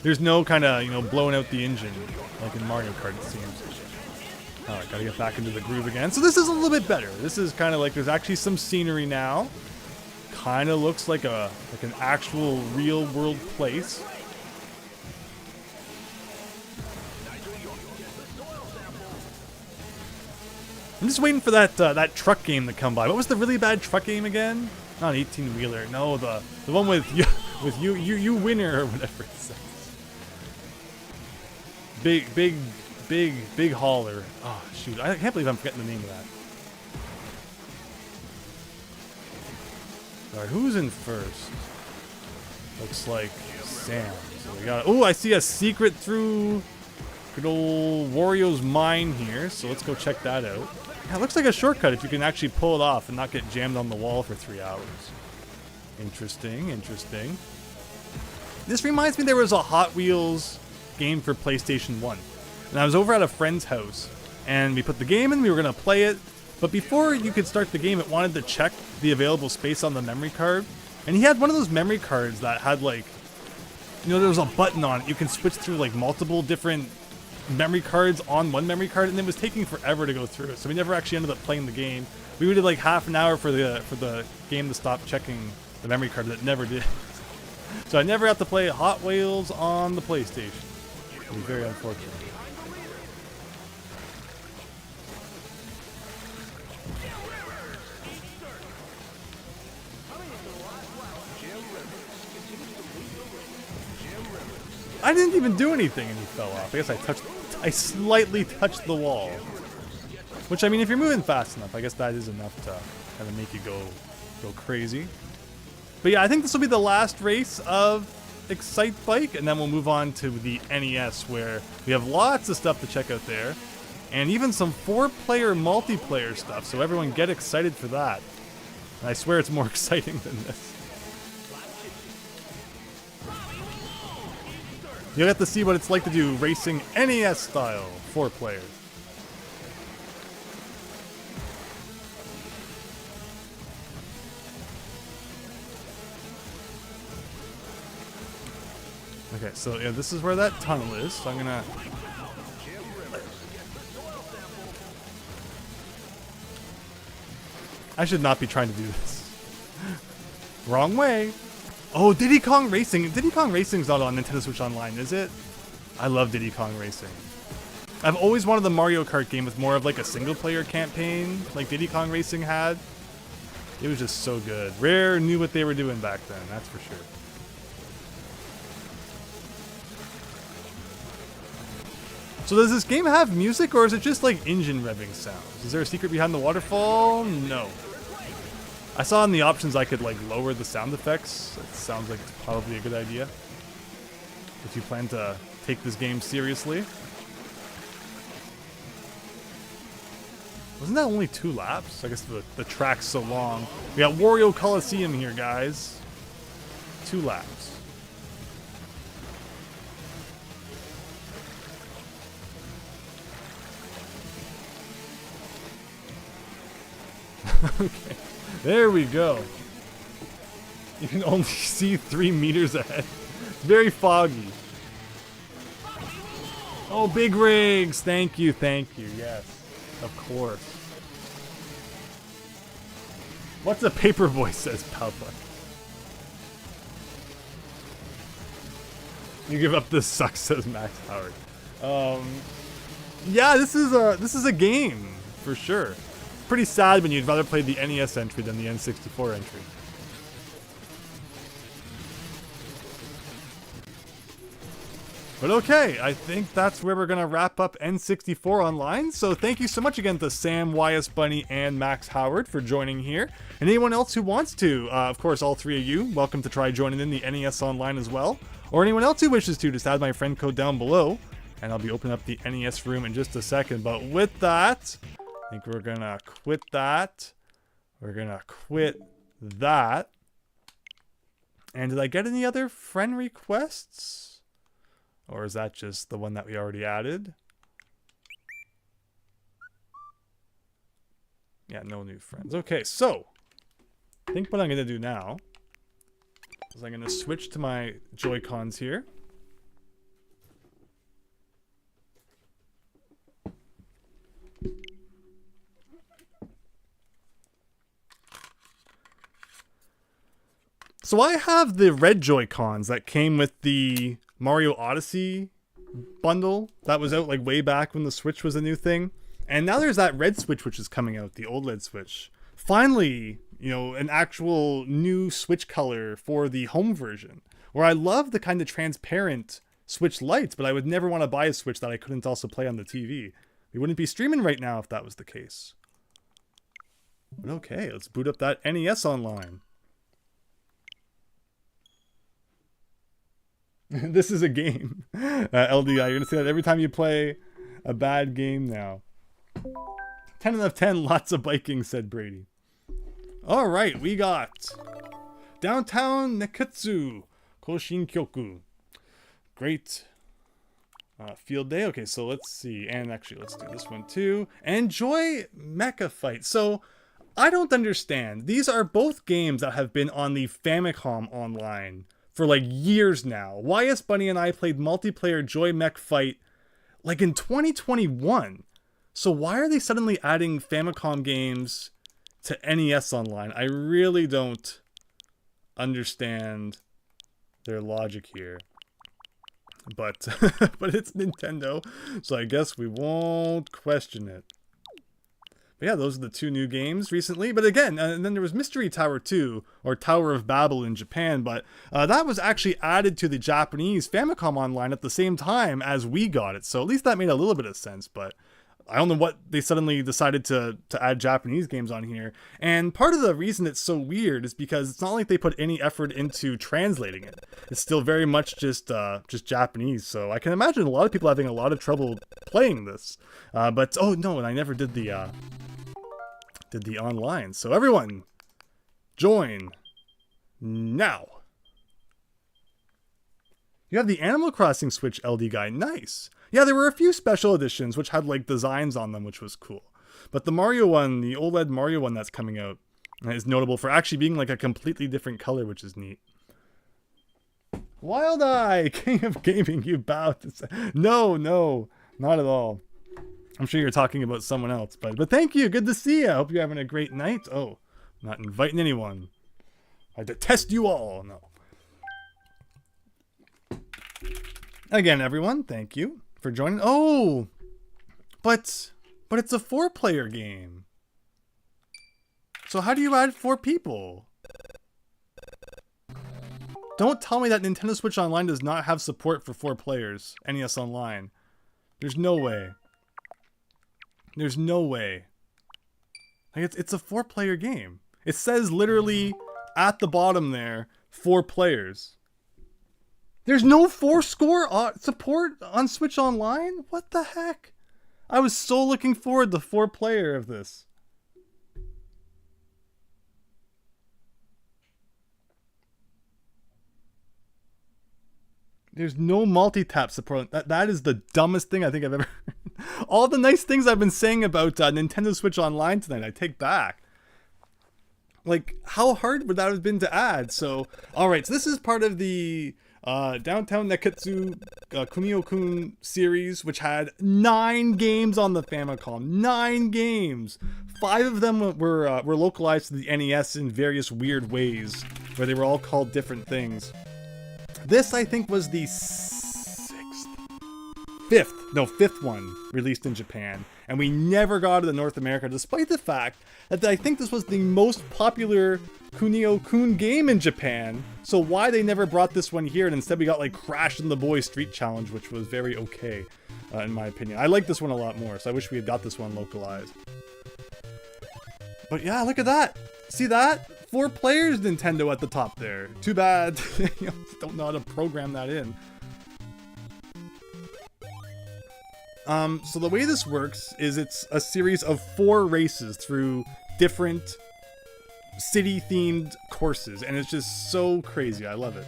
There's no kind of, blowing out the engine like in Mario Kart, it seems. Alright, gotta get back into the groove again. So this is a little bit better. This is kind of like there's actually some scenery now. Kind of looks like an actual real world place. I'm just waiting for that truck game to come by. What was the really bad truck game again? Not 18-wheeler. No, the one with you winner or whatever it says. Big hauler. Oh shoot! I can't believe I'm forgetting the name of that. All right, who's in first? Looks like Sam. So we got. Oh, I see a secret through good old Wario's mine here. So let's go check that out. Yeah, it looks like a shortcut if you can actually pull it off and not get jammed on the wall for 3 hours. Interesting, interesting. This reminds me there was a Hot Wheels game for PlayStation 1. And I was over at a friend's house, and we put the game in, we were going to play it, but before you could start the game, it wanted to check the available space on the memory card. And he had one of those memory cards that had there was a button on it. You can switch through multiple different memory cards on one memory card, and it was taking forever to go through it. So we never actually ended up playing the game. We waited half an hour for the game to stop checking the memory card, but it never did. So I never got to play Hot Wheels on the PlayStation. It was very unfortunate. I didn't even do anything and he fell off. I guess I slightly touched the wall. Which, I mean, if you're moving fast enough, I guess that is enough to kind of make you go crazy. But yeah, I think this will be the last race of Excitebike, and then we'll move on to the NES, where we have lots of stuff to check out there. And even some 4-player multiplayer stuff, so everyone get excited for that. And I swear it's more exciting than this. You'll get to see what it's like to do racing NES style, 4 players. Okay, so yeah, this is where that tunnel is, so I'm gonna... I should not be trying to do this. Wrong way. Oh, Diddy Kong Racing. Diddy Kong Racing's not on Nintendo Switch Online, is it? I love Diddy Kong Racing. I've always wanted the Mario Kart game with more of like a single-player campaign, like Diddy Kong Racing had. It was just so good. Rare knew what they were doing back then, that's for sure. So does this game have music, or is it just like engine revving sounds? Is there a secret behind the waterfall? No. I saw in the options I could like lower the sound effects. It sounds like it's probably a good idea if you plan to take this game seriously. Wasn't that only 2 laps? I guess the track's so long. We got Wario Coliseum here, guys. 2 laps. Okay, there we go. You can only see 3 meters ahead. It's very foggy. Oh, big rigs! Thank you, yes. Of course. What's a paper voice, says Papa. You give up this sucks, says Max Howard. Yeah, this is a game, for sure. Pretty sad when you'd rather play the NES entry than the N64 entry. But okay, I think that's where we're going to wrap up N64 Online. So thank you so much again to Sam, YS Bunny, and Max Howard for joining here. And anyone else who wants to, of course, all 3 of you, welcome to try joining in the NES Online as well. Or anyone else who wishes to, just add my friend code down below. And I'll be opening up the NES room in just a second. But with that... I think we're gonna quit that. We're gonna quit that. And did I get any other friend requests? Or is that just the one that we already added? Yeah, no new friends. Okay, so I think what I'm gonna do now is I'm gonna switch to my Joy-Cons here. So I have the red Joy-Cons that came with the Mario Odyssey bundle that was out like way back when the Switch was a new thing. And now there's that red Switch which is coming out, the OLED Switch. Finally, you know, an actual new Switch color for the home version. Where I love the kind of transparent Switch lights, but I would never want to buy a Switch that I couldn't also play on the TV. We wouldn't be streaming right now if that was the case. But okay, let's boot up that NES Online. This is a game. LDI, you're gonna say that every time you play a bad game now. 10 out of 10, lots of biking, said Brady. Alright, we got Downtown Nekketsu, Koshinkyoku. Great field day. Okay, so let's see. And actually, let's do this one too. Enjoy Mech Fight. So, I don't understand. These are both games that have been on the Famicom Online for like years now. YS Bunny and I played multiplayer Joy Mech Fight like in 2021. So why are they suddenly adding Famicom games to NES Online? I really don't understand their logic here. But but it's Nintendo, so I guess we won't question it. But yeah, those are the 2 new games recently. But again, and then there was Mystery Tower 2, or Tower of Babel in Japan, but that was actually added to the Japanese Famicom Online at the same time as we got it. So at least that made a little bit of sense, but I don't know what they suddenly decided to add Japanese games on here. And part of the reason it's so weird is because it's not like they put any effort into translating it. It's still very much just Japanese. So I can imagine a lot of people having a lot of trouble playing this. But oh no, and I never did the online. So everyone, join now. You have the Animal Crossing Switch LD guy. Nice. Yeah, there were a few special editions which had like designs on them, which was cool. But the Mario one, the OLED Mario one that's coming out, is notable for actually being like a completely different color, which is neat. Wild Eye, King of Gaming, you bow to say. No, not at all. I'm sure you're talking about someone else, but thank you. Good to see you. I hope you're having a great night. Oh, not inviting anyone. I detest you all. No. Again, everyone, thank you for joining. Oh, but it's a 4-player game. So how do you add 4 people? Don't tell me that Nintendo Switch Online does not have support for 4 players. NES Online. There's no way. There's no way. Like it's a 4-player game. It says literally at the bottom there, 4 players. There's no 4-score support on Switch Online? What the heck? I was so looking forward to 4-player of this. There's no multi-tap support. That is the dumbest thing I think I've ever heard. All the nice things I've been saying about Nintendo Switch Online tonight, I take back. Like, how hard would that have been to add? So, alright, so this is part of the Downtown Nekketsu Kunio-kun series, which had 9 games on the Famicom. 9 games! 5 of them were localized to the NES in various weird ways, where they were all called different things. This, I think, was the 5th one released in Japan, and we never got it in North America, despite the fact that I think this was the most popular Kunio-kun game in Japan. So why they never brought this one here, and instead we got like Crash and the Boys Street Challenge, which was very okay, in my opinion. I like this one a lot more, so I wish we had got this one localized. But yeah, look at that! See that? 4 players Nintendo at the top there. Too bad don't know how to program that in. So the way this works is it's a series of 4 races through different city-themed courses, and it's just so crazy. I love it.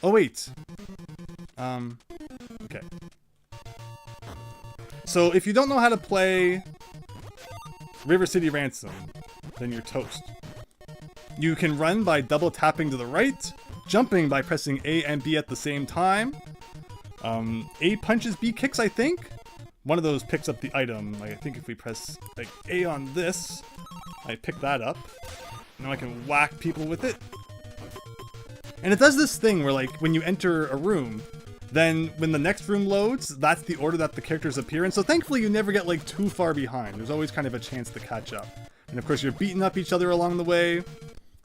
Oh wait. Okay. So if you don't know how to play River City Ransom, then you're toast. You can run by double tapping to the right, jumping by pressing A and B at the same time. A punches, B kicks, I think. One of those picks up the item. Like, I think if we press like A on this, I pick that up. Now I can whack people with it. And it does this thing where, like, when you enter a room, then when the next room loads, that's the order that the characters appear in. So thankfully you never get like too far behind. There's always kind of a chance to catch up. And of course you're beating up each other along the way,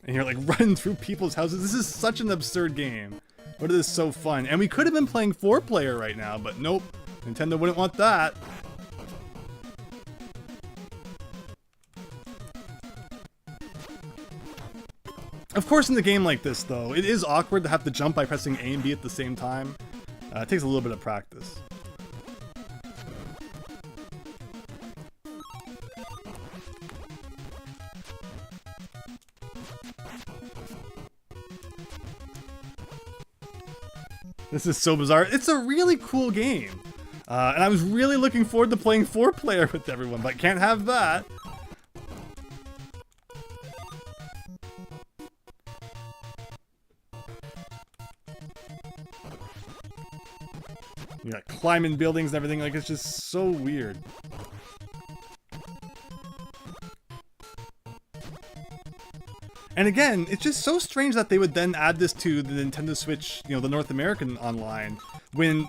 and you're like running through people's houses. This is such an absurd game. But it is so fun. And we could have been playing 4-player right now, but nope. Nintendo wouldn't want that. Of course, in a game like this, though, it is awkward to have to jump by pressing A and B at the same time. It takes a little bit of practice. This is so bizarre. It's a really cool game. And I was really looking forward to playing 4-player with everyone, but can't have that. You got climbing buildings and everything, like, it's just so weird. And again, it's just so strange that they would then add this to the Nintendo Switch, you know, the North American online, when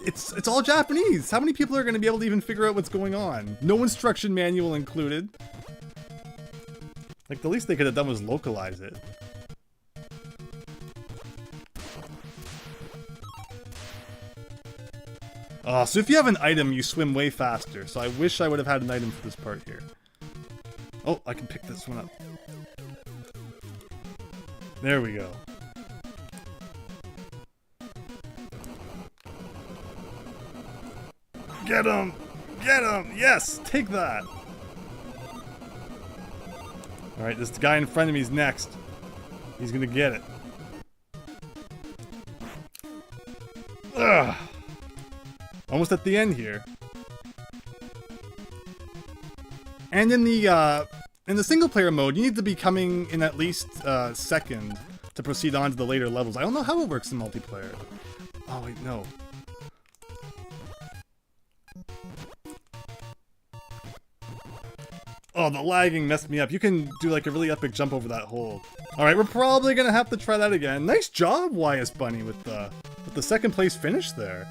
it's all Japanese. How many people are going to be able to even figure out what's going on? No instruction manual included. Like, the least they could have done was localize it. So if you have an item, you swim way faster. So I wish I would have had an item for this part here. Oh, I can pick this one up. There we go. Get him! Get him! Yes! Take that! Alright, this guy in front of me is next. He's gonna get it. Ugh! Almost at the end here. And in the single player mode, you need to be coming in at least second to proceed on to the later levels. I don't know how it works in multiplayer. Oh wait, no. Oh, the lagging messed me up. You can do like a really epic jump over that hole. Alright, we're probably gonna have to try that again. Nice job, YS Bunny, with the second place finish there.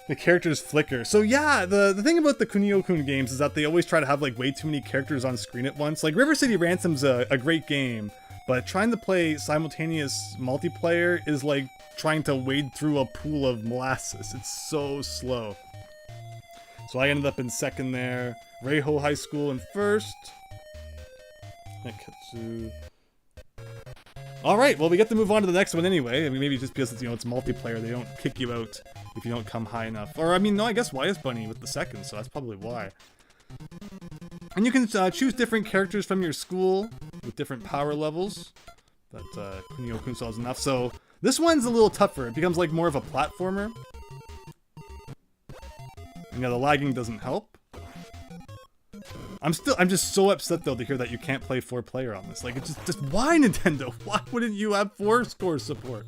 The characters flicker. So yeah, the thing about the Kunio-kun games is that they always try to have like way too many characters on screen at once. Like River City Ransom's a great game, but trying to play simultaneous multiplayer is like trying to wade through a pool of molasses. It's so slow. So I ended up in second there. Reiho High School in first. Nekketsu. Alright, well we get to move on to the next one anyway. I mean, maybe just because it's, it's multiplayer, they don't kick you out if you don't come high enough. Or, I mean, no, I guess YS Bunny with the second, so that's probably why. And you can choose different characters from your school with different power levels. But Kunio-kun still has enough. So this one's a little tougher. It becomes like more of a platformer. And yeah, the lagging doesn't help. I'm just so upset though to hear that you can't play 4-player on this. Like, it's just why, Nintendo? Why wouldn't you have 4-score support?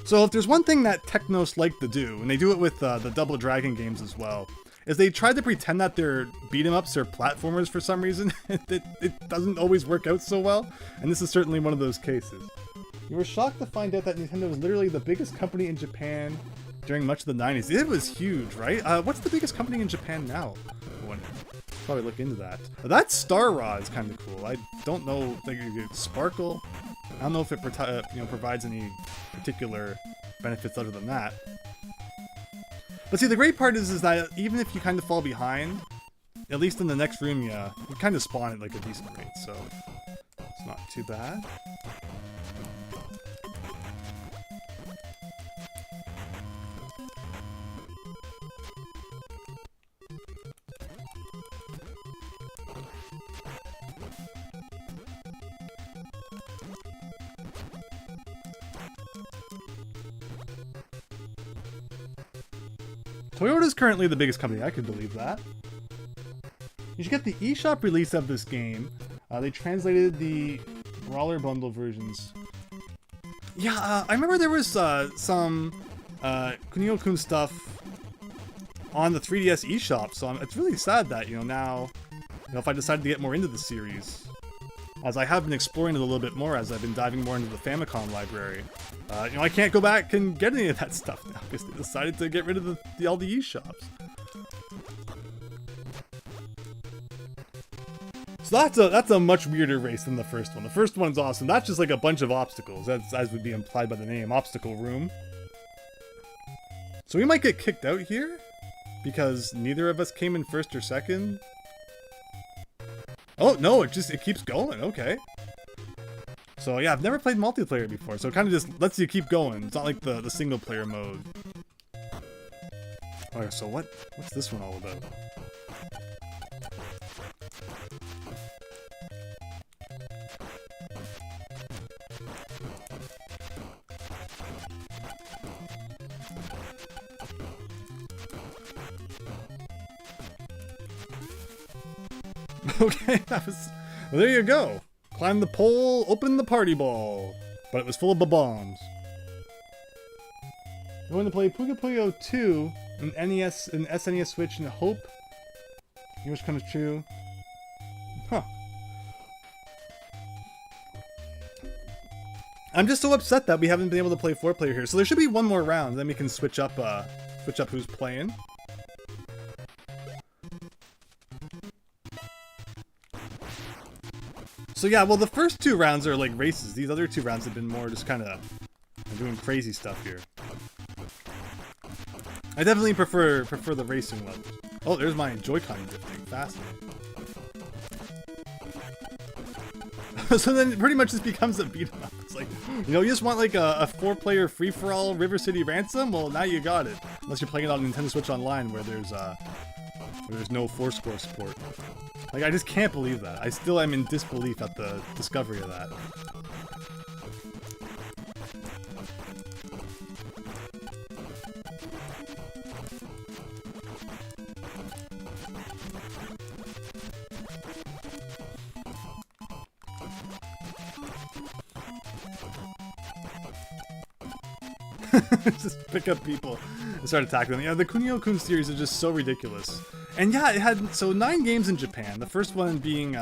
So if there's one thing that Technos like to do, and they do it with the Double Dragon games as well, is they try to pretend that they're beat-em-ups or platformers for some reason. It doesn't always work out so well, and this is certainly one of those cases. You were shocked to find out that Nintendo was literally the biggest company in Japan during much of the 90s. It was huge, right? What's the biggest company in Japan now? I wonder. Probably look into that. That Star Raw is kind of cool. I don't know, like Sparkle. I don't know if it provides any particular benefits other than that. But see, the great part is that even if you kind of fall behind, at least in the next room, you kind of spawn at like a decent rate, so it's not too bad. Toyota's currently the biggest company, I could believe that. You should get the eShop release of this game. They translated the Brawler Bundle versions. Yeah, I remember there was some Kunio-kun stuff on the 3DS eShop, so it's really sad that, now, if I decided to get more into the series, as I have been exploring it a little bit more as I've been diving more into the Famicom library. I can't go back and get any of that stuff now because they decided to get rid of all the eShops. So that's a much weirder race than the first one. The first one's awesome. That's just like a bunch of obstacles, as would be implied by the name, Obstacle Room. So we might get kicked out here because neither of us came in first or second. Oh, no, it keeps going. Okay. So, yeah, I've never played multiplayer before, so it kind of just lets you keep going. It's not like the single player mode. Alright, so what's this one all about? Okay, well, there you go. Climb the pole, open the party ball. But it was full of bombs. I'm going to play Puyo Puyo 2 and SNES Switch and hope You wish comes true. Huh. I'm just so upset that we haven't been able to play 4-player here. So there should be one more round, then we can switch up who's playing. So yeah, well the first 2 rounds are like races. These other 2 rounds have been more just kind of doing crazy stuff here. I definitely prefer the racing levels. Oh, there's my Joy-Con drifting. Fascinating. So then pretty much this becomes a beat 'em up. It's like, you know, you just want like a 4-player free-for-all River City Ransom? Well, now you got it. Unless you're playing it on Nintendo Switch Online where there's no 4-score support. Like, I just can't believe that. I still am in disbelief at the discovery of that. Just pick up people and start attacking them. Yeah, the Kunio-kun series is just so ridiculous. And yeah, it had 9 games in Japan. The first one being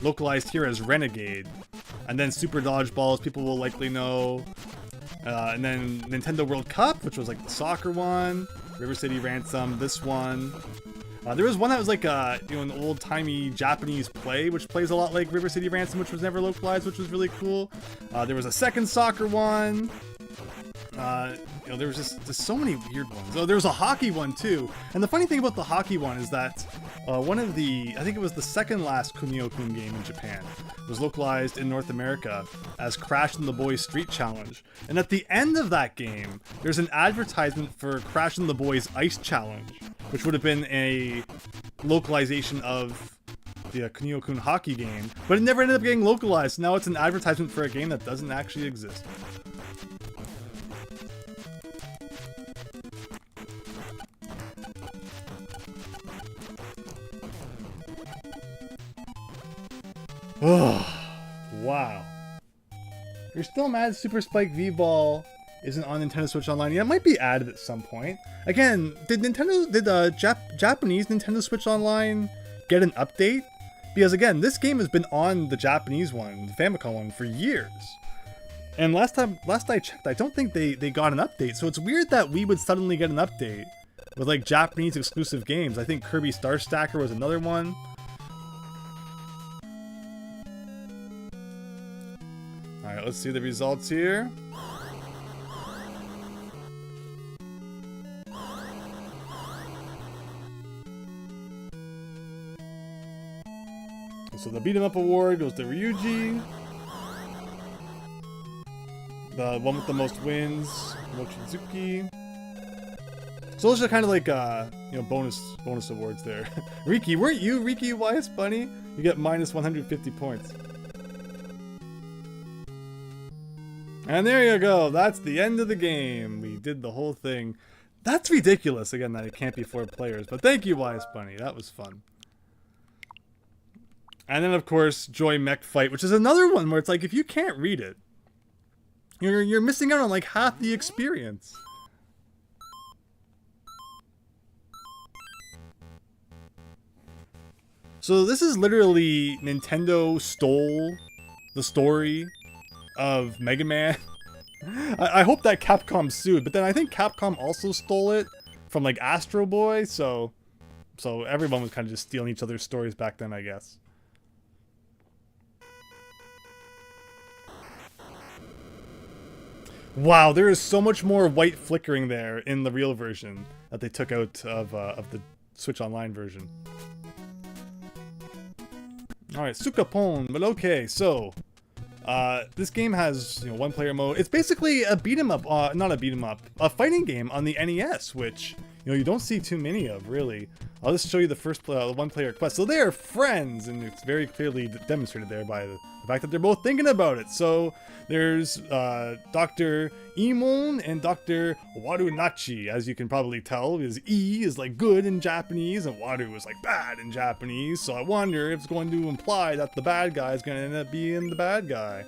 localized here as Renegade, and then Super Dodgeballs, people will likely know, and then Nintendo World Cup, which was like the soccer one, River City Ransom, this one. There was one that was like an old-timey Japanese play, which plays a lot like River City Ransom, which was never localized, which was really cool. There was a second soccer one. There was just so many weird ones. Oh, there was a hockey one too. And the funny thing about the hockey one is that one of the, I think it was the second last Kunio-kun game in Japan, was localized in North America as Crash and the Boys Street Challenge. And at the end of that game, there's an advertisement for Crash and the Boys Ice Challenge, which would have been a localization of the Kunio-kun hockey game, but it never ended up getting localized. Now it's an advertisement for a game that doesn't actually exist. Oh, wow. You're still mad Super Spike V-Ball isn't on Nintendo Switch Online? Yeah, it might be added at some point. Again, did Japanese Nintendo Switch Online get an update? Because again, this game has been on the Japanese one, the Famicom one, for years. And last I checked, I don't think they got an update. So it's weird that we would suddenly get an update with like Japanese exclusive games. I think Kirby Star Stacker was another one. Alright, let's see the results here. So the Beat 'em Up Award goes to Ryuji. The one with the most wins, Mochizuki. So those are kind of like bonus awards there. Riki, weren't you Riki Wise Bunny? You get minus 150 points. And there you go. That's the end of the game. We did the whole thing. That's ridiculous, again, that it can't be 4 players. But thank you, Wise Bunny. That was fun. And then, of course, Joy Mech Fight, which is another one where it's like, if you can't read it, you're missing out on like half the experience. So this is literally Nintendo stole the story of Mega Man. I hope that Capcom sued, but then I think Capcom also stole it from like Astro Boy, so everyone was kind of just stealing each other's stories back then, I guess. Wow, there is so much more white flickering there in the real version that they took out of the Switch Online version. Alright, Sukapon, but okay, so this game has, 1-player mode. It's basically a beat 'em up, not a beat 'em up, a fighting game on the NES, which, you don't see too many of, really. I'll just show you the first 1-player quest. So they are friends, and it's very clearly demonstrated there by the fact that they're both thinking about it. So there's Dr. Imon and Dr. Warunachi, as you can probably tell, because E is like good in Japanese, and Waru is like bad in Japanese. So I wonder if it's going to imply that the bad guy is going to end up being the bad guy.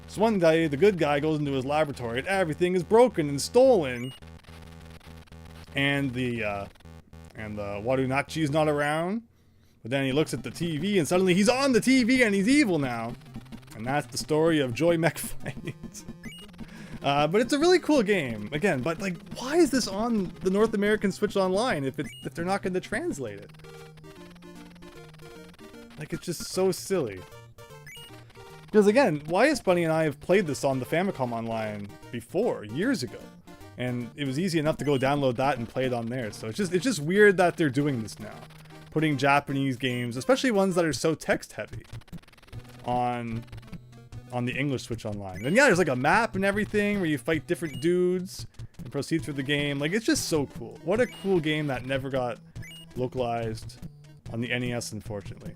So one day, the good guy goes into his laboratory, and everything is broken and stolen. And the and Warunachi's not around. But then he looks at the TV and suddenly he's on the TV and he's evil now. And that's the story of Joy Mech Fight. But it's a really cool game. Again, but like, why is this on the North American Switch Online if they're not going to translate it? Like, it's just so silly. Because again, YS Bunny and I have played this on the Famicom Online before, years ago. And it was easy enough to go download that and play it on there. So it's just weird that they're doing this now. Putting Japanese games, especially ones that are so text heavy, on the English Switch Online. And yeah, there's like a map and everything where you fight different dudes and proceed through the game. Like, it's just so cool. What a cool game that never got localized on the NES, unfortunately.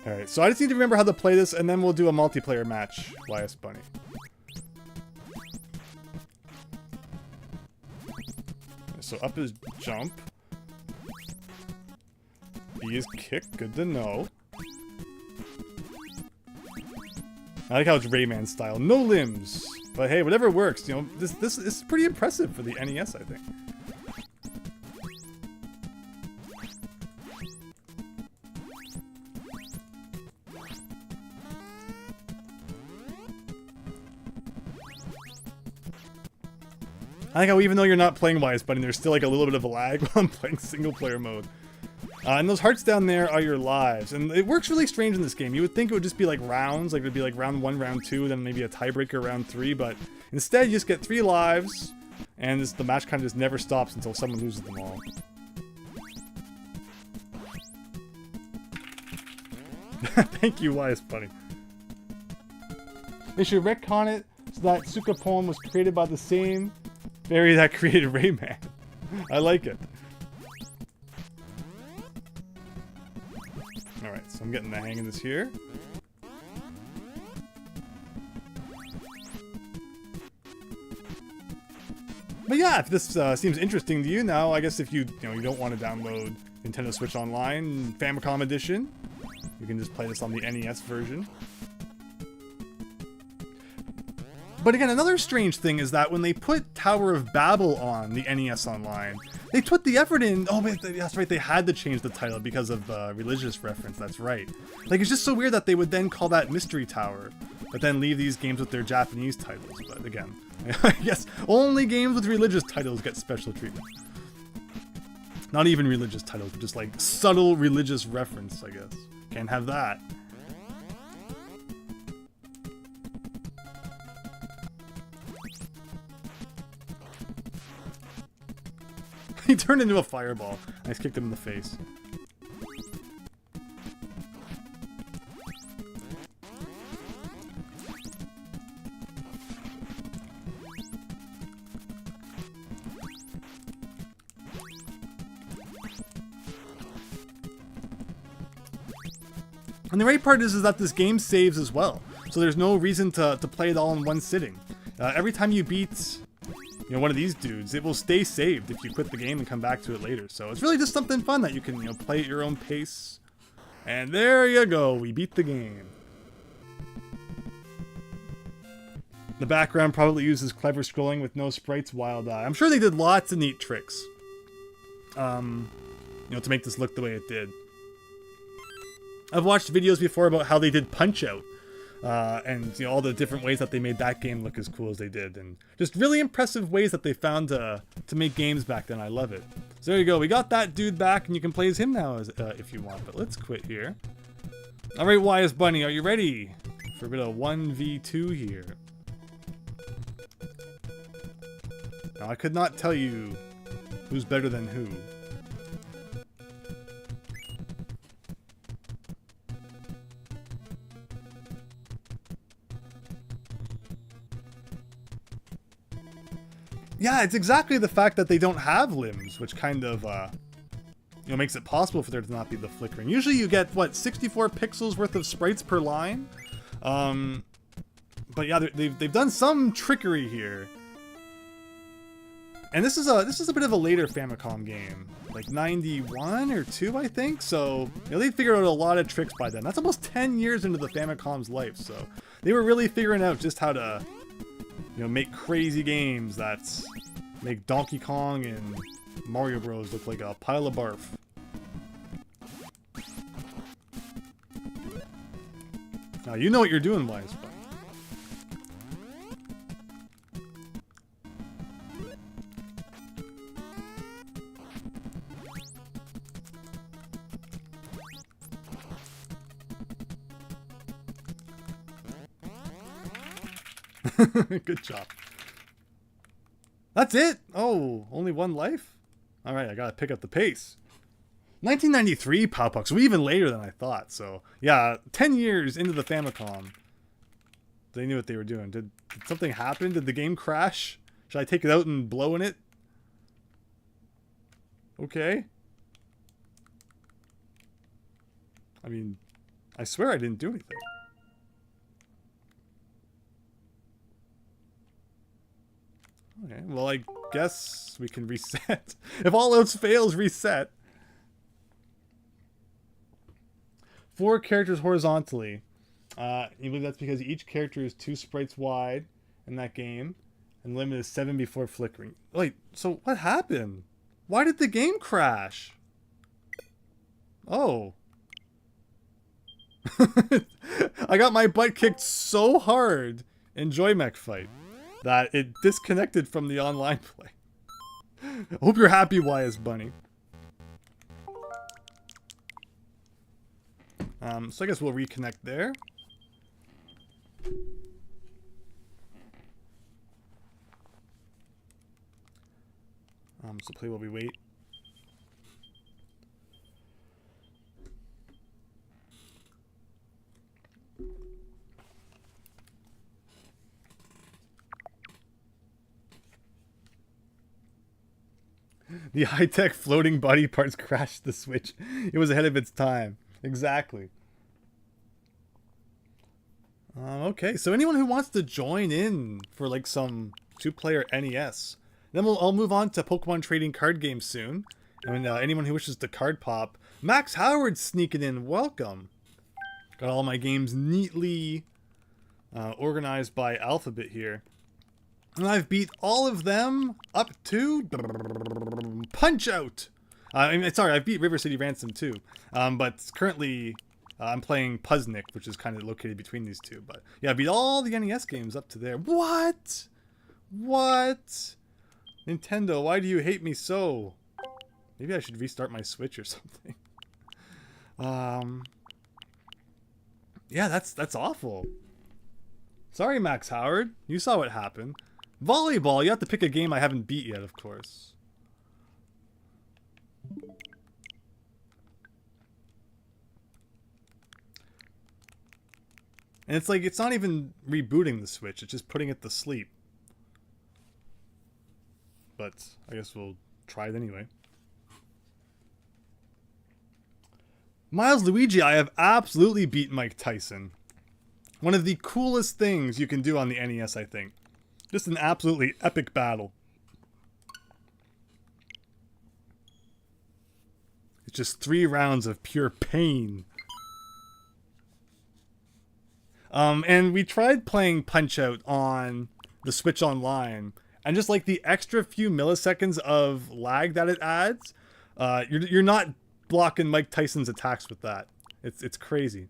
Alright, so I just need to remember how to play this, and then we'll do a multiplayer match, YS Bunny. So up is jump. B is kick, good to know. I like how it's Rayman style. No limbs. But hey, whatever works, you know, this is pretty impressive for the NES, I think. I like how even though you're not playing YS Bunny, there's still like a little bit of a lag while I'm playing single player mode. And those hearts down there are your lives. And it works really strange in this game. You would think it would just be like rounds, like it would be like round 1, round 2, then maybe a tiebreaker round 3, but instead you just get 3 lives, and the match kind of just never stops until someone loses them all. Thank you, YS Bunny. They should retcon it so that Suka poem was created by the same fairy that created Rayman. I like it. Alright, so I'm getting the hang of this here. But yeah, if this seems interesting to you now, I guess if you don't want to download Nintendo Switch Online Famicom Edition, you can just play this on the NES version. But again, another strange thing is that when they put Tower of Babel on the NES Online, they put the effort in. Oh, wait, that's right. They had to change the title because of religious reference. That's right. Like, it's just so weird that they would then call that Mystery Tower, but then leave these games with their Japanese titles. But again, I guess only games with religious titles get special treatment. Not even religious titles, but just like subtle religious reference, I guess. Can't have that. He turned into a fireball. I just kicked him in the face. And the great part is that this game saves as well. So there's no reason to play it all in one sitting. Every time you beat one of these dudes, it will stay saved if you quit the game and come back to it later. So it's really just something fun that you can, play at your own pace. And there you go, we beat the game. The background probably uses clever scrolling with no sprites, wild eye. I'm sure they did lots of neat tricks, to make this look the way it did. I've watched videos before about how they did Punch-Out. And all the different ways that they made that game look as cool as they did, and just really impressive ways that they found to make games back then. I love it. So there you go. We got that dude back, and you can play as him now if you want. But let's quit here. All right, YS Bunny, are you ready for a bit of 1v2 here? Now, I could not tell you who's better than who. Yeah, it's exactly the fact that they don't have limbs, which kind of, makes it possible for there to not be the flickering. Usually you get, 64 pixels worth of sprites per line? But yeah, they've done some trickery here. And this is a bit of a later Famicom game, like 91 or 2, I think. So they figured out a lot of tricks by then. That's almost 10 years into the Famicom's life. So They were really figuring out just how to, you know, make crazy games that make Donkey Kong and Mario Bros look like a pile of barf. Now you know what you're doing, Wise. Good job. That's it? Oh, only one life? Alright, I gotta pick up the pace. 1993 Powpuck, so even later than I thought. So, yeah, 10 years into the Famicom. They knew what they were doing. Did something happen? Did the game crash? Should I take it out and blow in it? Okay. I mean, I swear I didn't do anything. Okay, well, I guess we can reset. If all else fails, reset. 4 characters horizontally. You believe that's because each character is 2 sprites wide in that game, and the limit is 7 before flickering. Wait, so what happened? Why did the game crash? Oh. I got my butt kicked so hard in Mech Fight that it disconnected from the online play. I hope you're happy, YS Bunny. So I guess we'll reconnect there. So play while we wait. The high-tech floating body parts crashed the Switch. It was ahead of its time. Exactly. Okay, so anyone who wants to join in for like some 2-player NES, then I'll move on to Pokemon trading card games soon. And anyone who wishes to card pop, Max Howard sneaking in, welcome. Got all my games neatly organized by alphabet here. And I've beat all of them up to Punch Out. Sorry, I've beat River City Ransom too. But currently I'm playing Puzznick, which is kind of located between these two. But yeah, I beat all the NES games up to there. What? What? Nintendo, why do you hate me so? Maybe I should restart my Switch or something. Yeah, that's awful. Sorry, Max Howard. You saw what happened. Volleyball, you have to pick a game I haven't beat yet, of course. And it's like, it's not even rebooting the Switch, it's just putting it to sleep. But I guess we'll try it anyway. Miles Luigi, I have absolutely beat Mike Tyson. One of the coolest things you can do on the NES, I think. Just an absolutely epic battle. It's just 3 rounds of pure pain. And we tried playing Punch-Out on the Switch Online, and just like the extra few milliseconds of lag that it adds, you're not blocking Mike Tyson's attacks with that. It's crazy.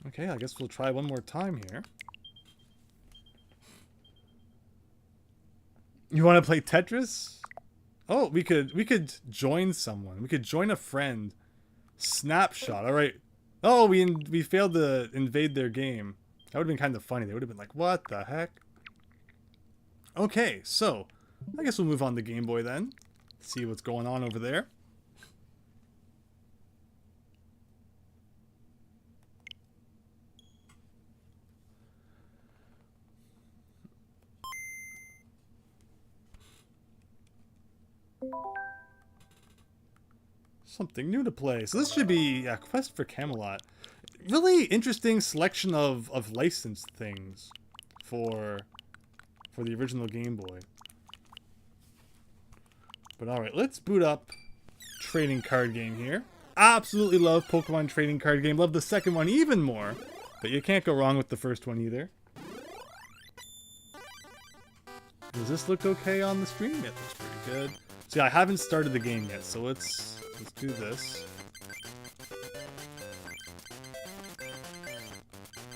Okay, I guess we'll try one more time here. You want to play Tetris? Oh, we could join someone. We could join a friend. Snapshot. All right. Oh, we failed to invade their game. That would have been kind of funny. They would have been like, "What the heck?" Okay, so I guess we'll move on to Game Boy then. See what's going on over there. Something new to play. So this should be a Quest for Camelot. Really interesting selection of licensed things for the original Game Boy. But alright, let's boot up trading card game here. Absolutely love Pokemon trading card game. Love the second one even more. But you can't go wrong with the first one either. Does this look okay on the stream? Yeah, it looks pretty good. See, I haven't started the game yet, so let's do this.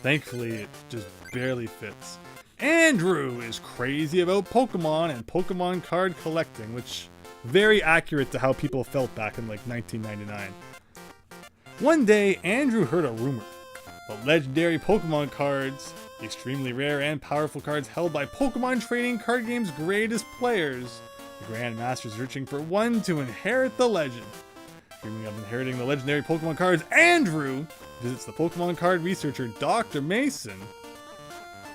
Thankfully, it just barely fits. Andrew is crazy about Pokemon and Pokemon card collecting, which very accurate to how people felt back in like 1999. One day, Andrew heard a rumor about legendary Pokemon cards, extremely rare and powerful cards held by Pokemon trading card game's greatest players. The Grandmaster is searching for one to inherit the legend. Dreaming of inheriting the legendary Pokemon cards, Andrew visits the Pokemon card researcher Dr. Mason.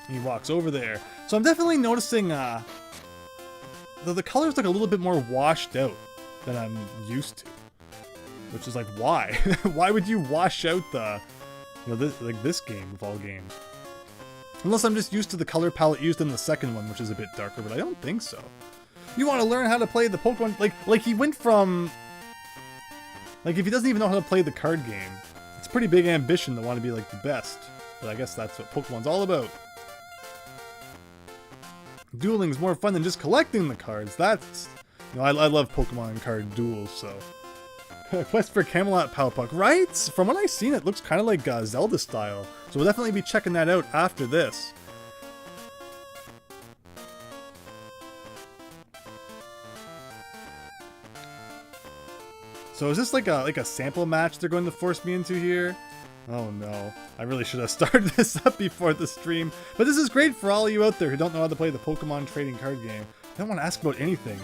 He walks over there. So I'm definitely noticing the colors look a little bit more washed out than I'm used to. Which is like, why? Why would you wash out this game of all games? Unless I'm just used to the color palette used in the second one, which is a bit darker, but I don't think so. You want to learn how to play the Pokemon, like he went from, like if he doesn't even know how to play the card game, it's a pretty big ambition to want to be like the best. But I guess that's what Pokemon's all about. Dueling's more fun than just collecting the cards. That's, I love Pokemon card duels, so. Quest for Camelot Powpuck, right? From what I've seen, it looks kind of like Zelda style. So we'll definitely be checking that out after this. So is this like a sample match they're going to force me into here? Oh no, I really should have started this up before the stream. But this is great for all of you out there who don't know how to play the Pokemon trading card game. I don't want to ask about anything.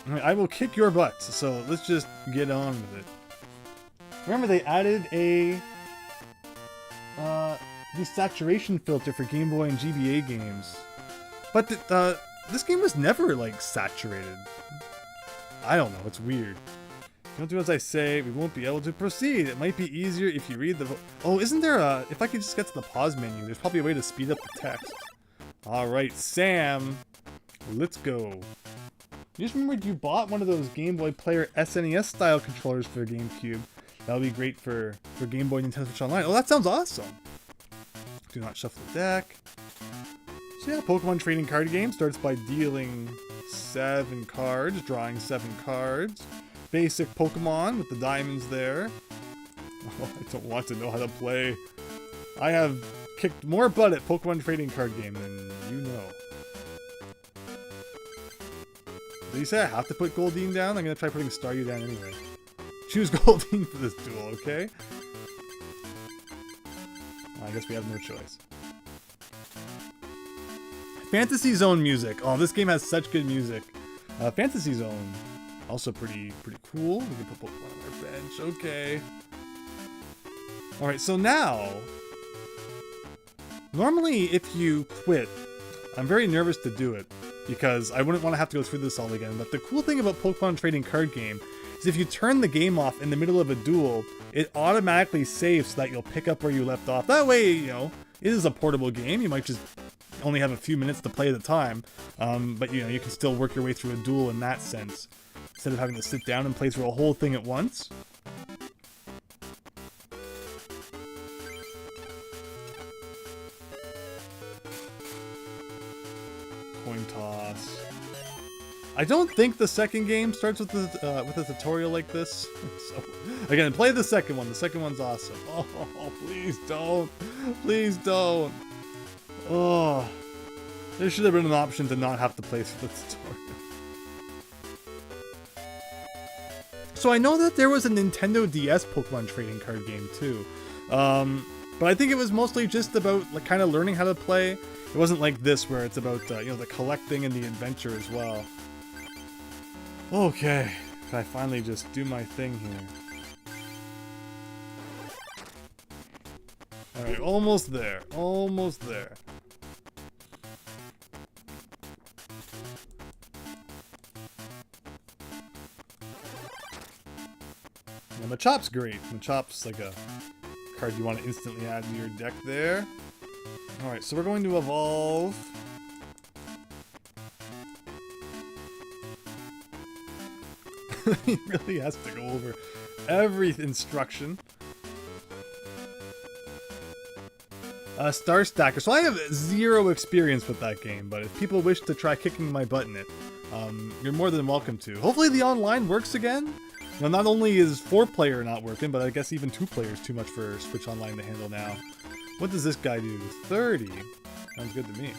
Alright, I will kick your butt, so let's just get on with it. Remember, they added a desaturation filter for Game Boy and GBA games. But this game was never, like, saturated. I don't know, it's weird. Don't do as I say, we won't be able to proceed. It might be easier if you read the... Oh, isn't there a... If I could just get to the pause menu, there's probably a way to speed up the text. Alright, Sam, let's go. You just remembered you bought one of those Game Boy Player SNES style controllers for GameCube. That'll be great for Game Boy Nintendo Switch Online. Oh, that sounds awesome. Do not shuffle the deck. So yeah, Pokemon trading card game starts by dealing 7 cards, drawing 7 cards. Basic Pokemon with the diamonds there. Oh, I don't want to know how to play. I have kicked more butt at Pokemon trading card game than you know. Did you say I have to put Goldeen down? I'm gonna try putting Staryu down anyway. Choose Goldeen for this duel, okay? I guess we have no choice. Fantasy Zone music. Oh, this game has such good music. Fantasy Zone, also pretty cool. We can put Pokemon on our bench, okay. Alright, so now, normally if you quit, I'm very nervous to do it, because I wouldn't want to have to go through this all again. But the cool thing about Pokemon trading card game is if you turn the game off in the middle of a duel, it automatically saves so that you'll pick up where you left off. That way, you know, it is a portable game. You might just only have a few minutes to play at a time, but you know, you can still work your way through a duel in that sense, instead of having to sit down and play through a whole thing at once. Coin toss. I don't think the second game starts with a tutorial like this. So again, play the second one. The second one's awesome. Oh, please don't. Please don't. Oh, there should have been an option to not have to play through the tutorial. So I know that there was a Nintendo DS Pokemon trading card game too. But I think it was mostly just about like kind of learning how to play. It wasn't like this where it's about you know, the collecting and the adventure as well. Okay, can I finally just do my thing here? Alright, almost there. Almost there. Yeah, Machop's great. Machop's like a card you want to instantly add to your deck there. Alright, so we're going to evolve. He really has to go over every instruction. Star Stacker. So I have 0 experience with that game, but if people wish to try kicking my butt in it, you're more than welcome to. Hopefully the online works again. You know, not only is 4-player not working, but I guess even 2-player is too much for Switch Online to handle now. What does this guy do? 30? Sounds good to me.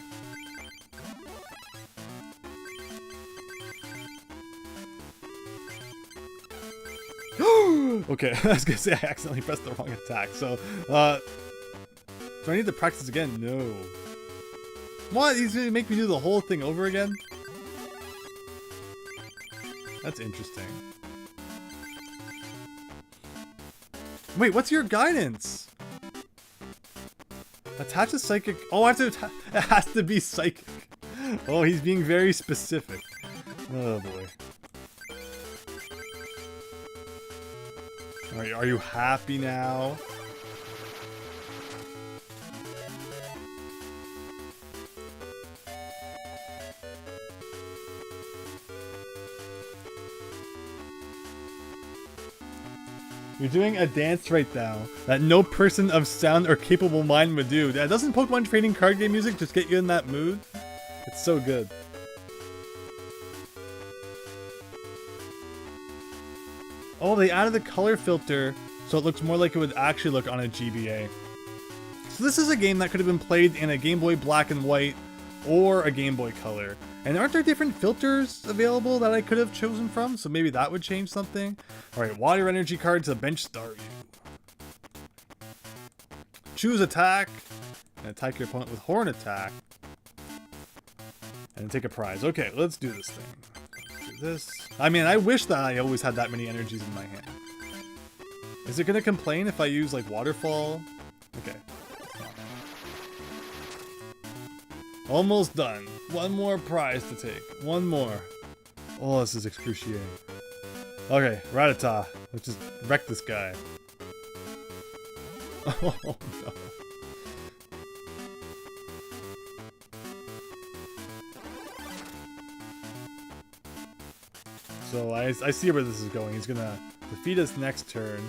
Okay, I was gonna say I accidentally pressed the wrong attack, so, do I need to practice again? No. What? He's gonna make me do the whole thing over again? That's interesting. Wait, what's your guidance? Attach a psychic... Oh, I have to... It has to be psychic. Oh, he's being very specific. Oh, boy. Alright, are you happy now? You're doing a dance right now that no person of sound or capable mind would do. Doesn't Pokemon trading card game music just get you in that mood? It's so good. Oh, they added the color filter so it looks more like it would actually look on a GBA. So this is a game that could have been played in a Game Boy Black and White or a Game Boy Color. And aren't there different filters available that I could have chosen from? So maybe that would change something. Alright, water energy card to bench star you. Choose attack. And attack your opponent with horn attack. And take a prize. Okay, let's do this thing. Do this. I mean, I wish that I always had that many energies in my hand. Is it gonna complain if I use like waterfall? Okay. Almost done. One more prize to take. One more. Oh, this is excruciating. Okay, Rattata. Let's just wreck this guy. Oh, no. So I see where this is going. He's gonna defeat us next turn.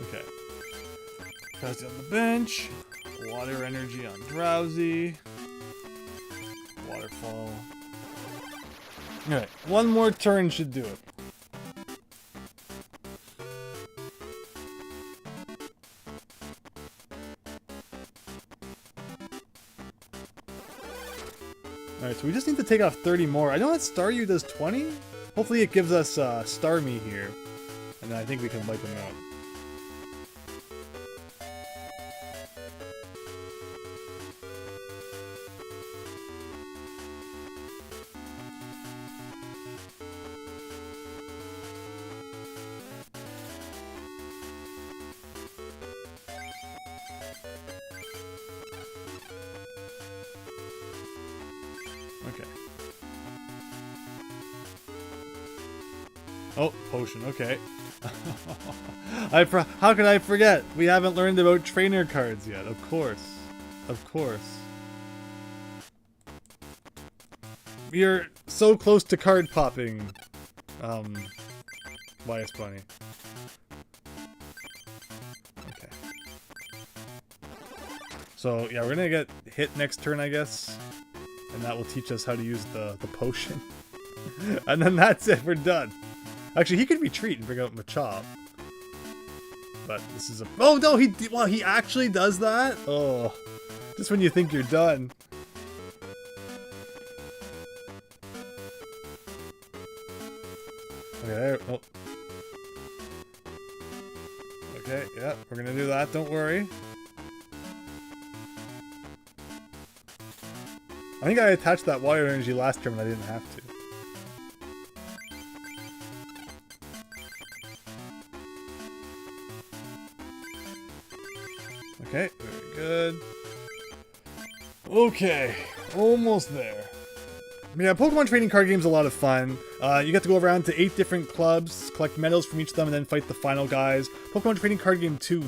Okay. Drowsy on the bench. Water energy on Drowsy. Waterfall. Alright, one more turn should do it. Alright, so we just need to take off 30 more. I know that Staryu does 20? Hopefully it gives us Starmie here. And then I think we can wipe him out. Okay. Oh, potion. Okay. How could I forget? We haven't learned about trainer cards yet. Of course. Of course. We are so close to card popping. Why is funny? Okay. So, yeah, we're gonna get hit next turn, I guess. And that will teach us how to use the potion. And then that's it, we're done. Actually, he could retreat and bring out Machop. But this is a... Oh, no, he actually does that? Oh, just when you think you're done. Okay, oh. Okay, yeah, we're gonna do that, don't worry. I think I attached that water energy last turn and I didn't have to. Okay, very good. Okay, almost there. Yeah, Pokemon trading card game's a lot of fun. You get to go around to 8 different clubs, collect medals from each of them, and then fight the final guys. Pokemon trading card game 2,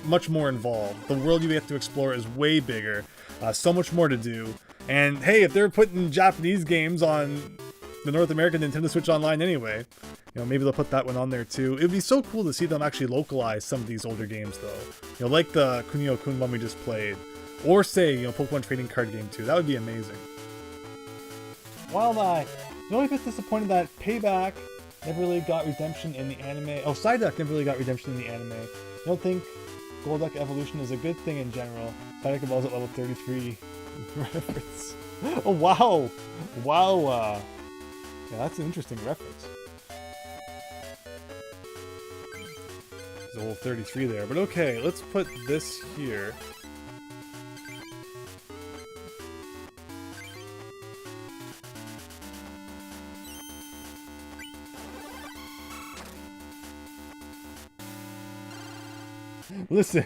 much more involved. The world you get to explore is way bigger. So much more to do. And hey, if they're putting Japanese games on the North American Nintendo Switch Online anyway, you know, maybe they'll put that one on there too. It would be so cool to see them actually localize some of these older games though. You know, like the Kunio-kun one we just played. Or say, you know, Pokemon trading card game 2. That would be amazing. Wild Eye. I'm always a bit disappointed that Payback never really got redemption in the anime. Oh, Psyduck never really got redemption in the anime. I don't think Golduck evolution is a good thing in general. Psyduck evolves at level 33. Reference. Oh, wow. Wow. Yeah, that's an interesting reference. There's a level 33 there. But okay, let's put this here. Listen,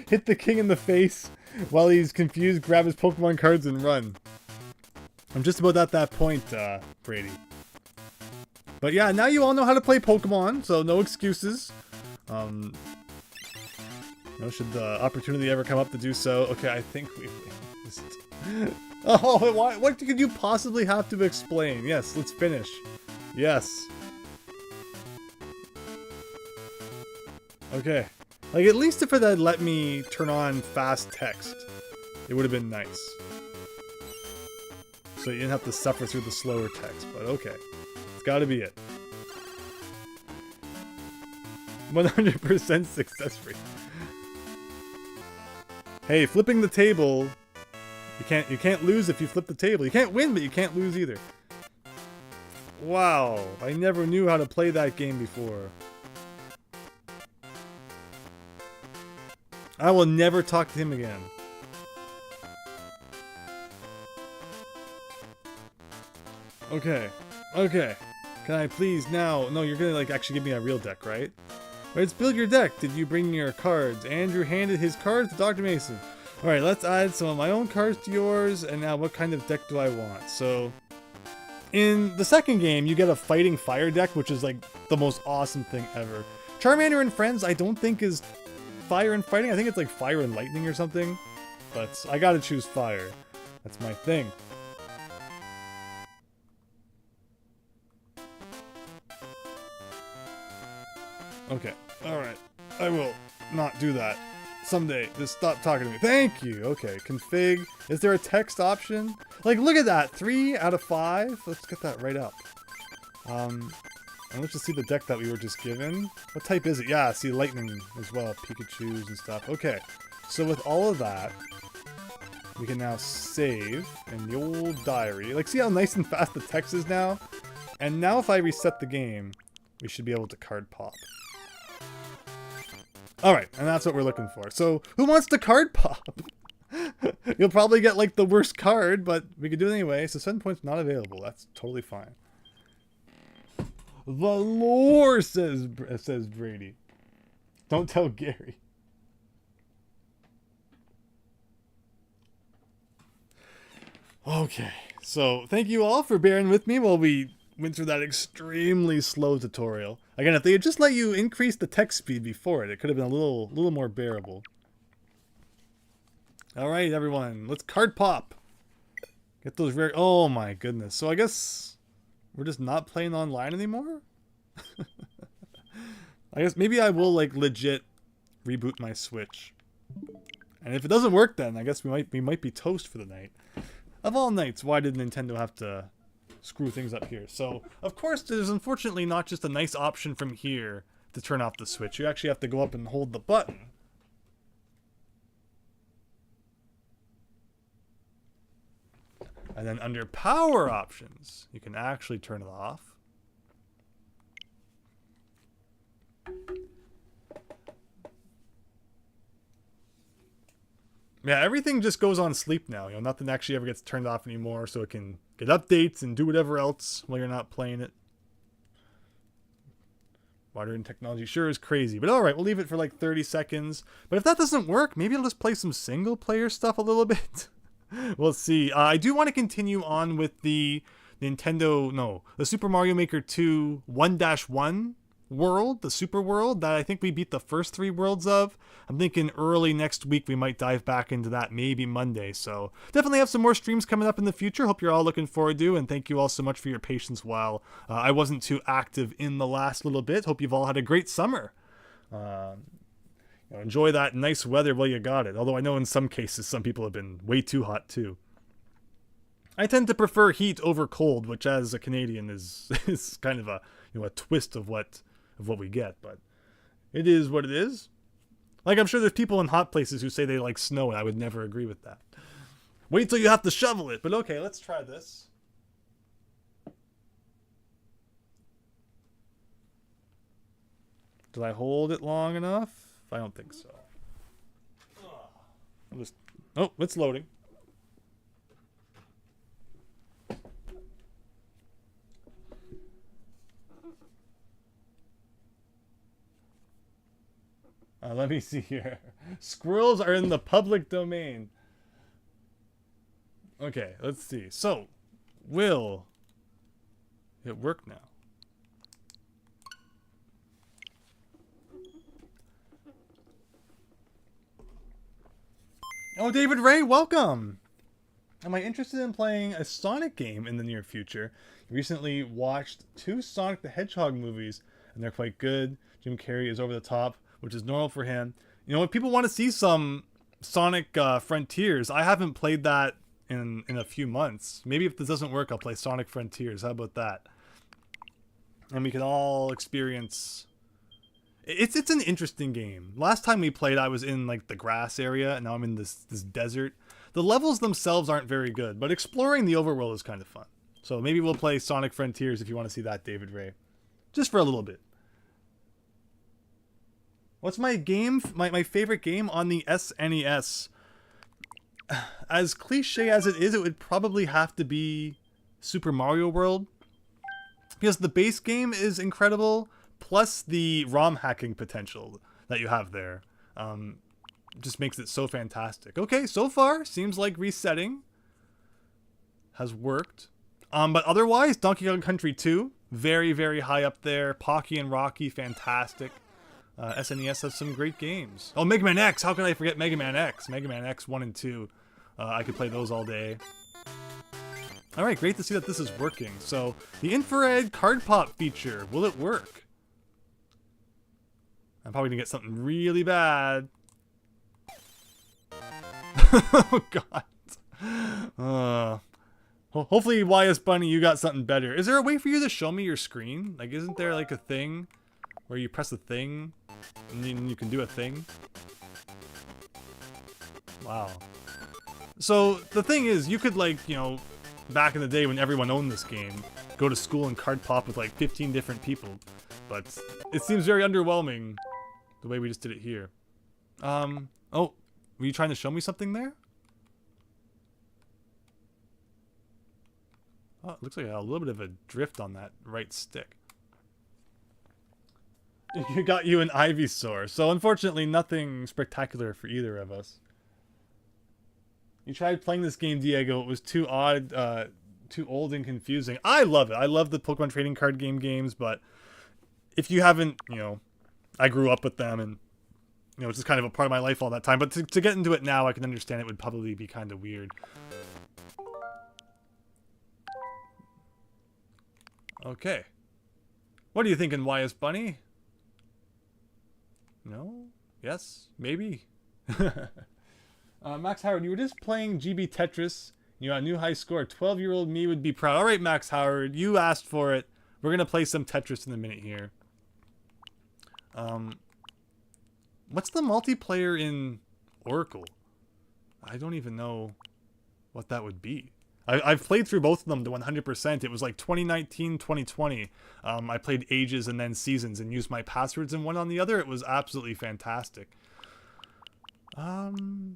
hit the king in the face while he's confused, grab his Pokemon cards and run. I'm just about at that point, Brady. But yeah, now you all know how to play Pokemon, so no excuses. You know, should the opportunity ever come up to do so. Okay, I think we missed. Oh, what could you possibly have to explain? Yes, let's finish. Yes. Okay. Like, at least if it had let me turn on fast text, it would have been nice. So you didn't have to suffer through the slower text, but okay. It's gotta be it. 100% success rate. Hey, flipping the table, you can't lose if you flip the table. You can't win, but you can't lose either. Wow, I never knew how to play that game before. I will never talk to him again. Okay. Okay. Can I please now? No, you're gonna like actually give me a real deck, right? Let's build your deck. Did you bring your cards? Andrew handed his cards to Dr. Mason. Alright, let's add some of my own cards to yours. And now what kind of deck do I want? So, in the second game, you get a fighting fire deck, which is like the most awesome thing ever. Charmander and Friends, I don't think is fire and fighting. I think it's like fire and lightning or something. But I gotta choose fire. That's my thing. Okay. Alright. I will not do that. Someday. Just stop talking to me. Thank you. Okay. Config. Is there a text option? Like, look at that. 3 out of 5. Let's get that right up. And let's just see the deck that we were just given. What type is it? Yeah, see lightning as well. Pikachus and stuff. Okay. So with all of that, we can now save in the old diary. Like, see how nice and fast the text is now? And now if I reset the game, we should be able to card pop. Alright, and that's what we're looking for. So, who wants to card pop? You'll probably get, like, the worst card, but we could do it anyway. So 7 points not available. That's totally fine. The lore, says Brady. Don't tell Gary. Okay, so thank you all for bearing with me while we went through that extremely slow tutorial. Again, if they had just let you increase the text speed before it could have been a little more bearable. Alright, everyone, let's card pop. Get those rare... Oh my goodness. So I guess we're just not playing online anymore? I guess maybe I will, like, legit reboot my Switch. And if it doesn't work then, I guess we might be toast for the night. Of all nights, why did Nintendo have to screw things up here? So, of course, there's unfortunately not just a nice option from here to turn off the Switch. You actually have to go up and hold the button. And then under power options, you can actually turn it off. Yeah, everything just goes on sleep now. You know, nothing actually ever gets turned off anymore, so it can get updates and do whatever else while you're not playing it. Modern technology sure is crazy, but alright, we'll leave it for like 30 seconds. But if that doesn't work, maybe I'll just play some single player stuff a little bit. We'll see. I do want to continue on with the the Super Mario Maker 2 1-1 world, the super world that I think we beat the first 3 worlds of. I'm thinking early next week we might dive back into that, maybe Monday. So definitely have some more streams coming up in the future. Hope you're all looking forward to, and thank you all so much for your patience while I wasn't too active in the last little bit. Hope you've all had a great summer. Enjoy that nice weather while you got it. Although I know in some cases some people have been way too hot too. I tend to prefer heat over cold, which as a Canadian is kind of a a twist of what we get, but it is what it is. Like, I'm sure there's people in hot places who say they like snow, and I would never agree with that. Wait till you have to shovel it, but okay, let's try this. Did I hold it long enough? I don't think so. Oh, it's loading. Let me see here. Squirrels are in the public domain. Okay, let's see. So, will it work now? Oh, David Ray, welcome! Am I interested in playing a Sonic game in the near future? Recently watched 2 Sonic the Hedgehog movies, and they're quite good. Jim Carrey is over the top, which is normal for him. You know, if people want to see some Sonic Frontiers, I haven't played that in a few months. Maybe if this doesn't work, I'll play Sonic Frontiers. How about that? And we can all experience... It's an interesting game. Last time we played, I was in like the grass area, and now I'm in this desert. The levels themselves aren't very good, but exploring the overworld is kind of fun. So maybe we'll play Sonic Frontiers if you want to see that, David Ray. Just for a little bit. What's my game? My favorite game on the SNES? As cliche as it is, it would probably have to be Super Mario World. Because the base game is incredible, plus the ROM hacking potential that you have there. Just makes it so fantastic. Okay, so far, seems like resetting has worked. But otherwise, Donkey Kong Country 2, very, very high up there. Pocky and Rocky, fantastic. SNES has some great games. Oh, Mega Man X! How can I forget Mega Man X? Mega Man X 1 and 2. I could play those all day. Alright, great to see that this is working. So, the infrared card pop feature, will it work? I'm probably gonna get something really bad. Oh, God. Hopefully, YS Bunny, you got something better. Is there a way for you to show me your screen? Like, isn't there like a thing where you press a thing and then you can do a thing? Wow. So, the thing is, you could, like, you know, back in the day when everyone owned this game, go to school and card pop with like 15 different people. But it seems very underwhelming the way we just did it here. Oh, were you trying to show me something there? Oh, it looks like a little bit of a drift on that right stick. You got you an Ivysaur. So unfortunately, nothing spectacular for either of us. You tried playing this game, Diego. It was too odd, too old and confusing. I love it. I love the Pokemon trading card games, but if you haven't, you know, I grew up with them and, you know, it's just kind of a part of my life all that time. But to get into it now, I can understand it would probably be kind of weird. Okay. What are you thinking, YS Bunny? No? Yes? Maybe? Max Howard, you were just playing GB Tetris. You got a new high score. 12-year-old me would be proud. Alright, Max Howard, you asked for it. We're going to play some Tetris in a minute here. What's the multiplayer in Oracle? I don't even know what that would be. I've played through both of them to 100%. It was like 2019, 2020. I played Ages and then Seasons and used my passwords in one on the other. It was absolutely fantastic. Alright,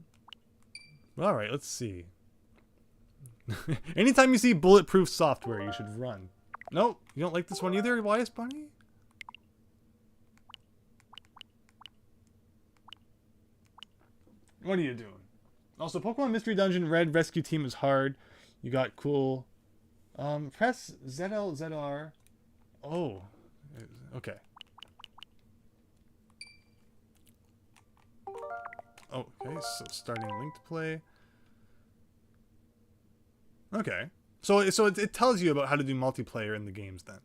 let's see. Anytime you see bulletproof software, you should run. Nope, you don't like this one either, YS Bunny? What are you doing? Also, Pokemon Mystery Dungeon Red Rescue Team is hard. You got cool. Press ZLZR. Oh, okay. Oh, okay. So starting linked play. Okay. So it tells you about how to do multiplayer in the games then.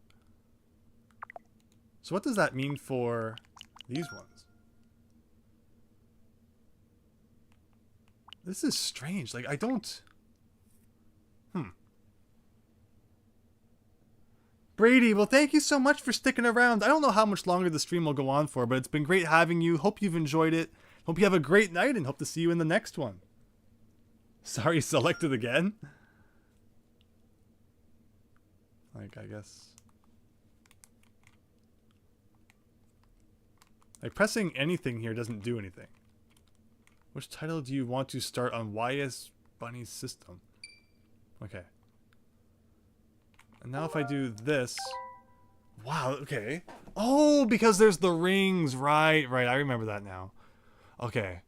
So what does that mean for these ones? This is strange. Like, I don't... Brady, well, thank you so much for sticking around. I don't know how much longer the stream will go on for, but it's been great having you. Hope you've enjoyed it. Hope you have a great night, and hope to see you in the next one. Sorry, selected again? Like, I guess... Like, pressing anything here doesn't do anything. Which title do you want to start on YS Bunny's system? Okay. And now if I do this... Wow, okay. Oh, because there's the rings. Right, I remember that now. Okay.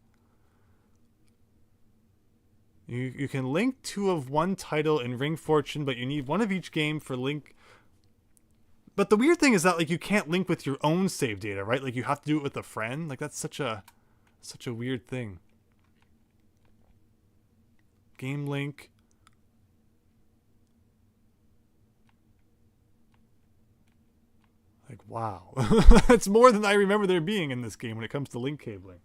You can link 2 of one title in Ring Fortune, but you need 1 of each game for link... But the weird thing is that, like, you can't link with your own save data, right? Like, you have to do it with a friend. Like, that's such a weird thing. Game link. Like, wow. That's more than I remember there being in this game when it comes to link cabling.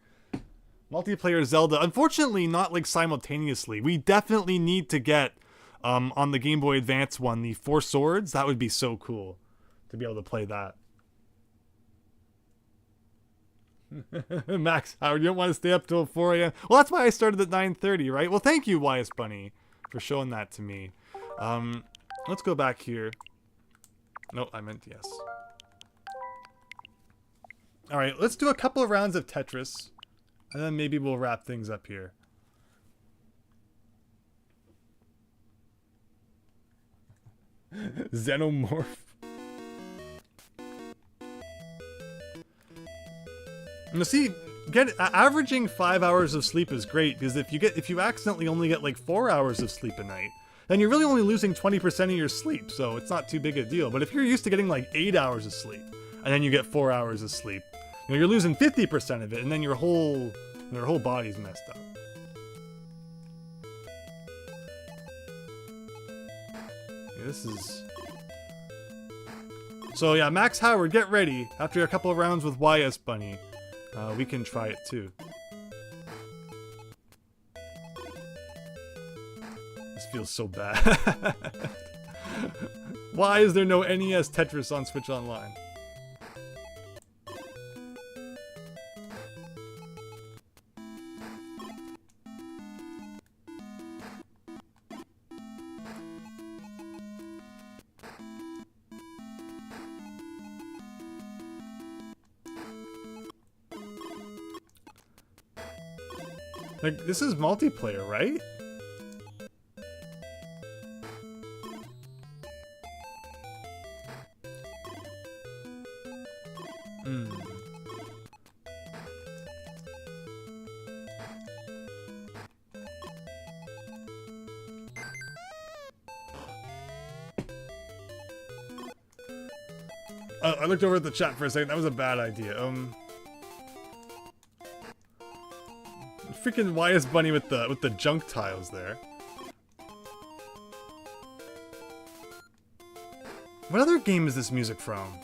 Multiplayer Zelda. Unfortunately, not, like, simultaneously. We definitely need to get, on the Game Boy Advance one, the 4 swords. That would be so cool to be able to play that. Max Howard, you don't want to stay up till 4 a.m. Well, that's why I started at 9:30, right? Well, thank you, YS Bunny, for showing that to me. Let's go back here. No, I meant yes. Alright, let's do a couple of rounds of Tetris, and then maybe we'll wrap things up here. Xenomorph. Now see, averaging 5 hours of sleep is great, because if you accidentally only get like 4 hours of sleep a night, then you're really only losing 20% of your sleep, so it's not too big a deal. But if you're used to getting like 8 hours of sleep, and then you get 4 hours of sleep, you know, you're losing 50% of it, and then your whole body's messed up. Yeah, this is... So yeah, Max Howard, get ready. After a couple of rounds with YS Bunny, we can try it too. This feels so bad. Why is there no NES Tetris on Switch Online? Like, this is multiplayer, right? I looked over at the chat for a second. That was a bad idea. Freaking YS Bunny with the junk tiles there. What other game is this music from?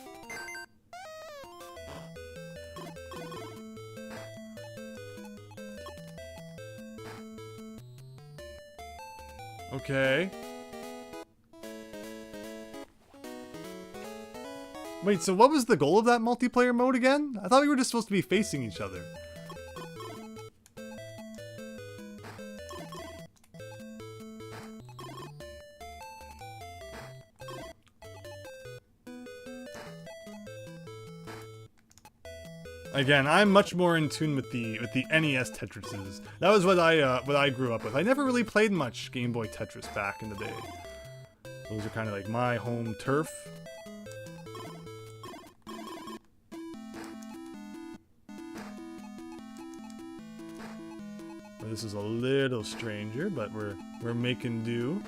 Okay. Wait, so what was the goal of that multiplayer mode again? I thought we were just supposed to be facing each other. Again, I'm much more in tune with the NES Tetrises. That was what I grew up with. I never really played much Game Boy Tetris back in the day. Those are kind of like my home turf. this is a little stranger, but we're making do.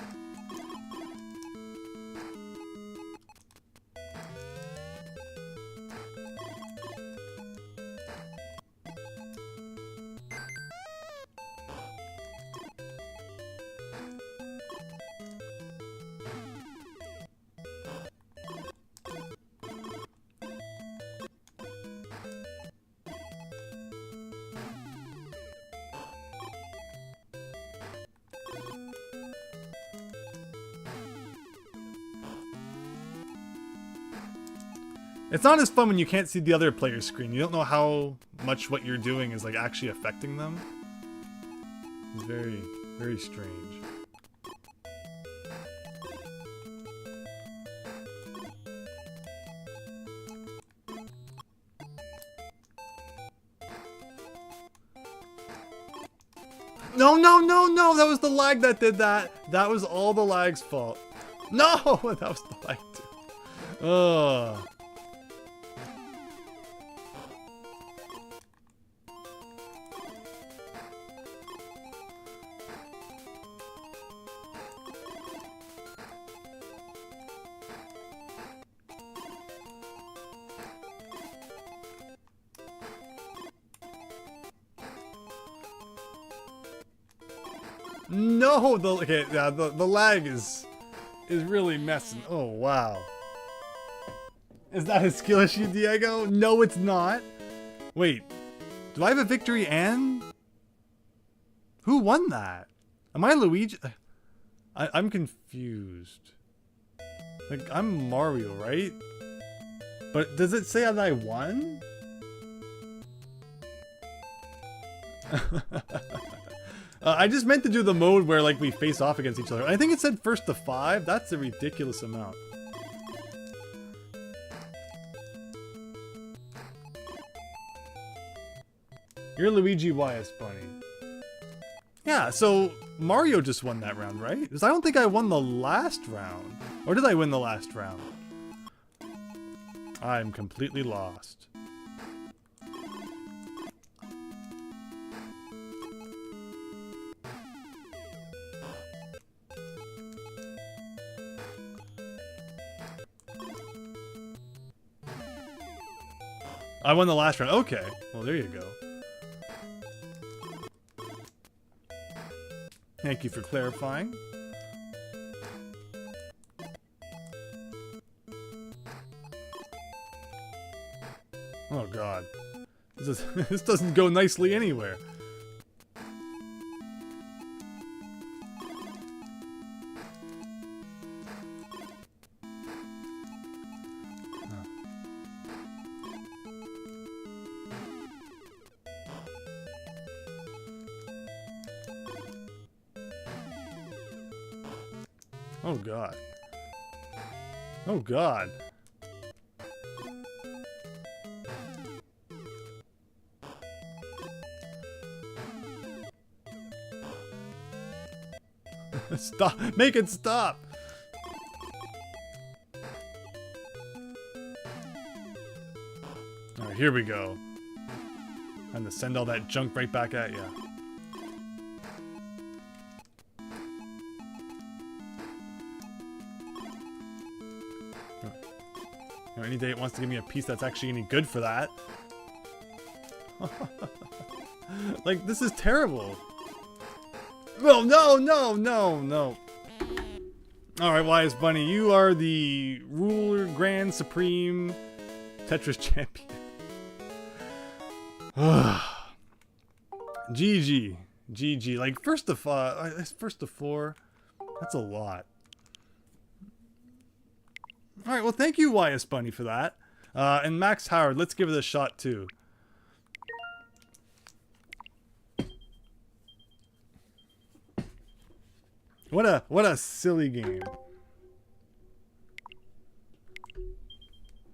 It's not as fun when you can't see the other player's screen. You don't know how much what you're doing is like actually affecting them. It's very, very strange. No, no, no, no! That was the lag that did that! That was all the lag's fault. No! That was the lag too. Ugh. No, the lag is really messing. Oh wow. Is that a skill issue, Diego? No, it's not. Wait, do I have a victory and who won that? Am I Luigi? I'm confused. Like I'm Mario, right? But does it say that I won? I just meant to do the mode where like we face off against each other. I think it said first to 5. That's a ridiculous amount. You're Luigi YS Bunny. Yeah, so Mario just won that round, right? Because I don't think I won the last round. Or did I win the last round? I'm completely lost. I won the last round. Okay. Well, there you go. Thank you for clarifying. Oh god. This doesn't go nicely anywhere. Oh god. Oh god. Stop! Make it stop! Alright, here we go. Time to send all that junk right back at ya. Any day it wants to give me a piece that's actually any good for that. Like, this is terrible. No, no, no, no, no. Alright, Wise Bunny, you are the ruler, grand, supreme Tetris champion. GG. GG. Like, first to 4. That's a lot. Alright, well thank you, YS Bunny, for that. And Max Howard, let's give it a shot too. What a silly game.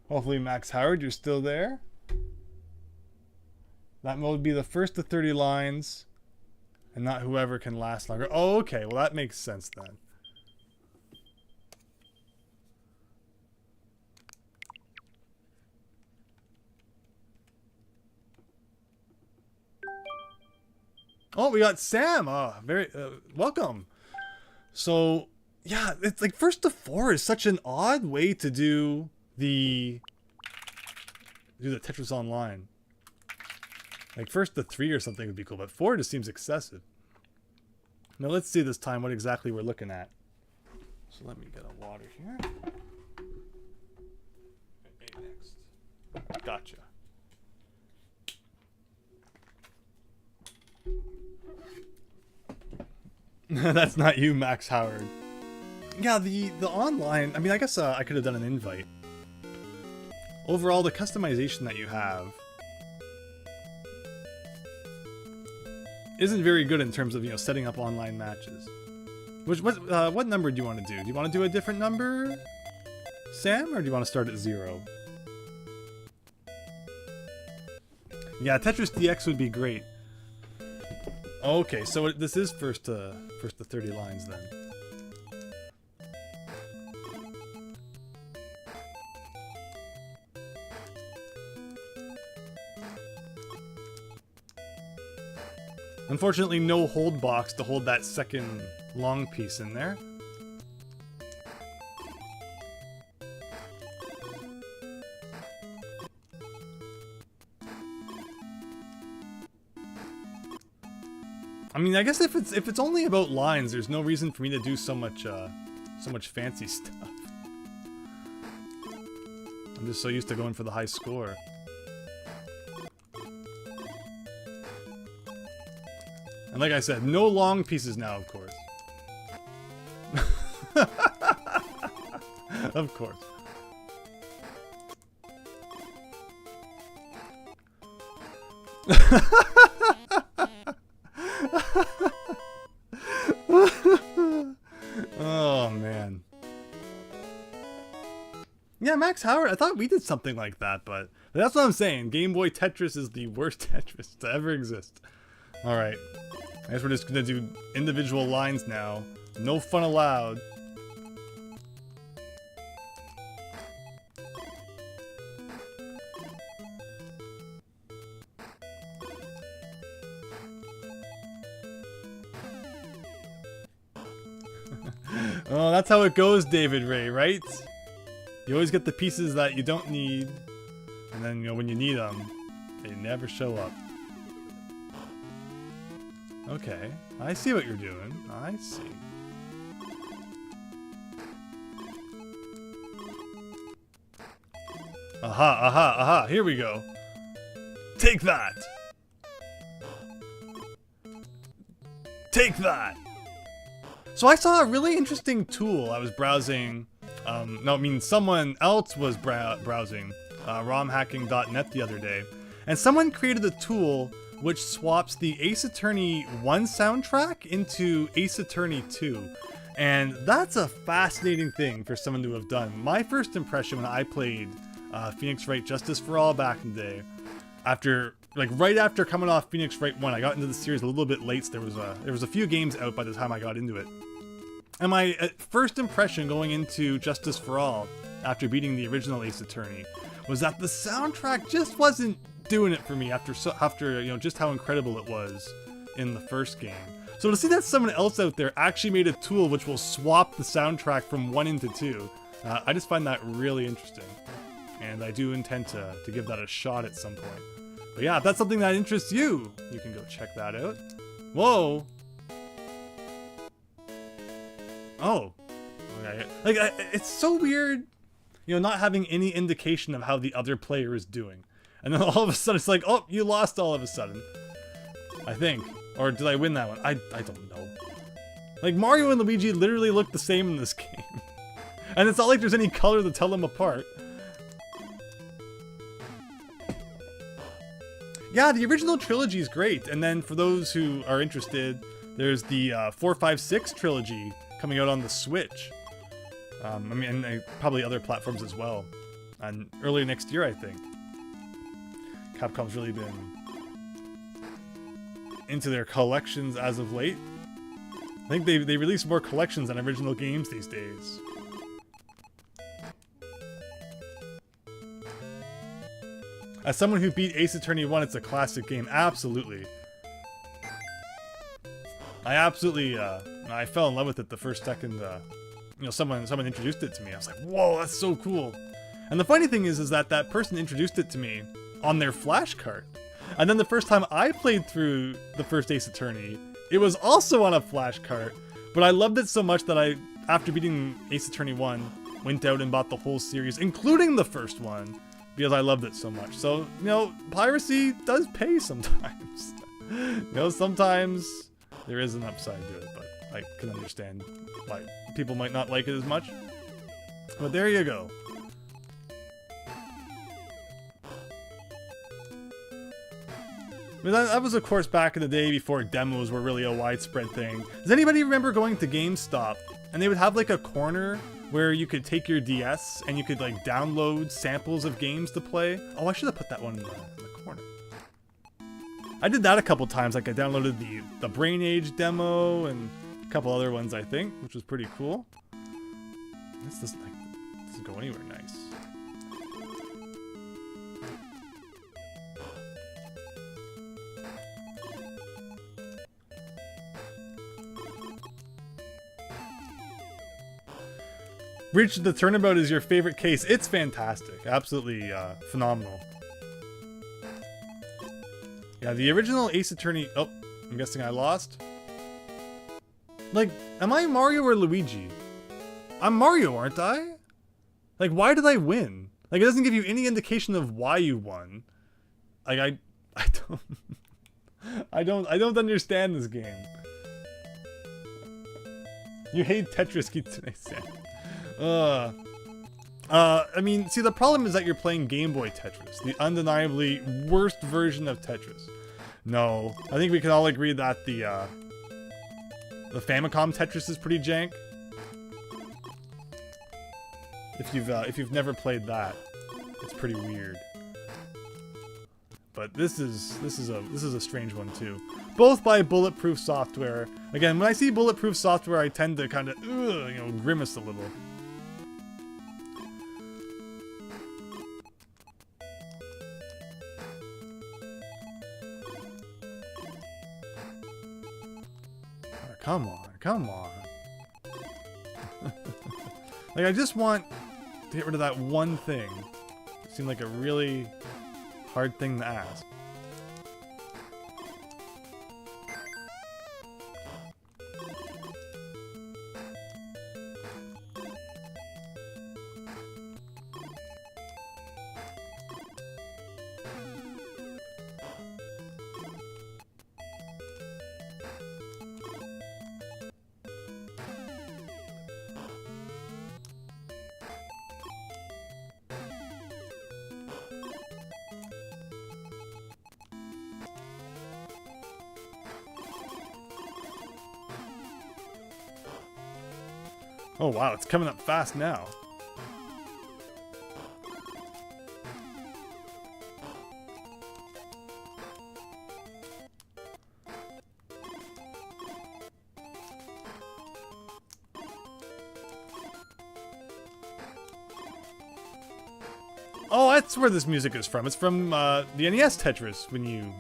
Hopefully, Max Howard, you're still there. That mode would be the first to 30 lines, and not whoever can last longer. Oh, okay, well that makes sense then. Oh, we got Sam. Very welcome. So, yeah, it's like first to 4 is such an odd way to do the Tetris Online. Like first to 3 or something would be cool, but 4 just seems excessive. Now let's see this time what exactly we're looking at. So let me get a water here. Okay, next. Gotcha. That's not you, Max Howard. Yeah, the online, I mean, I guess I could have done an invite. Overall, the customization that you have isn't very good in terms of, you know, setting up online matches. What number do you want to do? Do you want to do a different number, Sam, or do you want to start at 0? Yeah, Tetris DX would be great. Okay, so this is first to 30 lines then. Unfortunately, no hold box to hold that second long piece in there. I mean, I guess if it's only about lines, there's no reason for me to do so much fancy stuff. I'm just so used to going for the high score. And like I said, no long pieces now, of course. Of course. Oh, man. Yeah, Max Howard, I thought we did something like that, but that's what I'm saying. Game Boy Tetris is the worst Tetris to ever exist. Alright. I guess we're just gonna do individual lines now. No fun allowed. Oh, that's how it goes, David Ray, right? You always get the pieces that you don't need, and then, you know, when you need them, they never show up. Okay, I see what you're doing. I see. Aha, aha, aha, here we go. Take that! Take that! So I saw a really interesting tool. I was browsing, no, I mean someone else was browsing romhacking.net the other day, and someone created a tool which swaps the Ace Attorney 1 soundtrack into Ace Attorney 2. And that's a fascinating thing for someone to have done. My first impression when I played Phoenix Wright Justice for All back in the day, right after coming off Phoenix Wright 1, I got into the series a little bit late, so there was a few games out by the time I got into it. And my first impression going into Justice for All, after beating the original Ace Attorney, was that the soundtrack just wasn't doing it for me after you know, just how incredible it was in the first game. So to see that someone else out there actually made a tool which will swap the soundtrack from 1 into 2, I just find that really interesting. And I do intend to give that a shot at some point. But yeah, if that's something that interests you, you can go check that out. Whoa! Oh. Okay. Like, it's so weird, you know, not having any indication of how the other player is doing. And then all of a sudden it's like, oh, you lost all of a sudden. I think. Or did I win that one? I don't know. Like, Mario and Luigi literally look the same in this game. And it's not like there's any color to tell them apart. Yeah, the original trilogy is great. And then for those who are interested, there's the 4, 5, 6 trilogy coming out on the Switch. I mean, and probably other platforms as well. And early next year, I think. Capcom's really been into their collections as of late. I think they release more collections than original games these days. As someone who beat Ace Attorney 1, it's a classic game. Absolutely. I absolutely, I fell in love with it the first second, you know, someone introduced it to me. I was like, whoa, that's so cool. And the funny thing is that that person introduced it to me on their flash cart. And then the first time I played through the first Ace Attorney, it was also on a flash cart. But I loved it so much that I, after beating Ace Attorney 1, went out and bought the whole series, including the first one, because I loved it so much. So, you know, piracy does pay sometimes. You know, sometimes there is an upside to it, but I can understand why people might not like it as much. But there you go. But that was, of course, back in the day before demos were really a widespread thing. Does anybody remember going to GameStop and they would have like a corner where you could take your DS and you could like download samples of games to play? Oh, I should have put that one in the corner. I did that a couple times. Like I downloaded the Brain Age demo and a couple other ones, I think, which was pretty cool. This doesn't go anywhere nice. Bridge to the Turnabout is your favorite case. It's fantastic. Absolutely phenomenal. Yeah, the original Ace Attorney... Oh, I'm guessing I lost. Like, am I Mario or Luigi? I'm Mario, aren't I? Like, why did I win? Like, it doesn't give you any indication of why you won. Like, I don't... I don't understand this game. You hate Tetris, Kitsune-san. I mean, see, the problem is that you're playing Game Boy Tetris, the undeniably worst version of Tetris. No, I think we can all agree that the Famicom Tetris is pretty jank. If you've never played that, it's pretty weird. But this is a strange one too. Both by Bulletproof Software. Again, when I see Bulletproof Software, I tend to kind of you know, grimace a little. Come on, come on. Like, I just want to get rid of that one thing. It seemed like a really hard thing to ask. Oh wow, it's coming up fast now. Oh, that's where this music is from. It's from the NES Tetris when you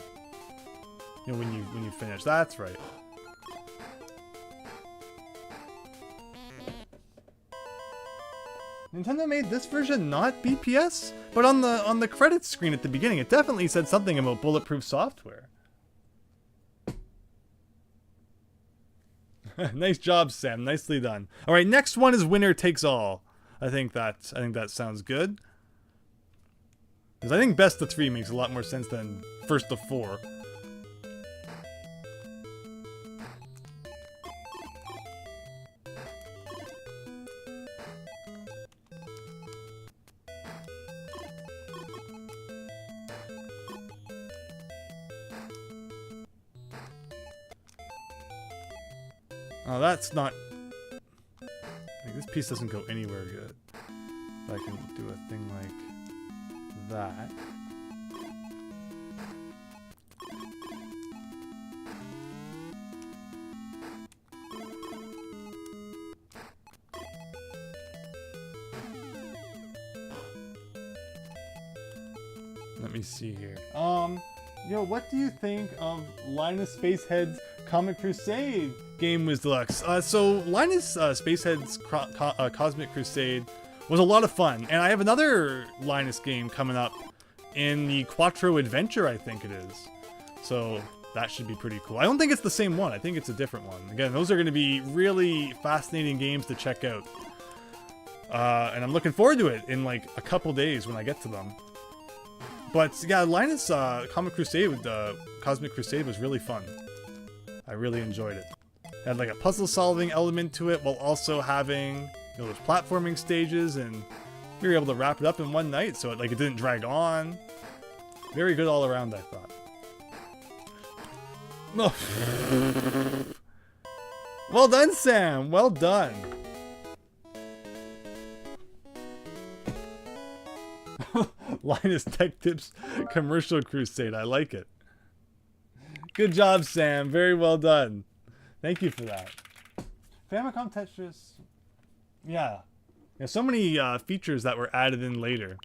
finish. That's right. Nintendo made this version not BPS, but on the credits screen at the beginning, it definitely said something about Bulletproof Software. Nice job, Sam. Nicely done. All right, next one is Winner Takes All. I think that sounds good. Because I think best of 3 makes a lot more sense than first of 4. Oh, that's not... Like, this piece doesn't go anywhere good. But I can do a thing like that. Let me see here. Yo, what do you think of Linus Spacehead's Comic Crusade game was deluxe. So Linus Spacehead's Cosmic Crusade was a lot of fun, and I have another Linus game coming up in the Quattro Adventure, I think it is. So that should be pretty cool. I don't think it's the same one. I think it's a different one. Again, those are going to be really fascinating games to check out. And I'm looking forward to it in like a couple days when I get to them. But yeah, Linus Comic Crusade with Cosmic Crusade was really fun. I really enjoyed it. It had like a puzzle solving element to it while also having, you know, those platforming stages, and we were able to wrap it up in one night so it didn't drag on. Very good all around, I thought. No. Well done, Sam. Well done. Linus Tech Tips Commercial Crusade. I like it. Good job, Sam. Very well done. Thank you for that. Famicom Tetris. Yeah. Yeah, so many features that were added in later,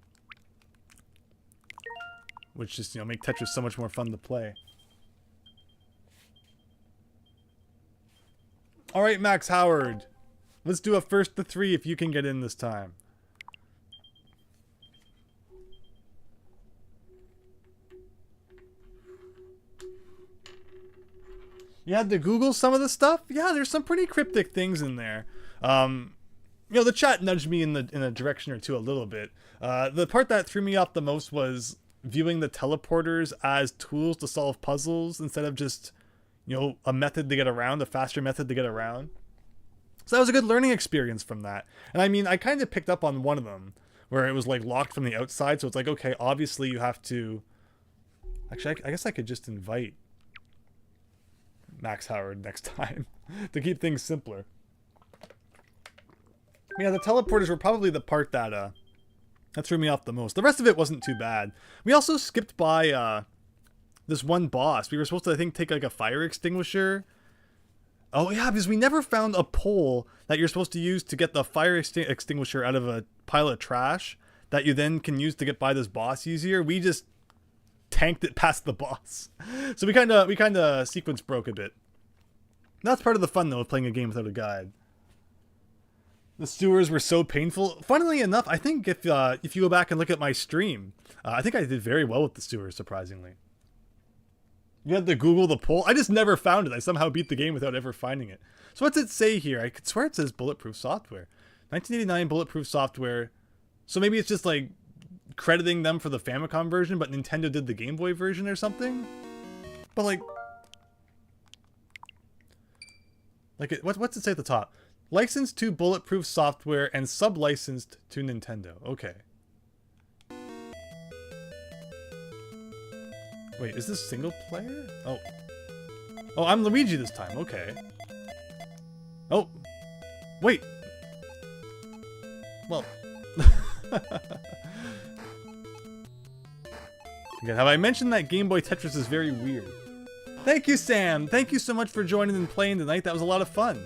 which just, you know, make Tetris so much more fun to play. All right, Max Howard. Let's do a first to three if you can get in this time. You had to Google some of the stuff? Yeah, there's some pretty cryptic things in there. You know, the chat nudged me in a direction or two a little bit. The part that threw me off the most was viewing the teleporters as tools to solve puzzles instead of just, you know, a method to get around, a faster method to get around. So that was a good learning experience from that. And I mean, I kind of picked up on one of them where it was like locked from the outside. So it's like, okay, obviously you have to... Actually, I guess I could just invite Max Howard next time to keep things simpler. Yeah, the teleporters were probably the part that threw me off the most. The rest of it wasn't too bad. We also skipped by this one boss. We were supposed to, I think, take like a fire extinguisher. Oh yeah, because we never found a pole that you're supposed to use to get the fire extinguisher out of a pile of trash that you then can use to get by this boss easier. We just tanked it past the boss. So we kind of sequence broke a bit. That's part of the fun though of playing a game without a guide. The sewers were so painful. Funnily enough, I think if you go back and look at my stream, I think I did very well with the sewers, surprisingly. You had to Google the pole. I just never found it. I somehow beat the game without ever finding it. So what's it say here? I could swear it says Bulletproof Software. 1989 Bulletproof Software. So maybe it's just like crediting them for the Famicom version, but Nintendo did the Game Boy version or something? But like what's it say at the top? Licensed to Bulletproof Software and sub-licensed to Nintendo. Okay. Wait, is this single player? Oh. Oh, I'm Luigi this time. Okay. Oh. Wait. Well. Again, have I mentioned that Game Boy Tetris is very weird? Thank you, Sam. Thank you so much for joining and playing tonight. That was a lot of fun.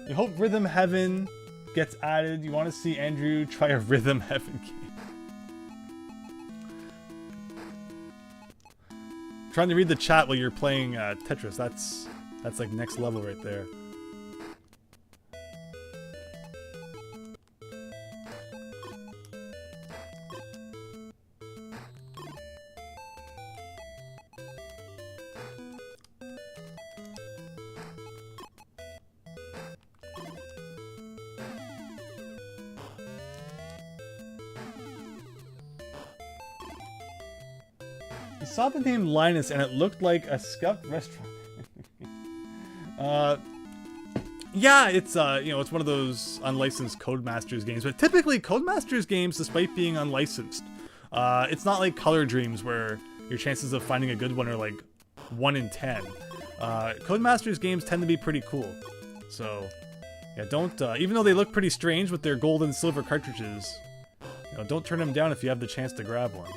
You hope Rhythm Heaven gets added. You want to see Andrew try a Rhythm Heaven game. Trying to read the chat while you're playing Tetris. That's like next level right there. I saw the name Linus and it looked like a scuffed restaurant. Yeah, it's you know, it's one of those unlicensed Codemasters games, but typically Codemasters games, despite being unlicensed, it's not like Color Dreams where your chances of finding a good one are like 1 in 10. Codemasters games tend to be pretty cool. So yeah, don't even though they look pretty strange with their gold and silver cartridges, you know, don't turn them down if you have the chance to grab one.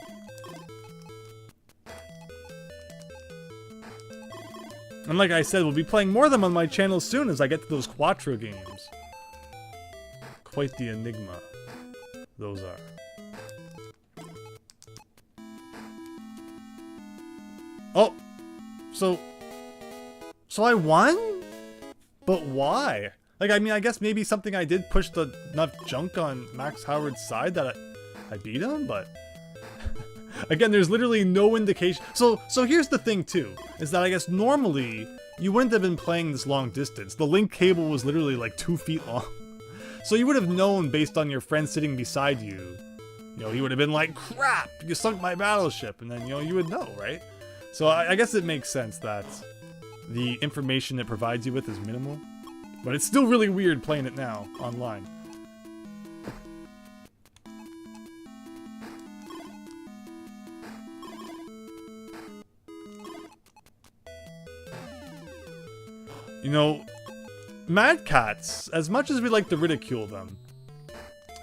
And like I said, we'll be playing more of them on my channel soon as I get to those Quattro games. Quite the enigma. Those are. Oh! So I won? But why? Like, I mean, I guess maybe something I did push enough junk on Max Howard's side that I beat him, but... Again, there's literally no indication. So here's the thing, too, is that I guess normally you wouldn't have been playing this long distance. The link cable was literally like 2 feet long. So you would have known based on your friend sitting beside you, you know, he would have been like, crap, you sunk my battleship, and then, you know, you would know, right? So I guess it makes sense that the information it provides you with is minimal. But it's still really weird playing it now, online. You know, Mad Cats, as much as we like to ridicule them,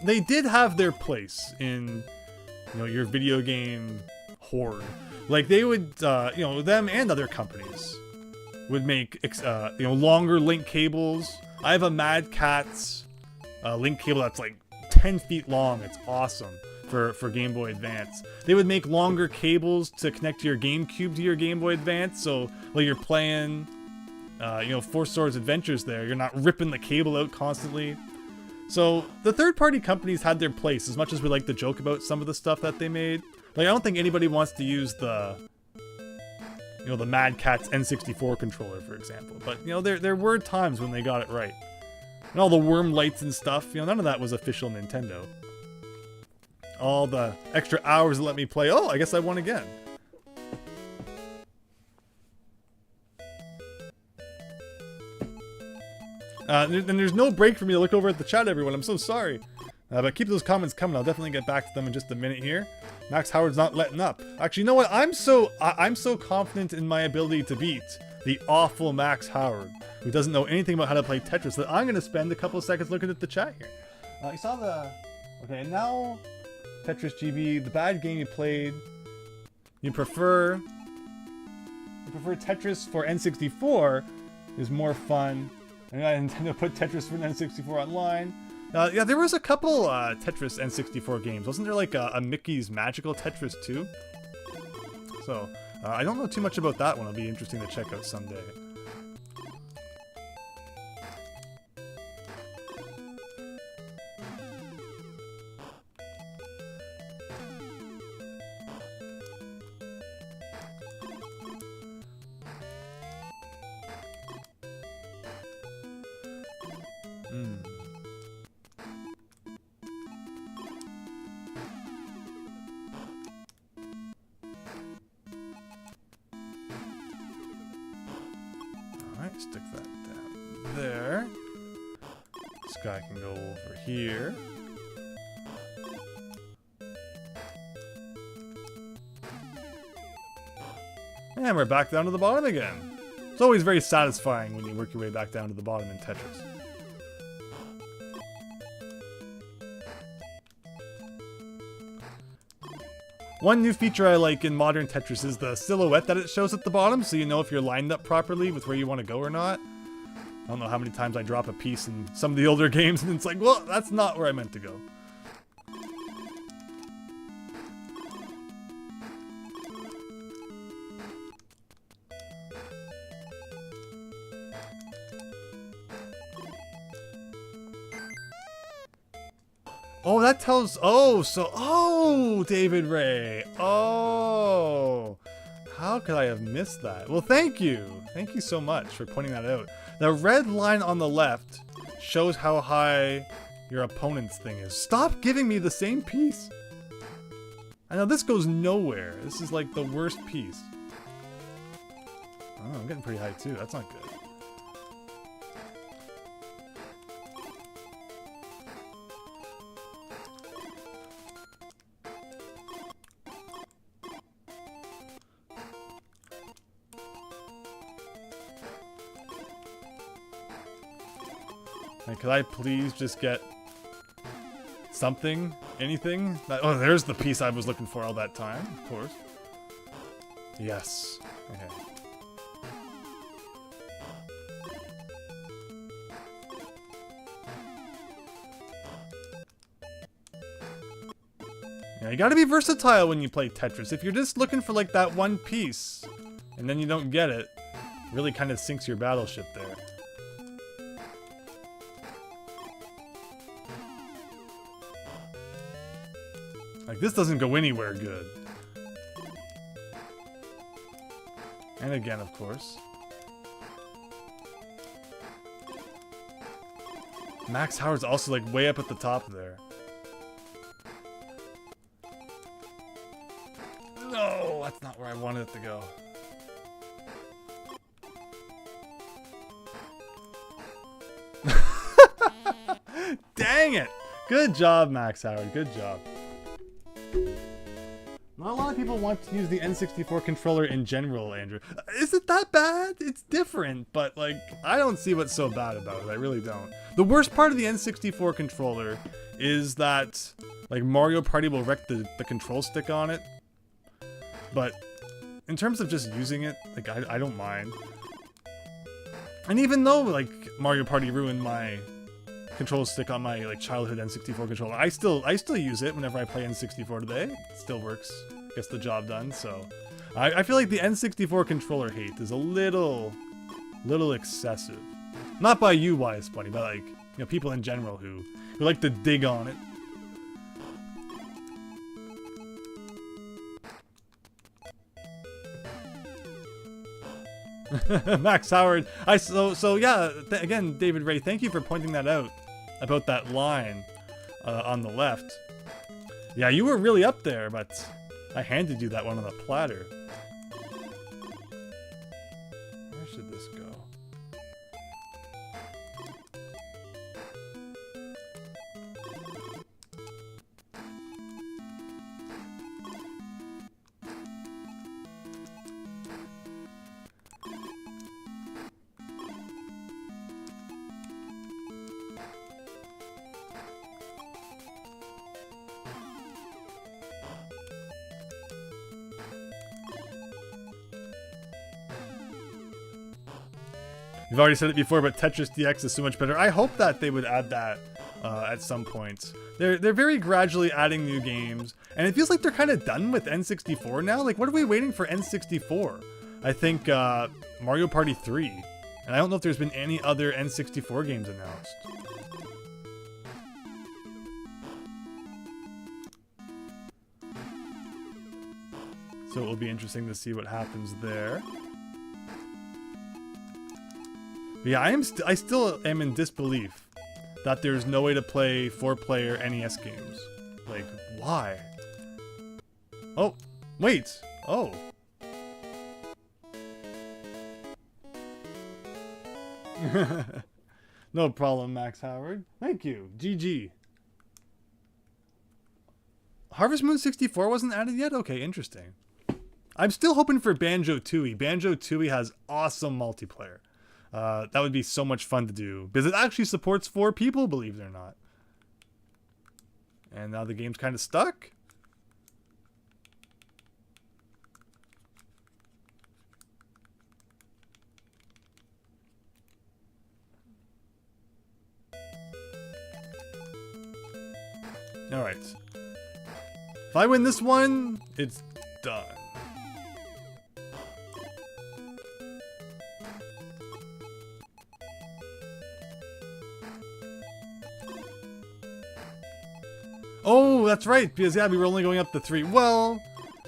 they did have their place in, you know, your video game horde. Like, they would, you know, them and other companies would make, you know, longer link cables. I have a Mad Catz link cable that's like 10 feet long. It's awesome for Game Boy Advance. They would make longer cables to connect your GameCube to your Game Boy Advance, so while you're playing, you know, Four Swords Adventures there, you're not ripping the cable out constantly. So the third-party companies had their place, as much as we like to joke about some of the stuff that they made. Like, I don't think anybody wants to use the, you know, the Mad Catz N64 controller, for example. But, you know, there were times when they got it right. And all the worm lights and stuff, you know, none of that was official Nintendo. All the extra hours that let me play. Oh, I guess I won again. And there's no break for me to look over at the chat, everyone. I'm so sorry. But keep those comments coming. I'll definitely get back to them in just a minute here. Max Howard's not letting up. Actually, you know what? I'm so confident in my ability to beat the awful Max Howard, who doesn't know anything about how to play Tetris, that I'm going to spend a couple of seconds looking at the chat here. You saw the... Okay, now... Tetris GB, the bad game you played. You prefer Tetris for N64 is more fun. And I intend to put Tetris for N64 online. Yeah, there was a couple Tetris N64 games. Wasn't there like a Mickey's Magical Tetris 2? So, I don't know too much about that one. It'll be interesting to check out someday. Stick that down there. This guy can go over here. And we're back down to the bottom again. It's always very satisfying when you work your way back down to the bottom in Tetris. One new feature I like in modern Tetris is the silhouette that it shows at the bottom, so you know if you're lined up properly with where you want to go or not. I don't know how many times I drop a piece in some of the older games and it's like, well, that's not where I meant to go. Oh, that tells... Oh, David Ray. Oh. How could I have missed that? Well, thank you. Thank you so much for pointing that out. The red line on the left shows how high your opponent's thing is. Stop giving me the same piece. I know this goes nowhere. This is like the worst piece. Oh, I'm getting pretty high too. That's not good. Could I please just get something? Anything? Oh, there's the piece I was looking for all that time, of course. Yes. Okay. Yeah, you gotta be versatile when you play Tetris. If you're just looking for like that one piece, and then you don't get it, really kind of sinks your battleship there. Like, this doesn't go anywhere good. And again, of course. Max Howard's also like way up at the top there. No, that's not where I wanted it to go. Dang it! Good job, Max Howard. Good job. Not a lot of people want to use the N64 controller in general, Andrew. Is it that bad? It's different, but like, I don't see what's so bad about it. I really don't. The worst part of the N64 controller is that like Mario Party will wreck the control stick on it. But in terms of just using it, like I don't mind. And even though like Mario Party ruined my control stick on my like childhood N64 controller, I still use it whenever I play N64 today. It still works, gets the job done. So I feel like the N64 controller hate is a little excessive. Not by you, Wise Bunny, but like, you know, people in general who like to dig on it. Max Howard. So yeah, again, David Ray, thank you for pointing that out about that line on the left. Yeah, you were really up there, but I handed you that one on a platter. Where should this go? You've already said it before, but Tetris DX is so much better. I hope that they would add that at some point. They're very gradually adding new games, and it feels like they're kind of done with N64 now. Like, what are we waiting for N64? I think Mario Party 3, and I don't know if there's been any other N64 games announced. So it will be interesting to see what happens there. But yeah, I still am in disbelief that there's no way to play 4-player NES games. Like, why? Oh, wait. Oh. No problem, Max Howard. Thank you. GG. Harvest Moon 64 wasn't added yet? Okay, interesting. I'm still hoping for Banjo-Tooie. Banjo-Tooie has awesome multiplayer. That would be so much fun to do, because it actually supports 4 people, believe it or not. And now the game's kind of stuck. Alright. If I win this one, it's done. Oh, that's right, because yeah, we were only going up to 3. Well,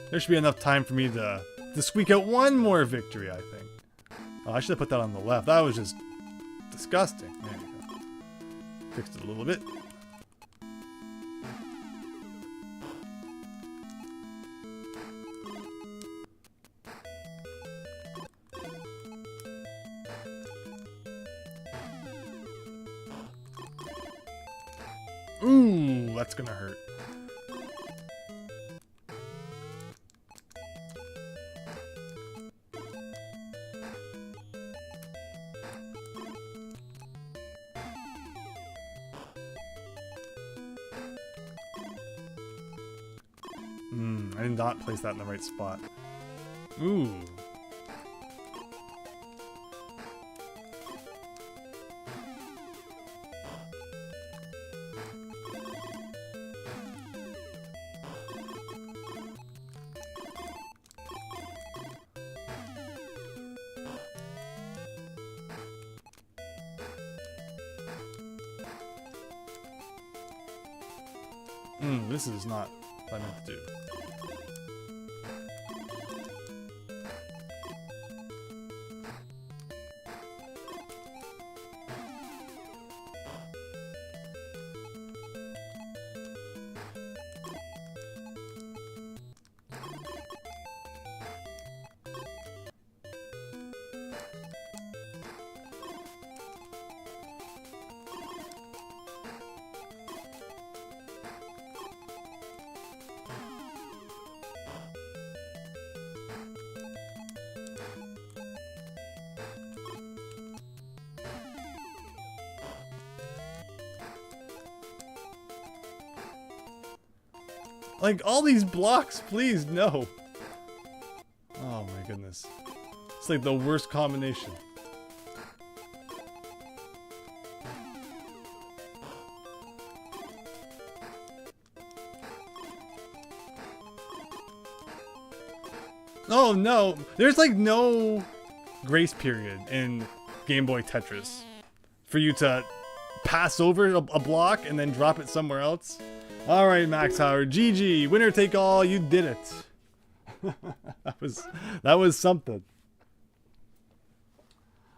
there should be enough time for me to squeak out one more victory, I think. Oh, I should have put that on the left. That was just disgusting. There you go. Fixed it a little bit. Ooh, that's gonna hurt. I did not place that in the right spot. Ooh. This is not what I meant to do. Like, all these blocks, please, no. Oh my goodness. It's like the worst combination. Oh no, there's like no grace period in Game Boy Tetris for you to pass over a block and then drop it somewhere else. All right, Max Howard, GG, winner take all, you did it. that was something.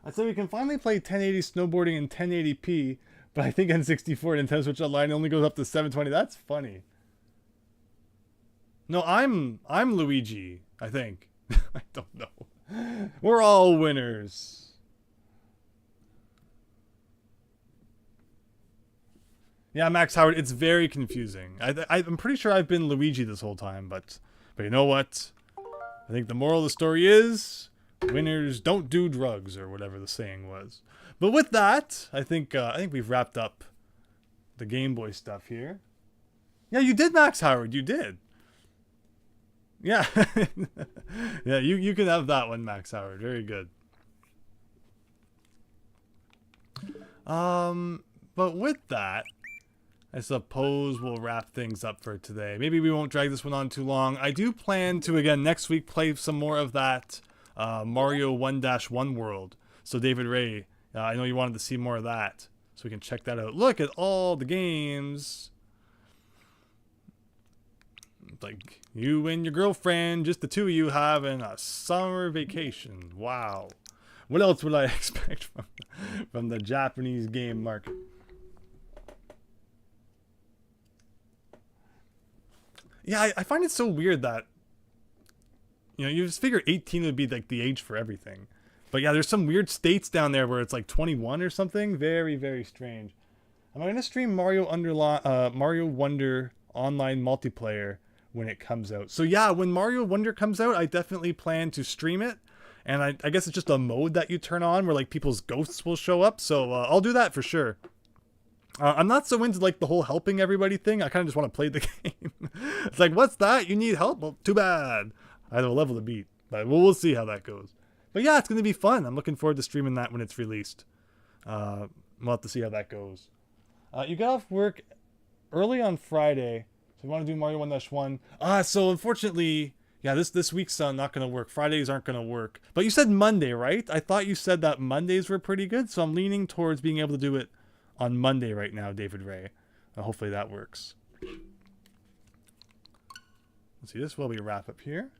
I said we can finally play 1080 snowboarding in 1080p, but I think N64 Nintendo Switch Online only goes up to 720. That's funny. No, I'm Luigi, I think. I don't know. We're all winners. Yeah, Max Howard, it's very confusing. I'm pretty sure I've been Luigi this whole time, but you know what? I think the moral of the story is winners don't do drugs, or whatever the saying was. But with that, I think we've wrapped up the Game Boy stuff here. Yeah, you did, Max Howard. You did. Yeah, yeah. You can have that one, Max Howard. Very good. But with that, I suppose we'll wrap things up for today. Maybe we won't drag this one on too long. I do plan to, again, next week play some more of that Mario 1-1 world. So David Ray, I know you wanted to see more of that. So we can check that out. Look at all the games. Like you and your girlfriend, just the two of you having a summer vacation. Wow. What else would I expect from the Japanese game market? Yeah, I find it so weird that, you know, you just figure 18 would be like the age for everything. But yeah, there's some weird states down there where it's like 21 or something. Very, very strange. Am I going to stream Mario Wonder online multiplayer when it comes out? So yeah, when Mario Wonder comes out, I definitely plan to stream it. And I guess it's just a mode that you turn on where like people's ghosts will show up. So I'll do that for sure. I'm not so into like the whole helping everybody thing. I kind of just want to play the game. It's like, what's that? You need help? Well, too bad. I have a level to beat. But we'll see how that goes. But yeah, it's going to be fun. I'm looking forward to streaming that when it's released. We'll have to see how that goes. You got off work early on Friday. So you want to do Mario 1-1. So unfortunately, yeah, this week's not going to work. Fridays aren't going to work. But you said Monday, right? I thought you said that Mondays were pretty good. So I'm leaning towards being able to do it on Monday right now, David Ray. Hopefully that works. Let's see this while we wrap up here.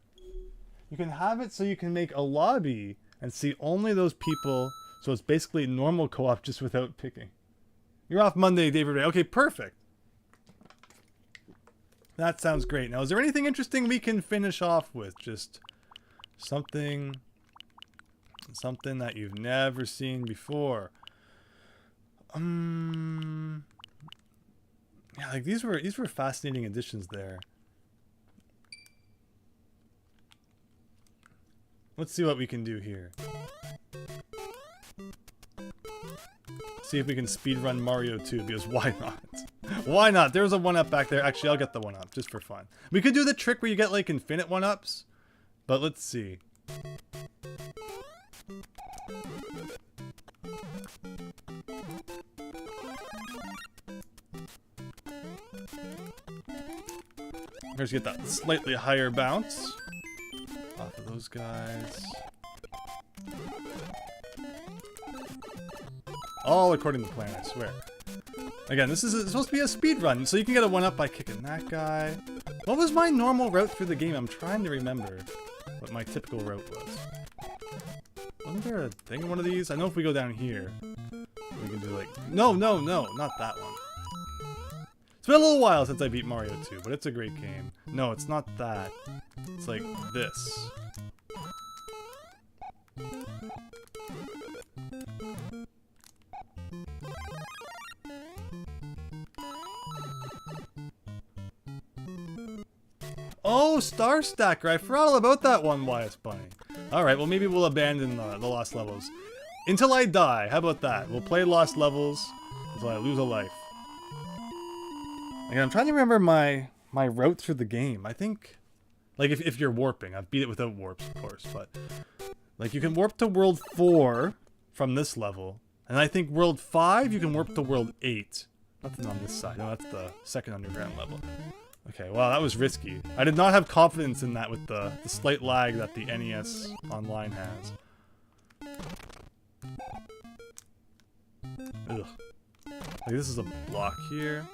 You can have it so you can make a lobby and see only those people. So it's basically normal co-op just without picking. You're off Monday, David Ray. Okay, perfect. That sounds great. Now, is there anything interesting we can finish off with? Just something that you've never seen before. Yeah, like these were fascinating additions there. Let's see what we can do here. See if we can speedrun Mario 2, because why not? Why not? There's a 1-up back there. Actually, I'll get the 1-up just for fun. We could do the trick where you get like infinite 1-ups, but let's see. First, get that slightly higher bounce off of those guys. All according to plan, I swear. Again, this is supposed to be a speed run, so you can get a 1-up by kicking that guy. What was my normal route through the game? I'm trying to remember what my typical route was. Wasn't there a thing in one of these? I know if we go down here, we can do like... No, not that one. It's been a little while since I beat Mario 2, but it's a great game. No, it's not that. It's like this. Oh, Star Stacker! I forgot all about that one, YS Bunny. Alright, well maybe we'll abandon the Lost Levels. Until I die, how about that? We'll play Lost Levels until I lose a life. Again, I'm trying to remember my route through the game. I think, like if you're warping, I've beat it without warps, of course, but like you can warp to World 4 from this level, and I think World 5 you can warp to World 8. Nothing on this side. No, that's the second underground level. Okay, well that was risky. I did not have confidence in that with the slight lag that the NES Online has. Ugh. Like this is a block here.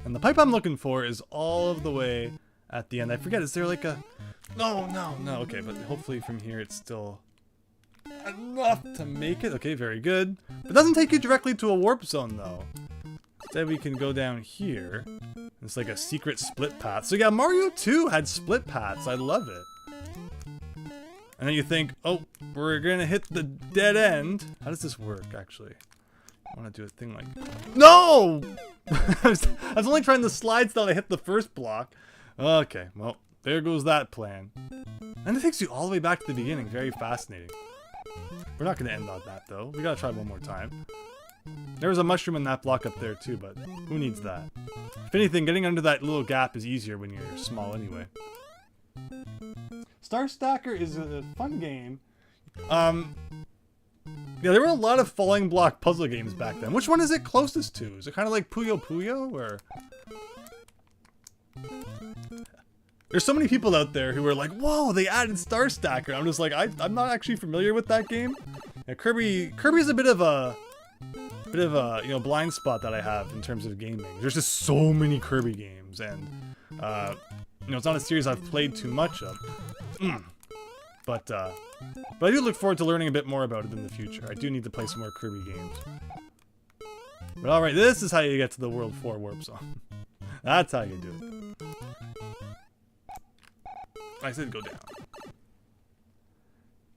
And the pipe I'm looking for is all of the way at the end. I forget, is there like a... No, okay, but hopefully from here it's still enough to make it. Okay, very good. But it doesn't take you directly to a warp zone, though. Instead, we can go down here. It's like a secret split path. So yeah, Mario 2 had split paths. I love it. And then you think, oh, we're gonna hit the dead end. How does this work, actually? I want to do a thing like... No! I was only trying to slide till I hit the first block. Okay, well, there goes that plan. And it takes you all the way back to the beginning. Very fascinating. We're not going to end on that, though. We got to try one more time. There was a mushroom in that block up there, too, but who needs that? If anything, getting under that little gap is easier when you're small anyway. Star Stacker is a fun game. Yeah, there were a lot of falling block puzzle games back then. Which one is it closest to? Is it kind of like Puyo Puyo, or... There's so many people out there who are like, whoa, they added Star Stacker. I'm just like, I'm not actually familiar with that game. Yeah, Kirby's a bit of a you know, blind spot that I have in terms of gaming. There's just so many Kirby games, and you know, it's not a series I've played too much of. But I do look forward to learning a bit more about it in the future. I do need to play some more Kirby games. But alright, this is how you get to the World 4 Warp Zone. That's how you do it. I said go down.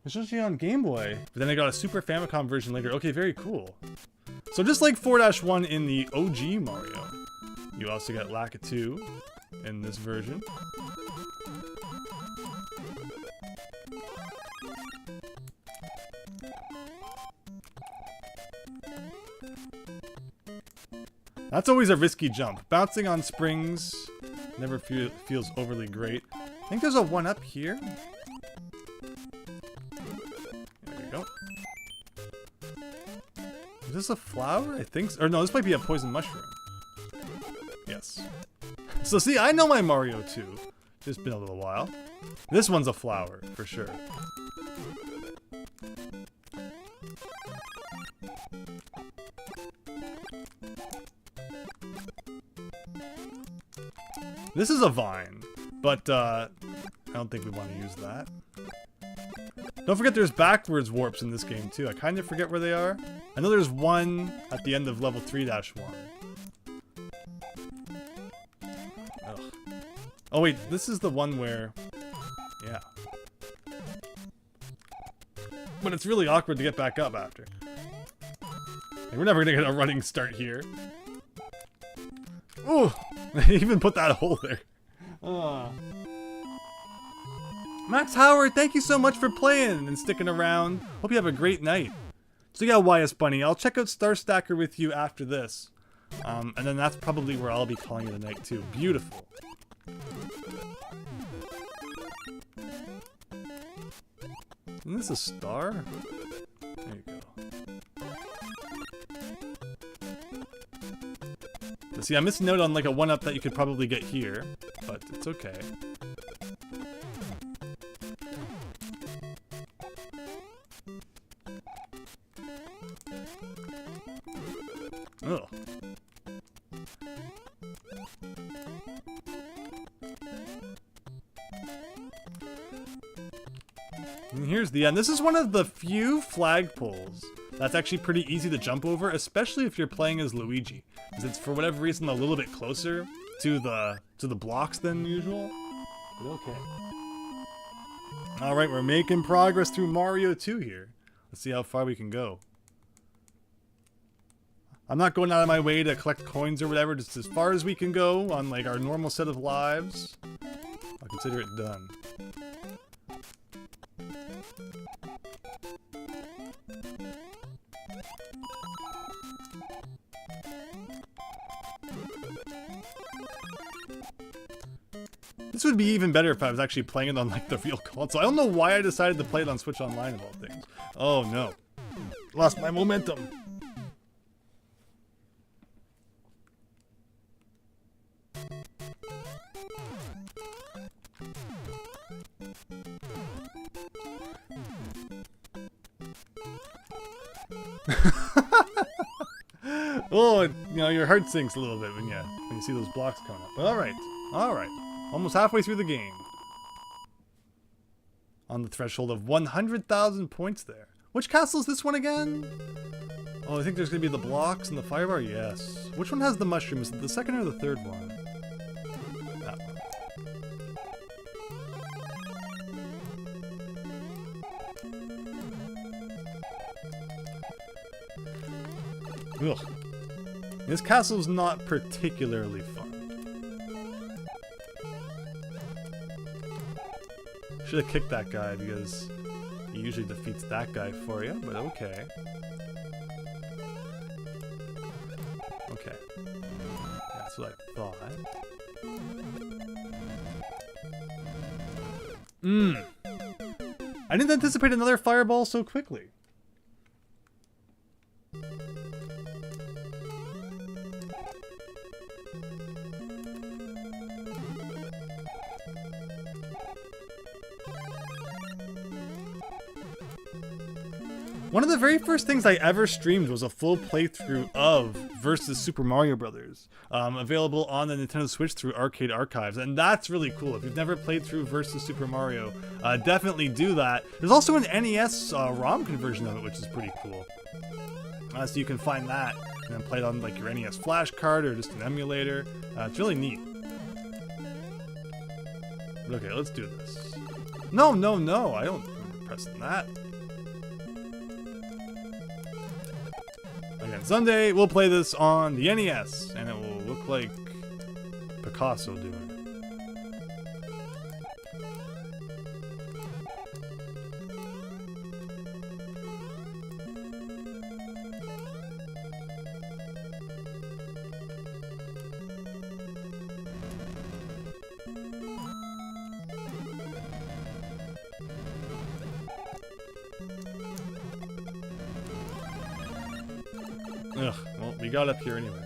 It's actually on Game Boy, but then I got a Super Famicom version later. Okay, very cool. So just like 4-1 in the OG Mario, you also get Nekketsu in this version. That's always a risky jump. Bouncing on springs never feels overly great. I think there's a 1-up here. There we go. Is this a flower? I think so. Or no, this might be a poison mushroom. Yes. So see, I know my Mario 2. It's been a little while. This one's a flower, for sure. This is a vine, but I don't think we want to use that. Don't forget there's backwards warps in this game too. I kind of forget where they are. I know there's one at the end of level 3-1. Ugh. Oh wait, this is the one where... Yeah. But it's really awkward to get back up after. Like, we're never gonna get a running start here. Ooh! They even put that hole there. Max Howard, thank you so much for playing and sticking around. Hope you have a great night. So yeah, YS Bunny, I'll check out Star Stacker with you after this. And then that's probably where I'll be calling it a night too. Beautiful. Isn't this a star? There you go. See, I'm missing out on like a 1-up that you could probably get here, but It's okay. Ugh. And here's the end. This is one of the few flagpoles that's actually pretty easy to jump over, especially if you're playing as Luigi, because it's for whatever reason a little bit closer to the blocks than usual. But okay. All right, we're making progress through Mario 2 here. Let's see how far we can go. I'm not going out of my way to collect coins or whatever, just as far as we can go on like our normal set of lives. I'll consider it done. This would be even better if I was actually playing it on like the real console. I don't know why I decided to play it on Switch Online of all things. Oh no. Lost my momentum. Oh, you know, your heart sinks a little bit when you see those blocks coming up. But all right. Almost halfway through the game. On the threshold of 100,000 points there. Which castle is this one again? Oh, I think there's going to be the blocks and the firebar? Yes. Which one has the mushroom? Is it the second or the third one? That one. Ugh. This castle's not particularly fun. Should have kicked that guy because he usually defeats that guy for you, but okay. Okay. That's what I thought. I didn't anticipate another fireball so quickly. One of the very first things I ever streamed was a full playthrough of Versus Super Mario Brothers, available on the Nintendo Switch through Arcade Archives, and that's really cool. If you've never played through Versus Super Mario, definitely do that. There's also an NES ROM conversion of it, which is pretty cool. So you can find that and then play it on like your NES flash card or just an emulator. It's really neat. But okay, let's do this. No, I don't remember pressing that. Again, someday we'll play this on the NES, and it will look like Picasso doing it. Ugh, well, we got up here anyway.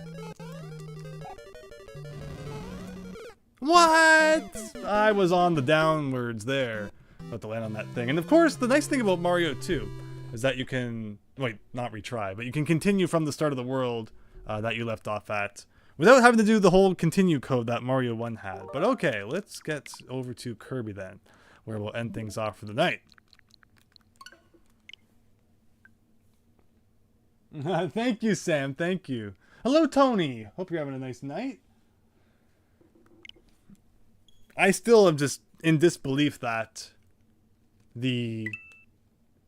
What? I was on the downwards there. About to land on that thing. And of course, the nice thing about Mario 2 is that you can, wait, not retry, but you can continue from the start of the world that you left off at without having to do the whole continue code that Mario 1 had. But okay, let's get over to Kirby then, where we'll end things off for the night. Thank you, Sam. Thank you. Hello, Tony. Hope you're having a nice night. I still am just in disbelief that the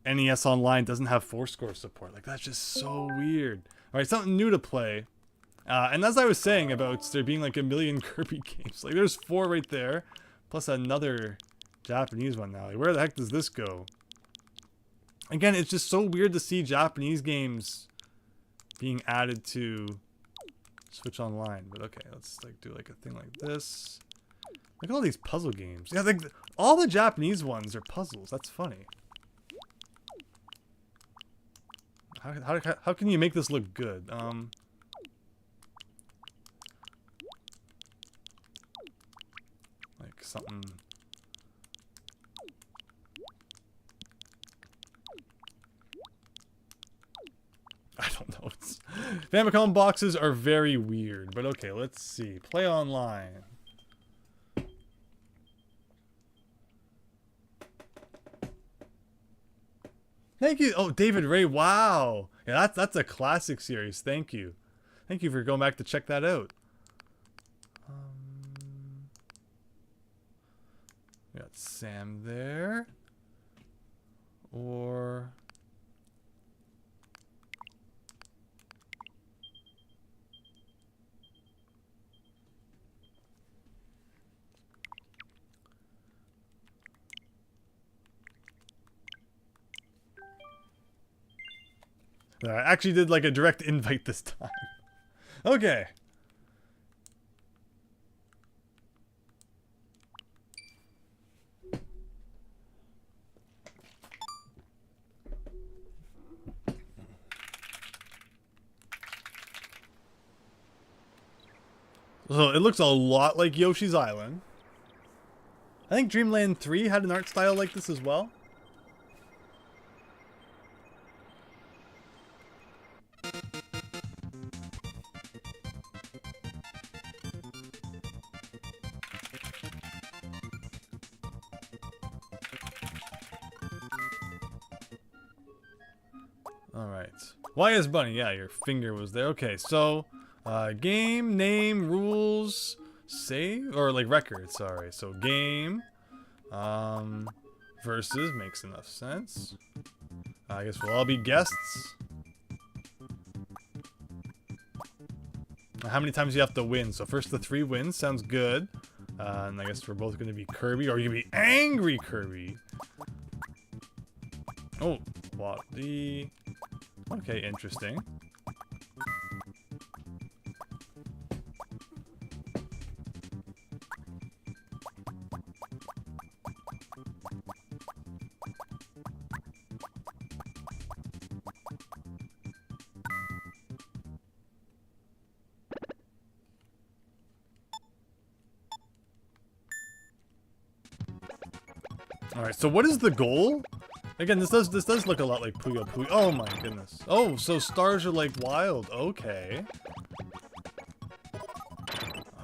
NES Online doesn't have Fourscore support. Like, that's just so weird. All right, something new to play. And as I was saying about there being like a million Kirby games, like there's 4 right there, plus another Japanese one now. Like, where the heck does this go? Again, it's just so weird to see Japanese games being added to Switch Online. But okay, let's like do like a thing like this. Look at all these puzzle games. Yeah, like all the Japanese ones are puzzles. That's funny. How can you make this look good? something. I don't know. Famicom boxes are very weird, but okay, let's see. Play online. Thank you. Oh, David Ray. Wow. Yeah, that's a classic series. Thank you. Thank you for going back to check that out. We got Sam there. Or... I actually did like a direct invite this time. Okay. So it looks a lot like Yoshi's Island. I think Dreamland 3 had an art style like this as well. Alright. Why is Bunny? Yeah, your finger was there. Okay, so game, name, rules, save, or like record, sorry. So game versus makes enough sense. I guess we'll all be guests. How many times do you have to win? So first the 3 wins, sounds good. And I guess we're both going to be Kirby, or you're going to be angry Kirby. Oh, what the... Okay, interesting. Alright, so what is the goal? Again, this does look a lot like Puyo Puyo. Oh my goodness. Oh, so stars are like wild. Okay.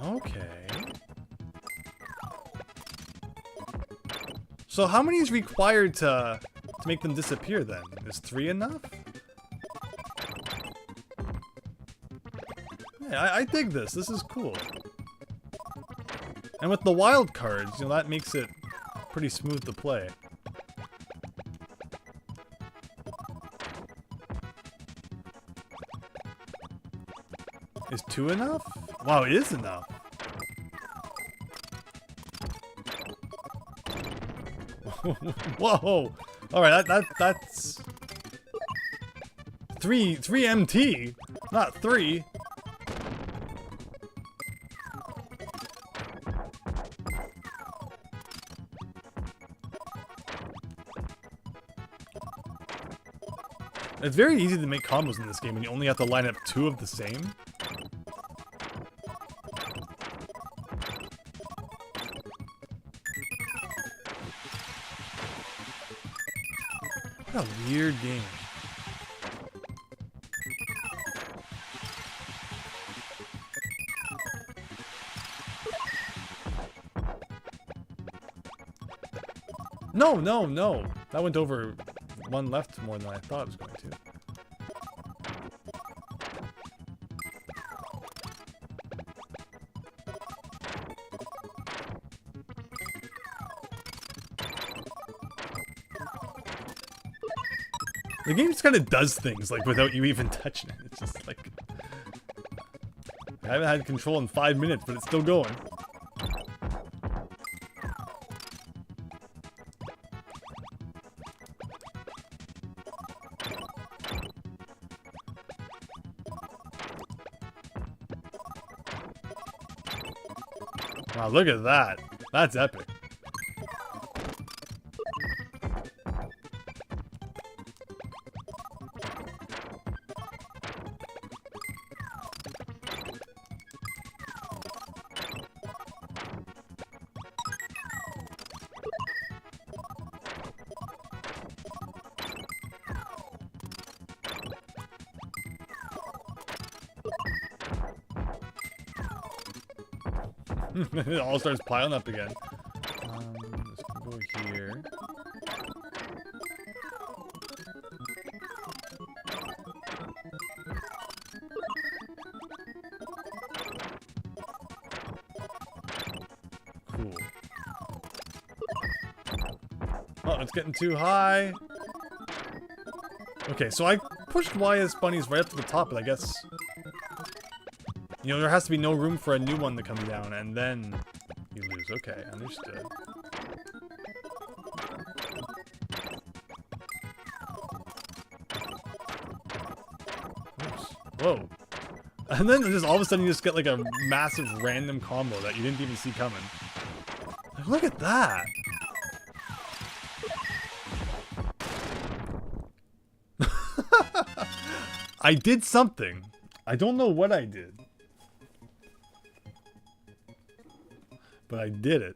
Okay. So how many is required to make them disappear then? Is 3 enough? Yeah, I dig this. This is cool. And with the wild cards, you know, that makes it pretty smooth to play. Is 2 enough? Wow, it is enough. Whoa! Alright, that's 3 MT, not 3. It's very easy to make combos in this game when you only have to line up 2 of the same. What a weird game. No, no, no. That went over 1 left more than I thought it was going to. The game just kind of does things, like, without you even touching it. It's just like... I haven't had control in 5 minutes, but it's still going. Wow, look at that. That's epic. It all starts piling up again. Let's go here. Cool. Oh, it's getting too high. Okay, so I pushed YS bunnies right up to the top, but I guess... You know, there has to be no room for a new one to come down, and then you lose. Okay, understood. Oops. Whoa. And then just all of a sudden you just get like a massive random combo that you didn't even see coming. Like, look at that! I did something. I don't know what I did. But I did it.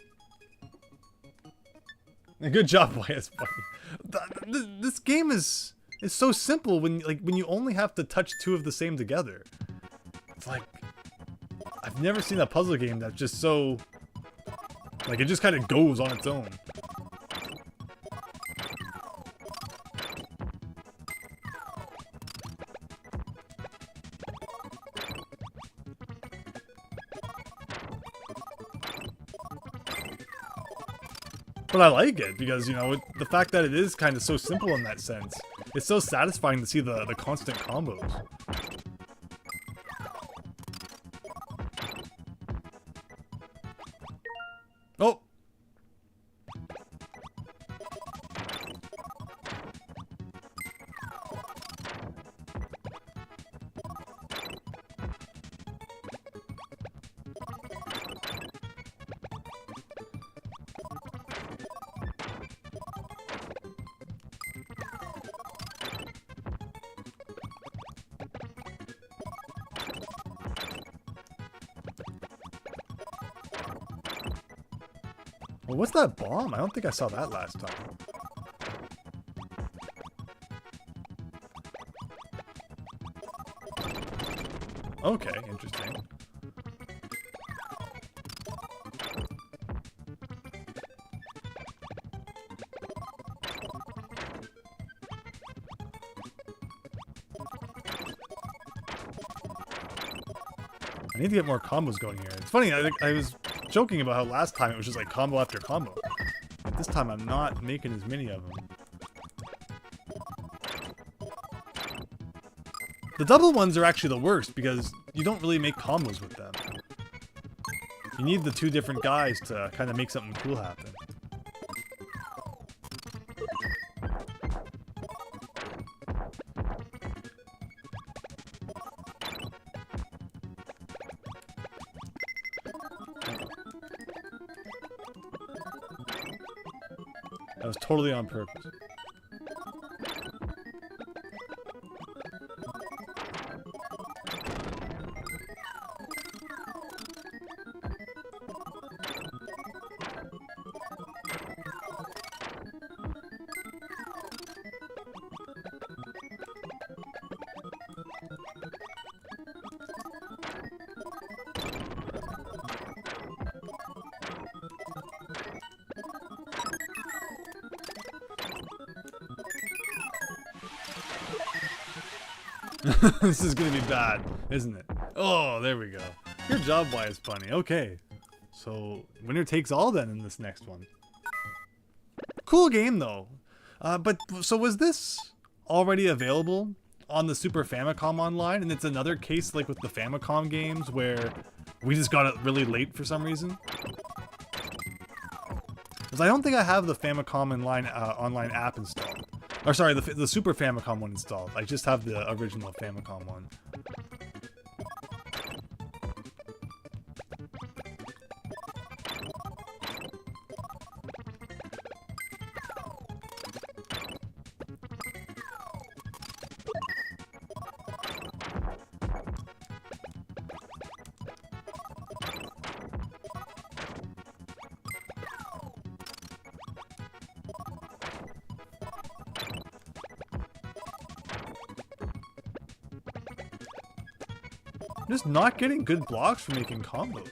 Good job, YS Bunny. This game is so simple when you only have to touch two of the same together. It's like I've never seen a puzzle game that's just so like it just kind of goes on its own. But I like it because, you know, the fact that it is kind of so simple in that sense, it's so satisfying to see the constant combos. Oh! Well, what's that bomb? I don't think I saw that last time. Okay, interesting. I need to get more combos going here. It's funny, I was joking about how last time it was just like combo after combo. But this time I'm not making as many of them. The double ones are actually the worst because you don't really make combos with them. You need the two different guys to kind of make something cool happen. That was totally on purpose. This is gonna be bad, isn't it? Oh, there we go. Good job, YS Bunny. Okay. So, winner takes all then in this next one. Cool game, though. But, so was this already available on the Super Famicom Online? And it's another case like with the Famicom games where we just got it really late for some reason? Because I don't think I have the Famicom online app installed. Or sorry, the Super Famicom one installed. I just have the original Famicom one. I'm just not getting good blocks for making combos.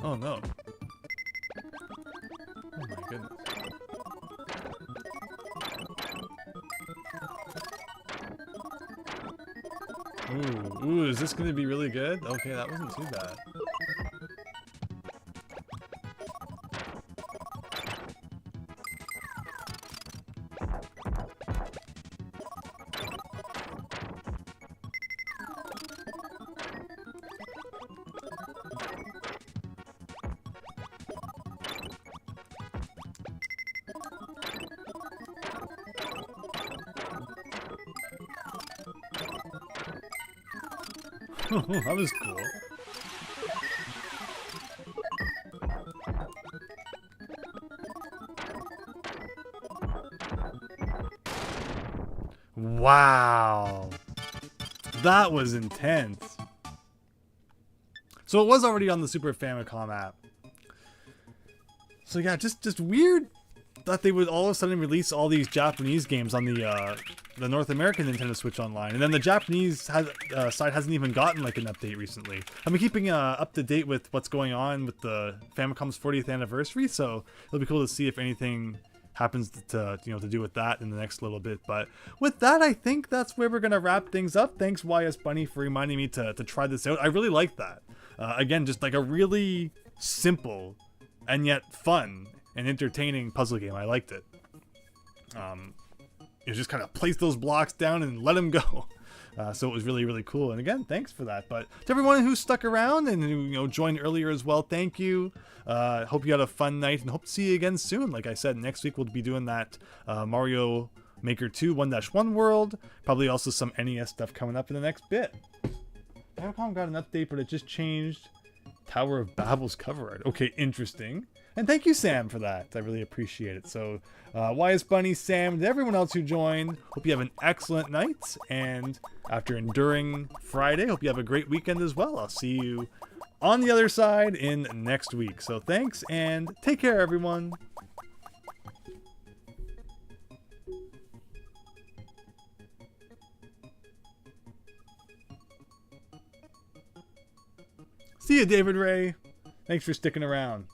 Oh no. Oh my goodness. Ooh, is this gonna be really good? Okay, that wasn't too bad. That was cool. Wow. That was intense. So it was already on the Super Famicom app. So yeah, just weird that they would all of a sudden release all these Japanese games on the North American Nintendo Switch Online, and then the Japanese side hasn't even gotten like an update recently. I've been keeping up to date with what's going on with the Famicom's 40th anniversary, so it'll be cool to see if anything happens to to do with that in the next little bit. But with that, I think that's where we're gonna wrap things up. Thanks YS Bunny for reminding me to try this out. I really like that. Again, just like a really simple and yet fun and entertaining puzzle game. I liked it. You just kind of place those blocks down and let them go. So it was really, really cool. And again, thanks for that. But to everyone who stuck around and who joined earlier as well, thank you. Hope you had a fun night and hope to see you again soon. Like I said, next week we'll be doing that Mario Maker 2 1-1 world. Probably also some NES stuff coming up in the next bit. Famicom got an update, but it just changed Tower of Babel's cover art. Okay, interesting. And thank you, Sam, for that. I really appreciate it. So, YS Bunny, Sam, and everyone else who joined, hope you have an excellent night. And after enduring Friday, hope you have a great weekend as well. I'll see you on the other side in next week. So thanks, and take care, everyone. See you, David Ray. Thanks for sticking around.